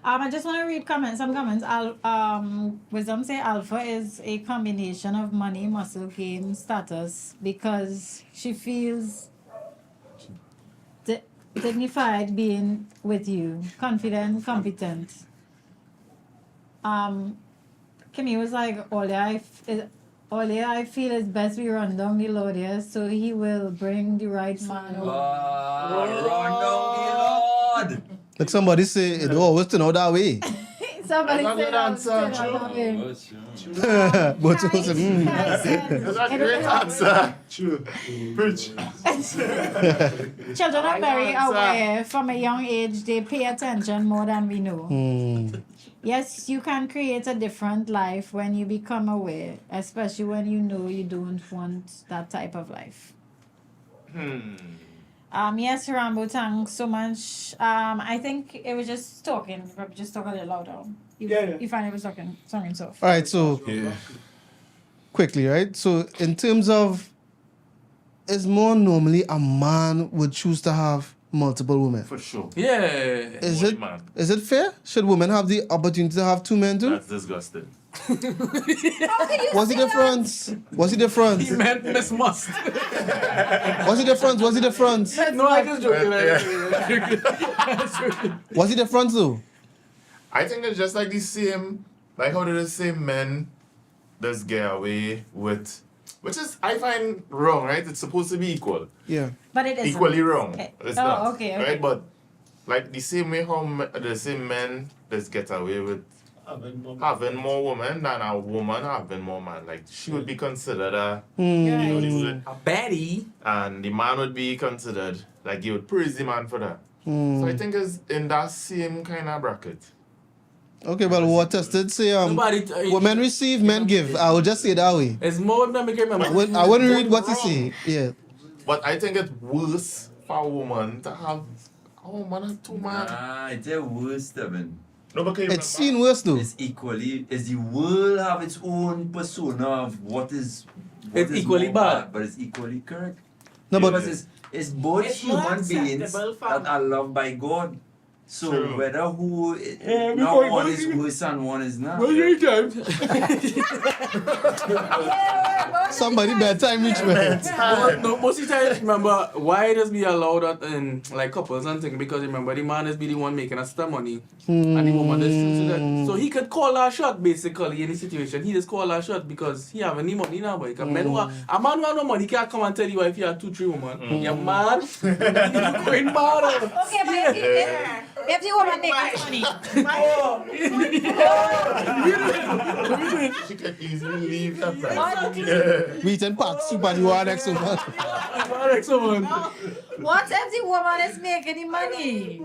I just want to read some comments. Wisdom say Alpha is a combination of money, muscle gain, status, because she feels dignified being with you, confident, competent. Kimmy was like, Olia, I feel it's best we run down the Lord here, so he will bring the right man over. Run down the Lord. Like somebody say, it don't always turn out that way. Somebody That's a said good answer, that way. But you say, That's a great answer. True. Preach. Children are very Answer. aware from a young age. They pay attention more than we know. Yes, you can create a different life when you become aware, especially when you know you don't want that type of life. Yes, Rambo, thanks so much. I think it was just talking. Just talk a little louder. You find it was talking soft. all right, so Yeah. quickly, right? So in terms of, it's more normally a man would choose to have multiple women. For sure. Yeah. Is Holy it man. is it fair? Should women have the opportunity to have two men too? That's disgusting. What's the difference? What's the difference? He meant Miss Must. What's the difference? What's the difference? No, I just joking. What's the difference though? I think it's just like the same, like how the same men just get away with, which is, I find wrong, right? It's supposed to be equal. Yeah. But it is Equally wrong. Okay. It's Oh, not. okay, Right? okay. But like the same way how the same men just get away with having more women than a woman having more man. Like she would be considered a, you know, the, A baddie. and the man would be considered, like you would praise the man for that. So I think it's in that same kind of bracket. Okay, well, what tested say Nobody. women receive, men give. I will just say it that way. It's more than me remember. I wouldn't read what you say. Yeah. But I think it's worse for a woman to have a woman and two men. Nah, it's the worst, man. No, but can you It's seen worse though. It's equally, is the world have its own persona of what is It's equally more bad. but it's equally correct. No, but Because it's both It's more human beings acceptable for- that are loved by God. So True. whether who, Yeah, not before one you is go- worse and one is not. somebody bedtime reach me. No, most of the time, remember, why it just be allowed that in like couples and things? Because remember, the man is be the one making us the money. And the woman is considered. So he could call our shot basically in the situation. He just call our shot because he have any money now. But men who have, a man who have no money can't come and tell you if you have 2-3 women. You're mad. You're going mad. Okay, but if the woman makes money, She can easily leave that man. We eating packed soup and you are next to one. what if the woman is making the money?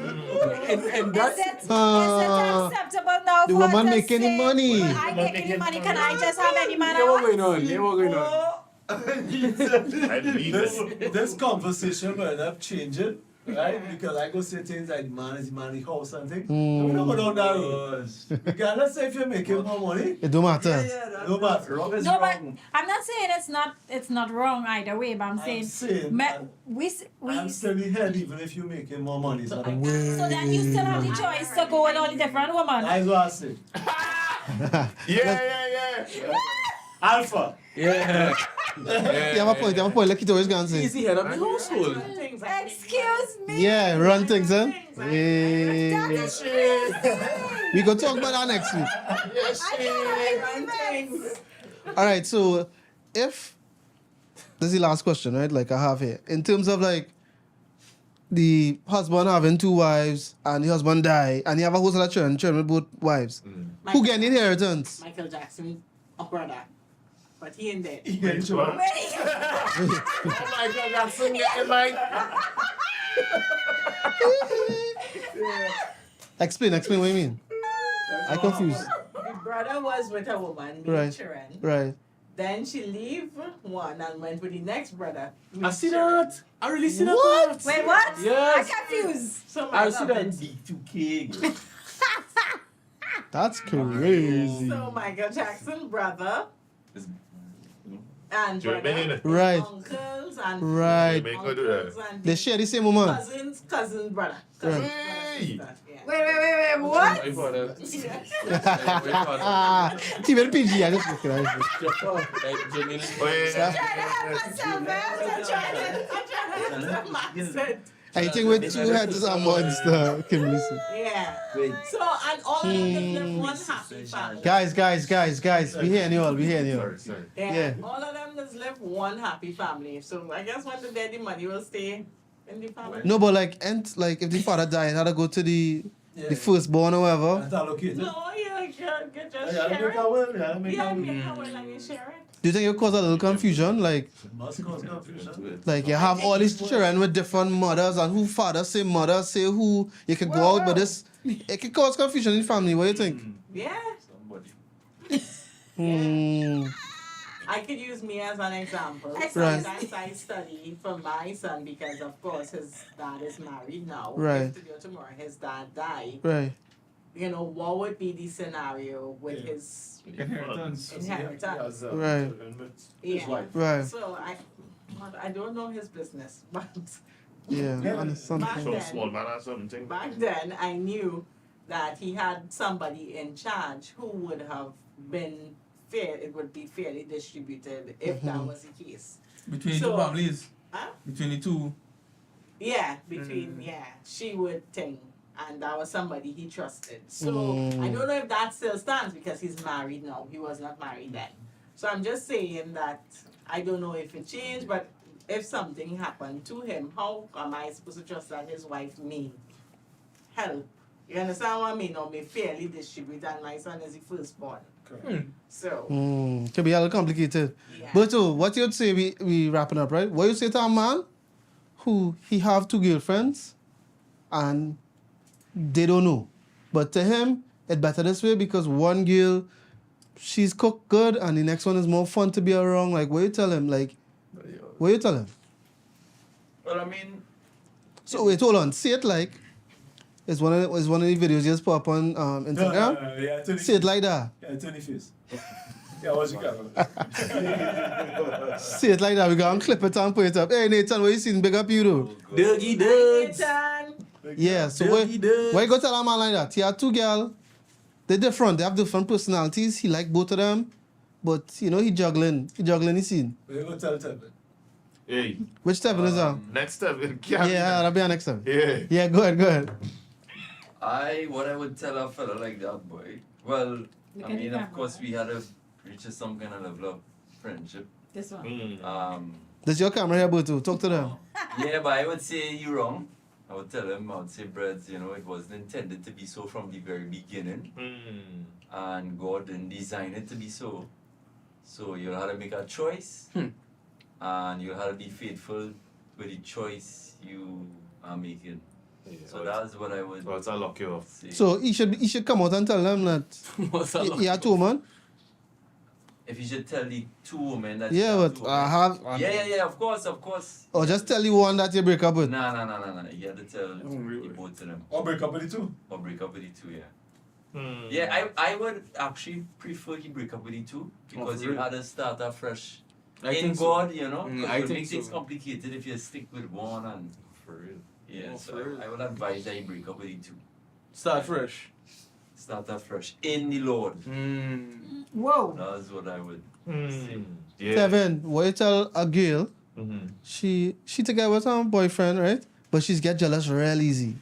And that, Is it acceptable now The for her woman to making the say, money. "Well, I making the money, can I just have any man I yeah, what want?" going on? Yeah, what going on? I leave it. This conversation will end up changing right? Because I go say things like the man is the man in the house and things. We don't go down that road. Regardless if you're making more money, It don't matter. no matter. Wrong is No, but wrong. I'm not saying it's not wrong either way, but I'm saying, saying ma- that we I'm still in head even if you're making more money. So so that you still have the choice to go with all the different women. that's what I say. Yeah. Alpha. Yeah. You have a point, like it always gonna say. Easy head of the household. Excuse me. Yeah, run things, huh? That Yeah. is crazy. We can talk about that next week. Alright, so if this is the last question, right? Like I have here. In terms of like the husband having 2 wives and the husband die and you have a whole lot of children with both wives. Who get the inheritance? Michael Jackson, a brother. But he ain't dead. You get your Oh my God, that's so like. Explain what you mean. I confused. The brother was with a woman, made Right. children. Right. Then she leave one and went with the next brother. I see that. I really see that. What? Wait, what? Yes. I'm confused. So I see that. B2K. That's crazy. So Michael Jackson brother and Jermaine. brother, Right. uncles and Right. Jermaine could do that. uncles and They share the same woman. cousin brother. Cousin Right. brother, Hey. sister, yeah. Wait, what? My father. Keep it PG, I just look at it. Oh, yeah. I think with 2 heads is a monster, Kimberly. Yeah. Wait. So, and all of them live one happy family. Guys, we hearing you all. Sorry. Yeah. All of them just live one happy family. So I guess when the dead, the money will stay in the family. No, but like if the father died, had to go to the firstborn or whatever. That's allocated. No, you just I share gotta make a it. will. I gotta make Yeah, a will. make a will and you share it. Do you think it cause a little confusion? Like Must cause confusion. you have all these children with different mothers and who father say mother say who you can go out, but this it can cause confusion in the family. What do you think? Yeah. Somebody. Hmm. I could use me as an example. Right. Sometimes I study for my son because, of course, his dad is married now. Right. If today or tomorrow his dad died, Right. you know, what would be the scenario with his Inheritance. inheritance? Right. Yeah. Right. So I don't know his business, but Yeah. Yeah. Understand. Back So then- small man or something. back then I knew that he had somebody in charge who would have been fair. It would be fairly distributed if that was the case. Between So- the two families. Huh? Between the two. Yeah, she would think, and that was somebody he trusted. So Mm. I don't know if that still stands because he's married now. He was not married then. So I'm just saying that I don't know if it changed, but if something happened to him, how am I supposed to trust that his wife may help? You understand what I mean? Or may fairly distribute, and my son is the firstborn. So Can be a little complicated. yeah. But so what you'd say we wrapping up, right? What you say to a man who he have 2 girlfriends and they don't know. But to him, it's better this way because one girl, she's cooked good and the next one is more fun to be around. Like what you tell him? Like what you tell him? Well, I mean, So wait, hold on. Say it like it's one of the videos you just put up on Instagram. Yeah, Tony. Say it like that. Yeah, Tony face. Yeah, what's your camera? Say it like that. We gonna clip it and put it up. Hey Nathan, what you seen? Big up you though. Dougie Duds. Nathan, Yeah, so Dougie Duds. why you go tell a man like that? He had 2 girls. They're different. They have different personalities. He like both of them. But, you know, he juggling. He juggling the scene. We're going to tell Tevin. Hey, Which Tevin is that? next step. Yeah, that'll be our next time. Yeah. Yeah, go ahead. what I would tell a fella like that, boy. Well, Look I at the mean, of camera. course, we had to reach some kind of level of friendship. This one. There's your camera here, Boto. Talk to them. Yeah, but I would say you're wrong. I would tell him, I would say, Breads, you know, it wasn't intended to be so from the very beginning. And God didn't design it to be so. So you'll have to make a choice. And you'll have to be faithful with the choice you are making. So that's what I would Well, it's a lock you off. say. So he should come out and tell them that What's that? he had 2 women. if you should tell the two women that Yeah, you have but two I women. have. Yeah, of course. Or just tell the one that you break up with. Nah. You have to tell the both of them. Or break up with the two. Or break up with the two, yeah. Hmm. Yeah, I would actually prefer he break up with the two because you really? had to start afresh. I In think so. God, you know, Mm, 'cause I it would think make things so. complicated if you stick with one and For real. yeah. Oh, So for real? I would advise that you break up with the two. Start fresh. Start afresh in the Lord. Whoa. That's what I would Hmm. say. Yeah. Kevin, what you tell a girl, Mm-hmm. she together with her boyfriend, right? But she's get jealous real easy.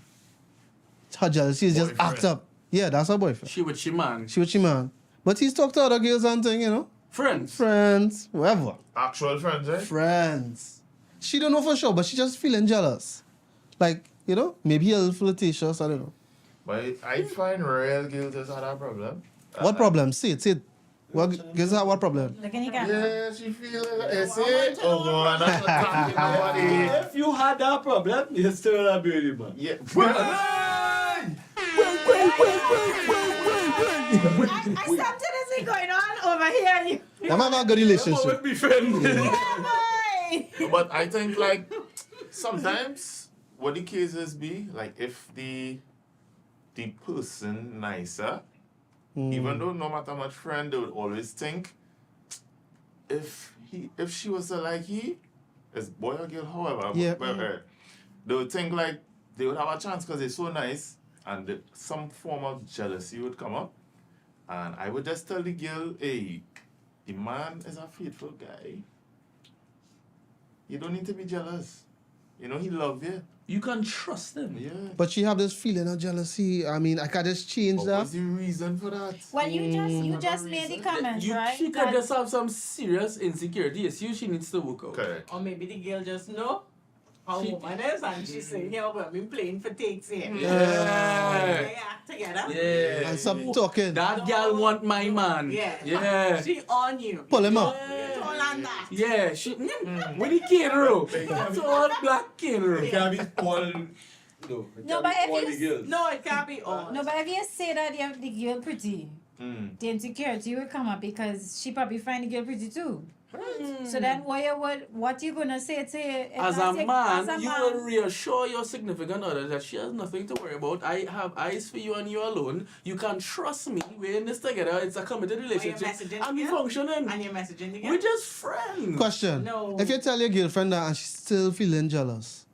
Her jealousy is just Boyfriend. act up. Yeah, that's her boyfriend. She with she man. She with your man. But he's talked to other girls and thing, you know? Friends. Friends, whatever. Actual friends, eh? Friends. She don't know for sure, but she just feeling jealous. Like, you know, maybe a little flirtatious, I don't know. But I find real guilt is not a problem. What problem? Say it. What, guess what problem? Look in the camera. Yeah, she feel is it? Oh, God, that's not talking about it. If you had that problem, you still not be with him, man. Yeah. Something is going on over here. I'm having a good relationship. With me friend. Boy. But I think like sometimes what the cases be like if the person nicer, even though no matter how much friend, they would always think if she was a like he, as boy or girl, however, Yeah. they would think like they would have a chance because they're so nice, and some form of jealousy would come up, and I would just tell the girl, hey, the man is a faithful guy. You don't need to be jealous. You know, he love you. You can trust them. Yeah. But she have this feeling of jealousy. I mean, I can just change But that. what's the reason for that? Well, you Another just made the reason? comment, right? She could that- just have some serious insecurity. Yes, she needs to work out. Correct. Or maybe the girl just know how She- woman is and she's saying, yeah, we've been playing for takes here. Yeah. They act together. Yeah. And stop talking. That girl want my man. Yeah. Yeah. She on you. Pull him up. You told her that. Yeah, she with the cane That's all black cane It can't be all. No, but if all you the girls. No, it can't be all. No, but if you say that the girl pretty, the insecurity will come up because she probably find the girl pretty too. So then what you gonna say to her? As a man, as a you man, will reassure your significant other that she has nothing to worry about. I have eyes for you and you alone. You can trust me. We're in this together. It's a committed relationship. messaging And we the girl? functioning. And you're messaging the girl? We're just friends. Question. No. If you tell your girlfriend that and she's still feeling jealous,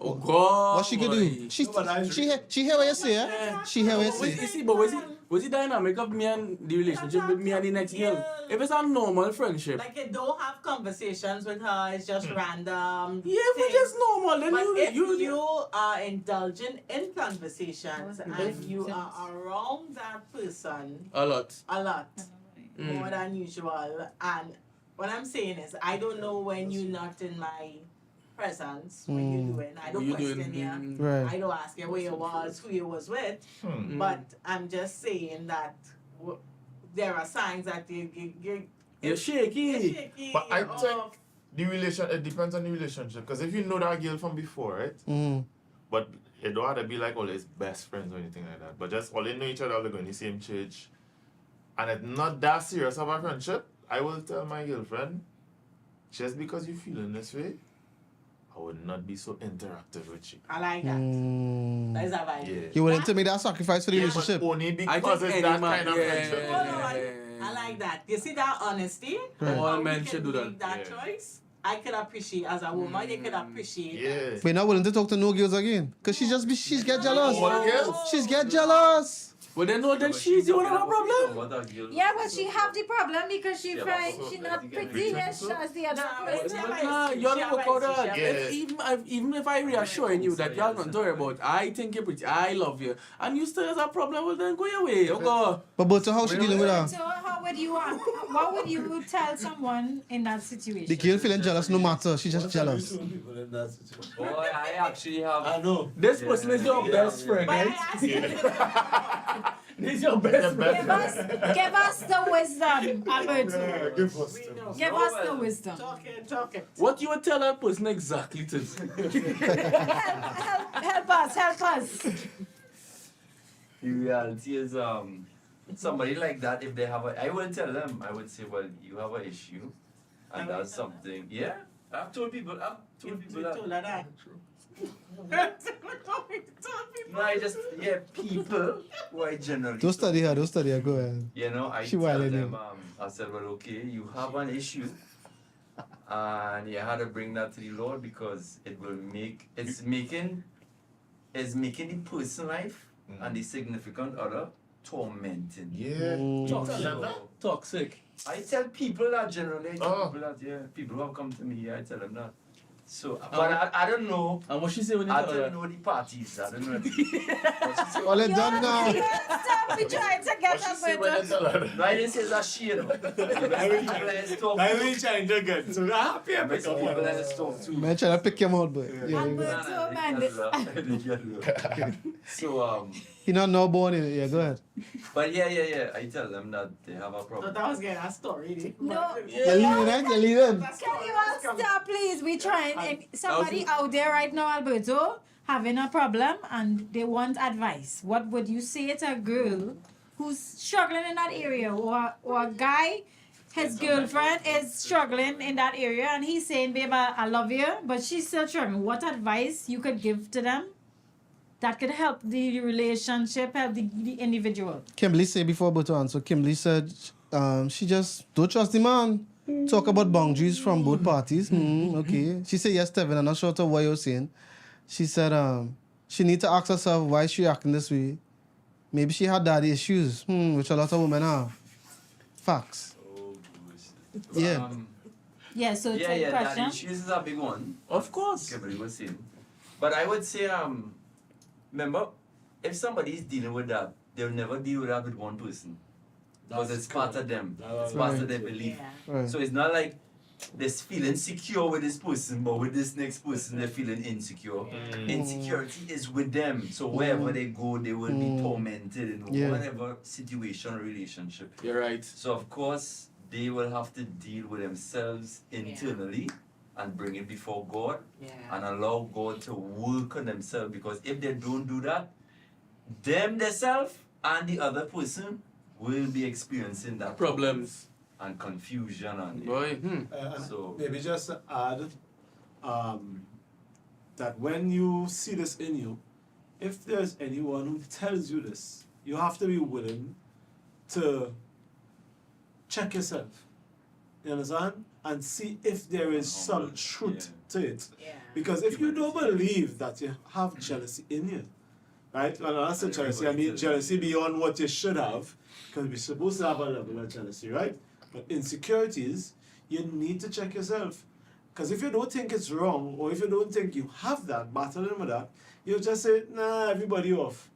Oh God. what she could do? boy. She No, but I- hear what you say, eh? Yeah. She hear what you You say. see, but was it dynamic of me and the relationship with me and the next girl? Yeah. If it's a normal friendship, Like you don't have conversations with her, it's just random. yeah, we things. just normal. Then But if you you are indulging in conversations and Mhm. you are around that person a lot. a lot, Mm. more than usual, and what I'm saying is, I don't know when you're not in my presence, what you're doing. I don't What you question doing? you. Right. I don't ask you where you was, who you was with, Mm. but I'm just saying that there are signs that you're You're shaky. shaky. But I you're think off. it depends on the relationship. Because if you know that girl from before, right? But you don't have to be like always best friends or anything like that. But just all they know each other, they're going to the same church. And it's not that serious of a friendship. I will tell my girlfriend, just because you're feeling this way, I would not be so interactive with you. I like that. That is a vibe. Yeah. You willing to make that sacrifice for the But relationship? only I because think it's any that man, kind of yeah. friendship. Hold on. I like that. You see that honesty? Right. All How men we should can do make that. that choice. I could appreciate as a woman. You could appreciate. Yeah. But you're not willing to talk to no girls again? Because she's get jealous. All girls? She's get jealous. Well, then she's the one have a problem. yeah, but she have the problem because she Yeah, find but she so not that you can pretty reach as out as the other Nah, person. but- But nah, you don't work out that. Yeah. Even if I reassuring you that you're not worry about, I think you're pretty, I love you, and you still have a problem, well then go your way. You go. But how she dealing with her? So how would you what would you tell someone in that situation? The girl feeling jealous no matter. She's just What have you jealous. told people in that situation? Boy, I actually have. I know. This person is your best friend, But I right? ask you, This is your best friend. Give us the wisdom, Alberto. Yeah, give us we them. know. Give us the wisdom. Talking. What you would tell that person exactly to Help us. The reality is, somebody like that, if they have I will tell them, I would say, well, you have an issue, and that's something, yeah. I've told people that. No, I just, people who I generally. Don't study her, go ahead. You know, I She tell wilding them, you. I said, well, okay, you have an issue, and you had to bring that to the Lord because it's making the personal life and the significant other tormenting. Yeah. Toxic. I tell people that generally, I tell Oh. people that, people who have come to me, I tell them that. So, but I don't know. And what she say when you I tell her don't that? know the parties. I don't know. What she say. All it You're done now. stop. We trying to get What she up say with when you us. tell her? No, I didn't say that she, you know. Let's talk. I really trying to get so happy I about some people let's talk too. Man, trying to pick him out, but yeah. Alberto Mendes. So He not now born in it. Yeah, go ahead. but yeah. I tell them that they have a So problem. that was getting a story. No. You're leaving, right? You're leaving. Can you all stop, please? We trying. If somebody out there right now, Alberto, having a problem and they want advice, what would you say to a girl who's struggling in that area, or a guy, his girlfriend is struggling in that area, and he's saying, "Babe, I love you," but she's still struggling. What advice you could give to them that could help the relationship, help the individual? Kimberly said before about to answer. Kimberly said she just don't trust the man. Talk about boundaries from both parties. Okay. She said yes, Tevin. I'm not sure to what you're saying. She said she need to ask herself why she acting this way. Maybe she had daddy issues, which a lot of women have. Facts. Yeah. Yeah, so Yeah, take that question. issues is a big one. Of course. Everybody was saying. But I would say, remember, if somebody is dealing with that, they'll never deal with that with one person. Because it's part of them. It's part of their belief. Yeah. Right. So it's not like they're feeling secure with this person, but with this next person they're feeling insecure. Insecurity is with them. So wherever they go, they will be tormented in Yeah. whatever situation or relationship. You're right. So of course they will have to deal with themselves internally and bring it before God and allow God to work on themselves, because if they don't do that, themselves and the other person will be experiencing that Problems. and confusion and Boy. So- maybe just to add that when you see this in you, if there's anyone who tells you this, you have to be willing to check yourself. You understand? And see if there is some truth to it. Yeah. Because if you don't believe that you have jealousy in you, right? When I say jealousy, I mean jealousy beyond what you should have, because we're supposed to have a level of jealousy, right? But insecurities, you need to check yourself. Because if you don't think it's wrong, or if you don't think you have that, battling with that, you'll just say, nah, everybody off.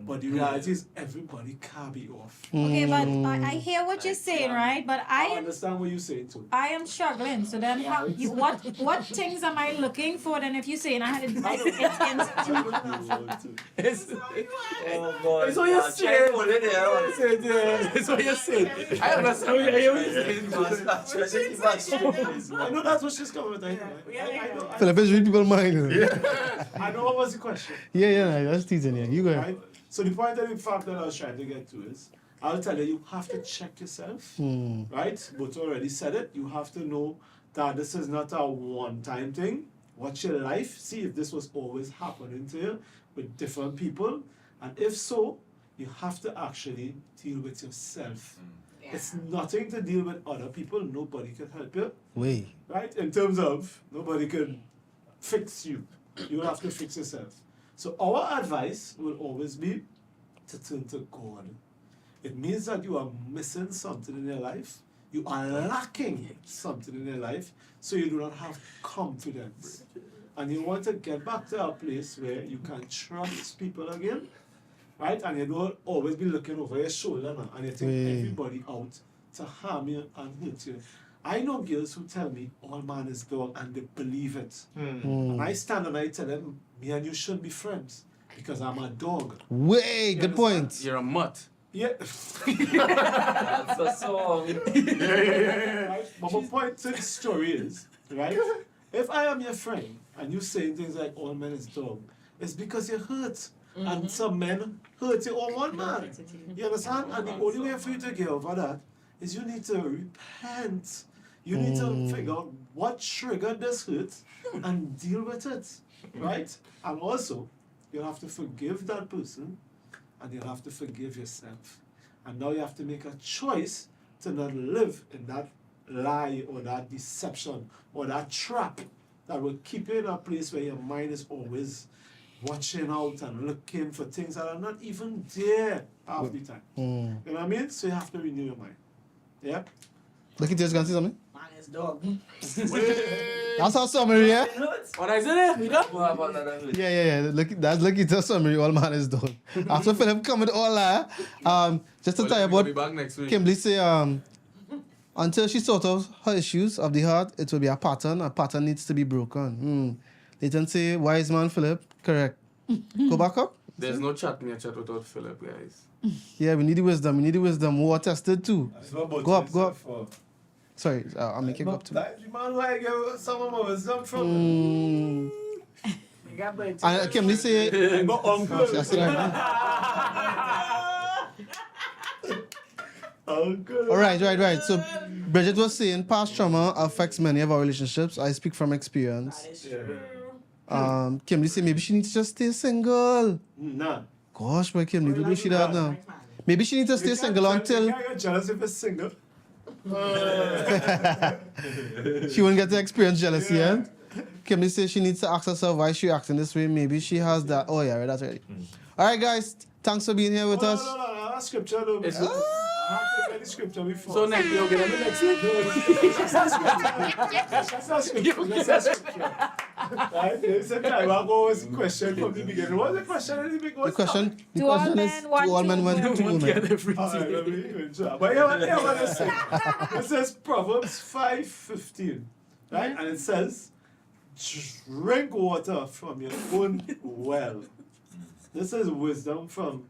But the reality is everybody can be off. Okay, but I hear what you're saying, right? But I I understand what you're saying too. am struggling. So then, what things am I looking for? Then, if you're saying I had it's Oh boy. It's what you're saying. It's what you're saying. I understand what you're saying. I know that's what she's coming with. I know. Philippines read people's mind. You know? I know what was the question. Yeah, that's teasing you. You go ahead. Right? So the point of the fact that I was trying to get to is, I'll tell you, you have to check yourself, right? But already said it. You have to know that this is not a one-time thing. Watch your life. See if this was always happening to you with different people. And if so, you have to actually deal with yourself. It's nothing to deal with other people. Nobody can help you, Wait. right? In terms of nobody can fix you. You have to fix yourself. So our advice will always be to turn to God. It means that you are missing something in your life. You are lacking something in your life, so you do not have confidence. And you want to get back to a place where you can trust people again, right? And you don't always be looking over your shoulder now, and you take everybody out to harm you and hurt you. I know girls who tell me all man is dog, and they believe it. And I stand and I tell them, me and you shouldn't be friends because I'm a dog. Way, good point. You're a mutt. Yeah. That's a song. Right? But my point to the story is, right? If I am your friend and you saying things like all men is dog, it's because you're hurt. And some men hurt you on one man. You understand? And the only way for you to get over that is you need to repent. You need to figure out what triggered this hurt and deal with it. Right? And also, you'll have to forgive that person and you'll have to forgive yourself. And now you have to make a choice to not live in that lie or that deception or that trap that will keep you in a place where your mind is always watching out and looking for things that are not even there half the time. You know what I mean? So you have to renew your mind. Yeah? Look at this, gonna say something? Man is dog. That's our summary, yeah? What I said, we done? What about that? Yeah. Look at the summary, all man is done. After Philip come with all that, just to tell you We'll be about back next week. Kimberly say, until she sort out her issues of the heart, it will be a pattern. A pattern needs to be broken. Nathan say, wise man Philip, correct. Go back up. There's no chat in your chat without Philip, guys. Yeah, we need the wisdom. We need the wisdom. War tested too. Go up. Sorry, I'll make it go up too. That man where I get some of my wisdom from. You got bird. And Kimberly say, I got uncle. I said, Uncle. all right. So Bridget was saying past trauma affects many of our relationships. I speak from experience. That is true. Kimberly say maybe she needs to just stay single. Nah. Gosh, boy, Kimberly, do she that now? Maybe she needs to stay single until You can't get jealous if it's single. she won't get to experience jealousy. Yeah. Kimberly says she needs to ask herself why she acting this way. Maybe she has that. Oh yeah, right, that's right. All right, guys, thanks for being here with us. No, that's scripture though. It's- I have to get the scripture before. So next week, okay, then next week. That's not scripture. Right? There's a time I go with a question from the beginning. What's the question at the beginning? The question To all is men, to one, all men, two one, women. two One women. get everything. All right, let me even try. But yeah, what it says? It says Proverbs 5:15, right? And it says, drink water from your own well. This is wisdom from,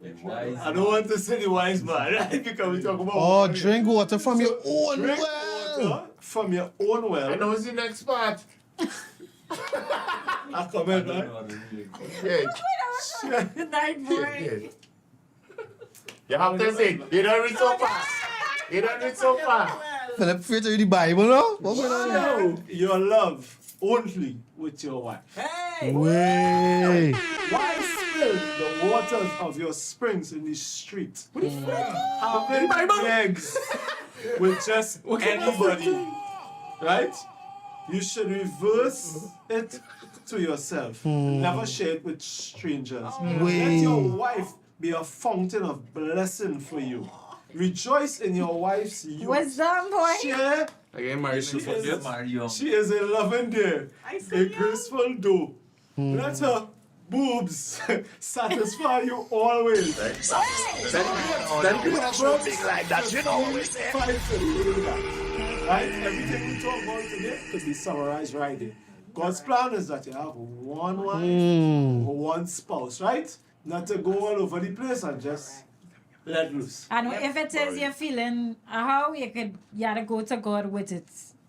I don't want to say the wise man, right? Because we talk about Oh, water. drink water from your own Drink well. water from your own well. I know it's the next part. I comment, right? Yeah. Good night, boy. You have to say, you don't read so fast. You don't read so fast. Philip, fear to read the Bible, no? What's going on here? Show your love only with your wife. Hey! Way. Why spill the waters of your springs in the street? Having legs with just anybody, right? You should reverse it to yourself. Never share it with strangers. Let your wife be a fountain of blessing for you. Rejoice in your wife's youth. Wisdom, boy. Share. Again, married She in the is- years. Mario. She is a loving deer, I a see you. graceful doe. Let her boobs satisfy you always. Right? Everything we talk about today could be summarized right there. God's plan is that you have one wife or one spouse, right? Not to go all over the place and just let loose. And if it is you're feeling how you gotta go to God with it.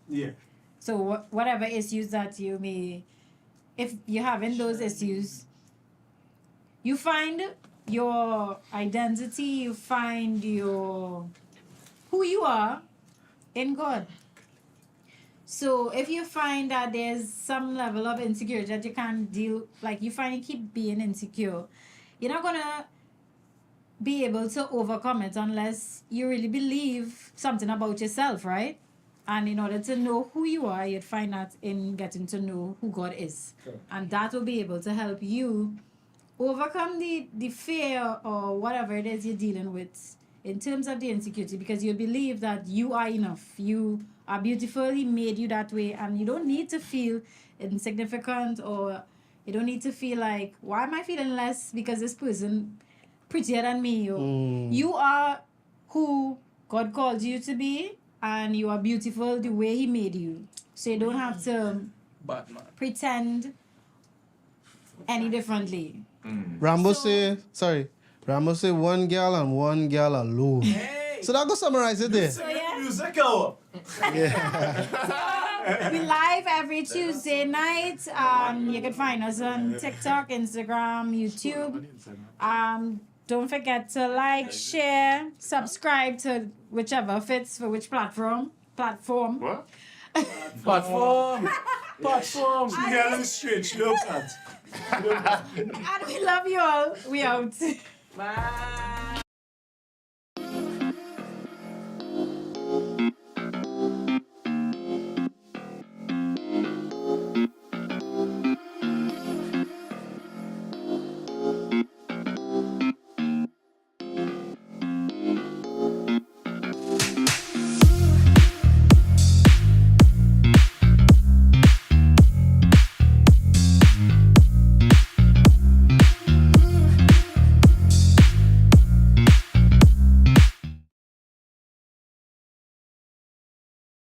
Yeah. So whatever issues that you may, if you're having those issues, you find your identity, you find your who you are in God. So if you find that there's some level of insecurity that you can't deal, like you find you keep being insecure, you're not gonna be able to overcome it unless you really believe something about yourself, right? And in order to know who you are, you'd find that in getting to know who God is. Sure. And that will be able to help you overcome the fear or whatever it is you're dealing with in terms of the insecurity, because you believe that you are enough. You are beautiful, He made you that way, and you don't need to feel insignificant, or you don't need to feel like, why am I feeling less because this person prettier than me? Or you are who God called you to be, and you are beautiful the way He made you. So you don't have to Batman. pretend any differently. Rambo say one girl and one girl alone. Hey! So that go summarize it there. So yeah. Music hour. We live every Tuesday night. You can find us on TikTok, Instagram, YouTube. Don't forget to like, share, subscribe to whichever fits for which platform. What? Platform. Platform. She got a little strange look at. And we love you all. We out. Bye.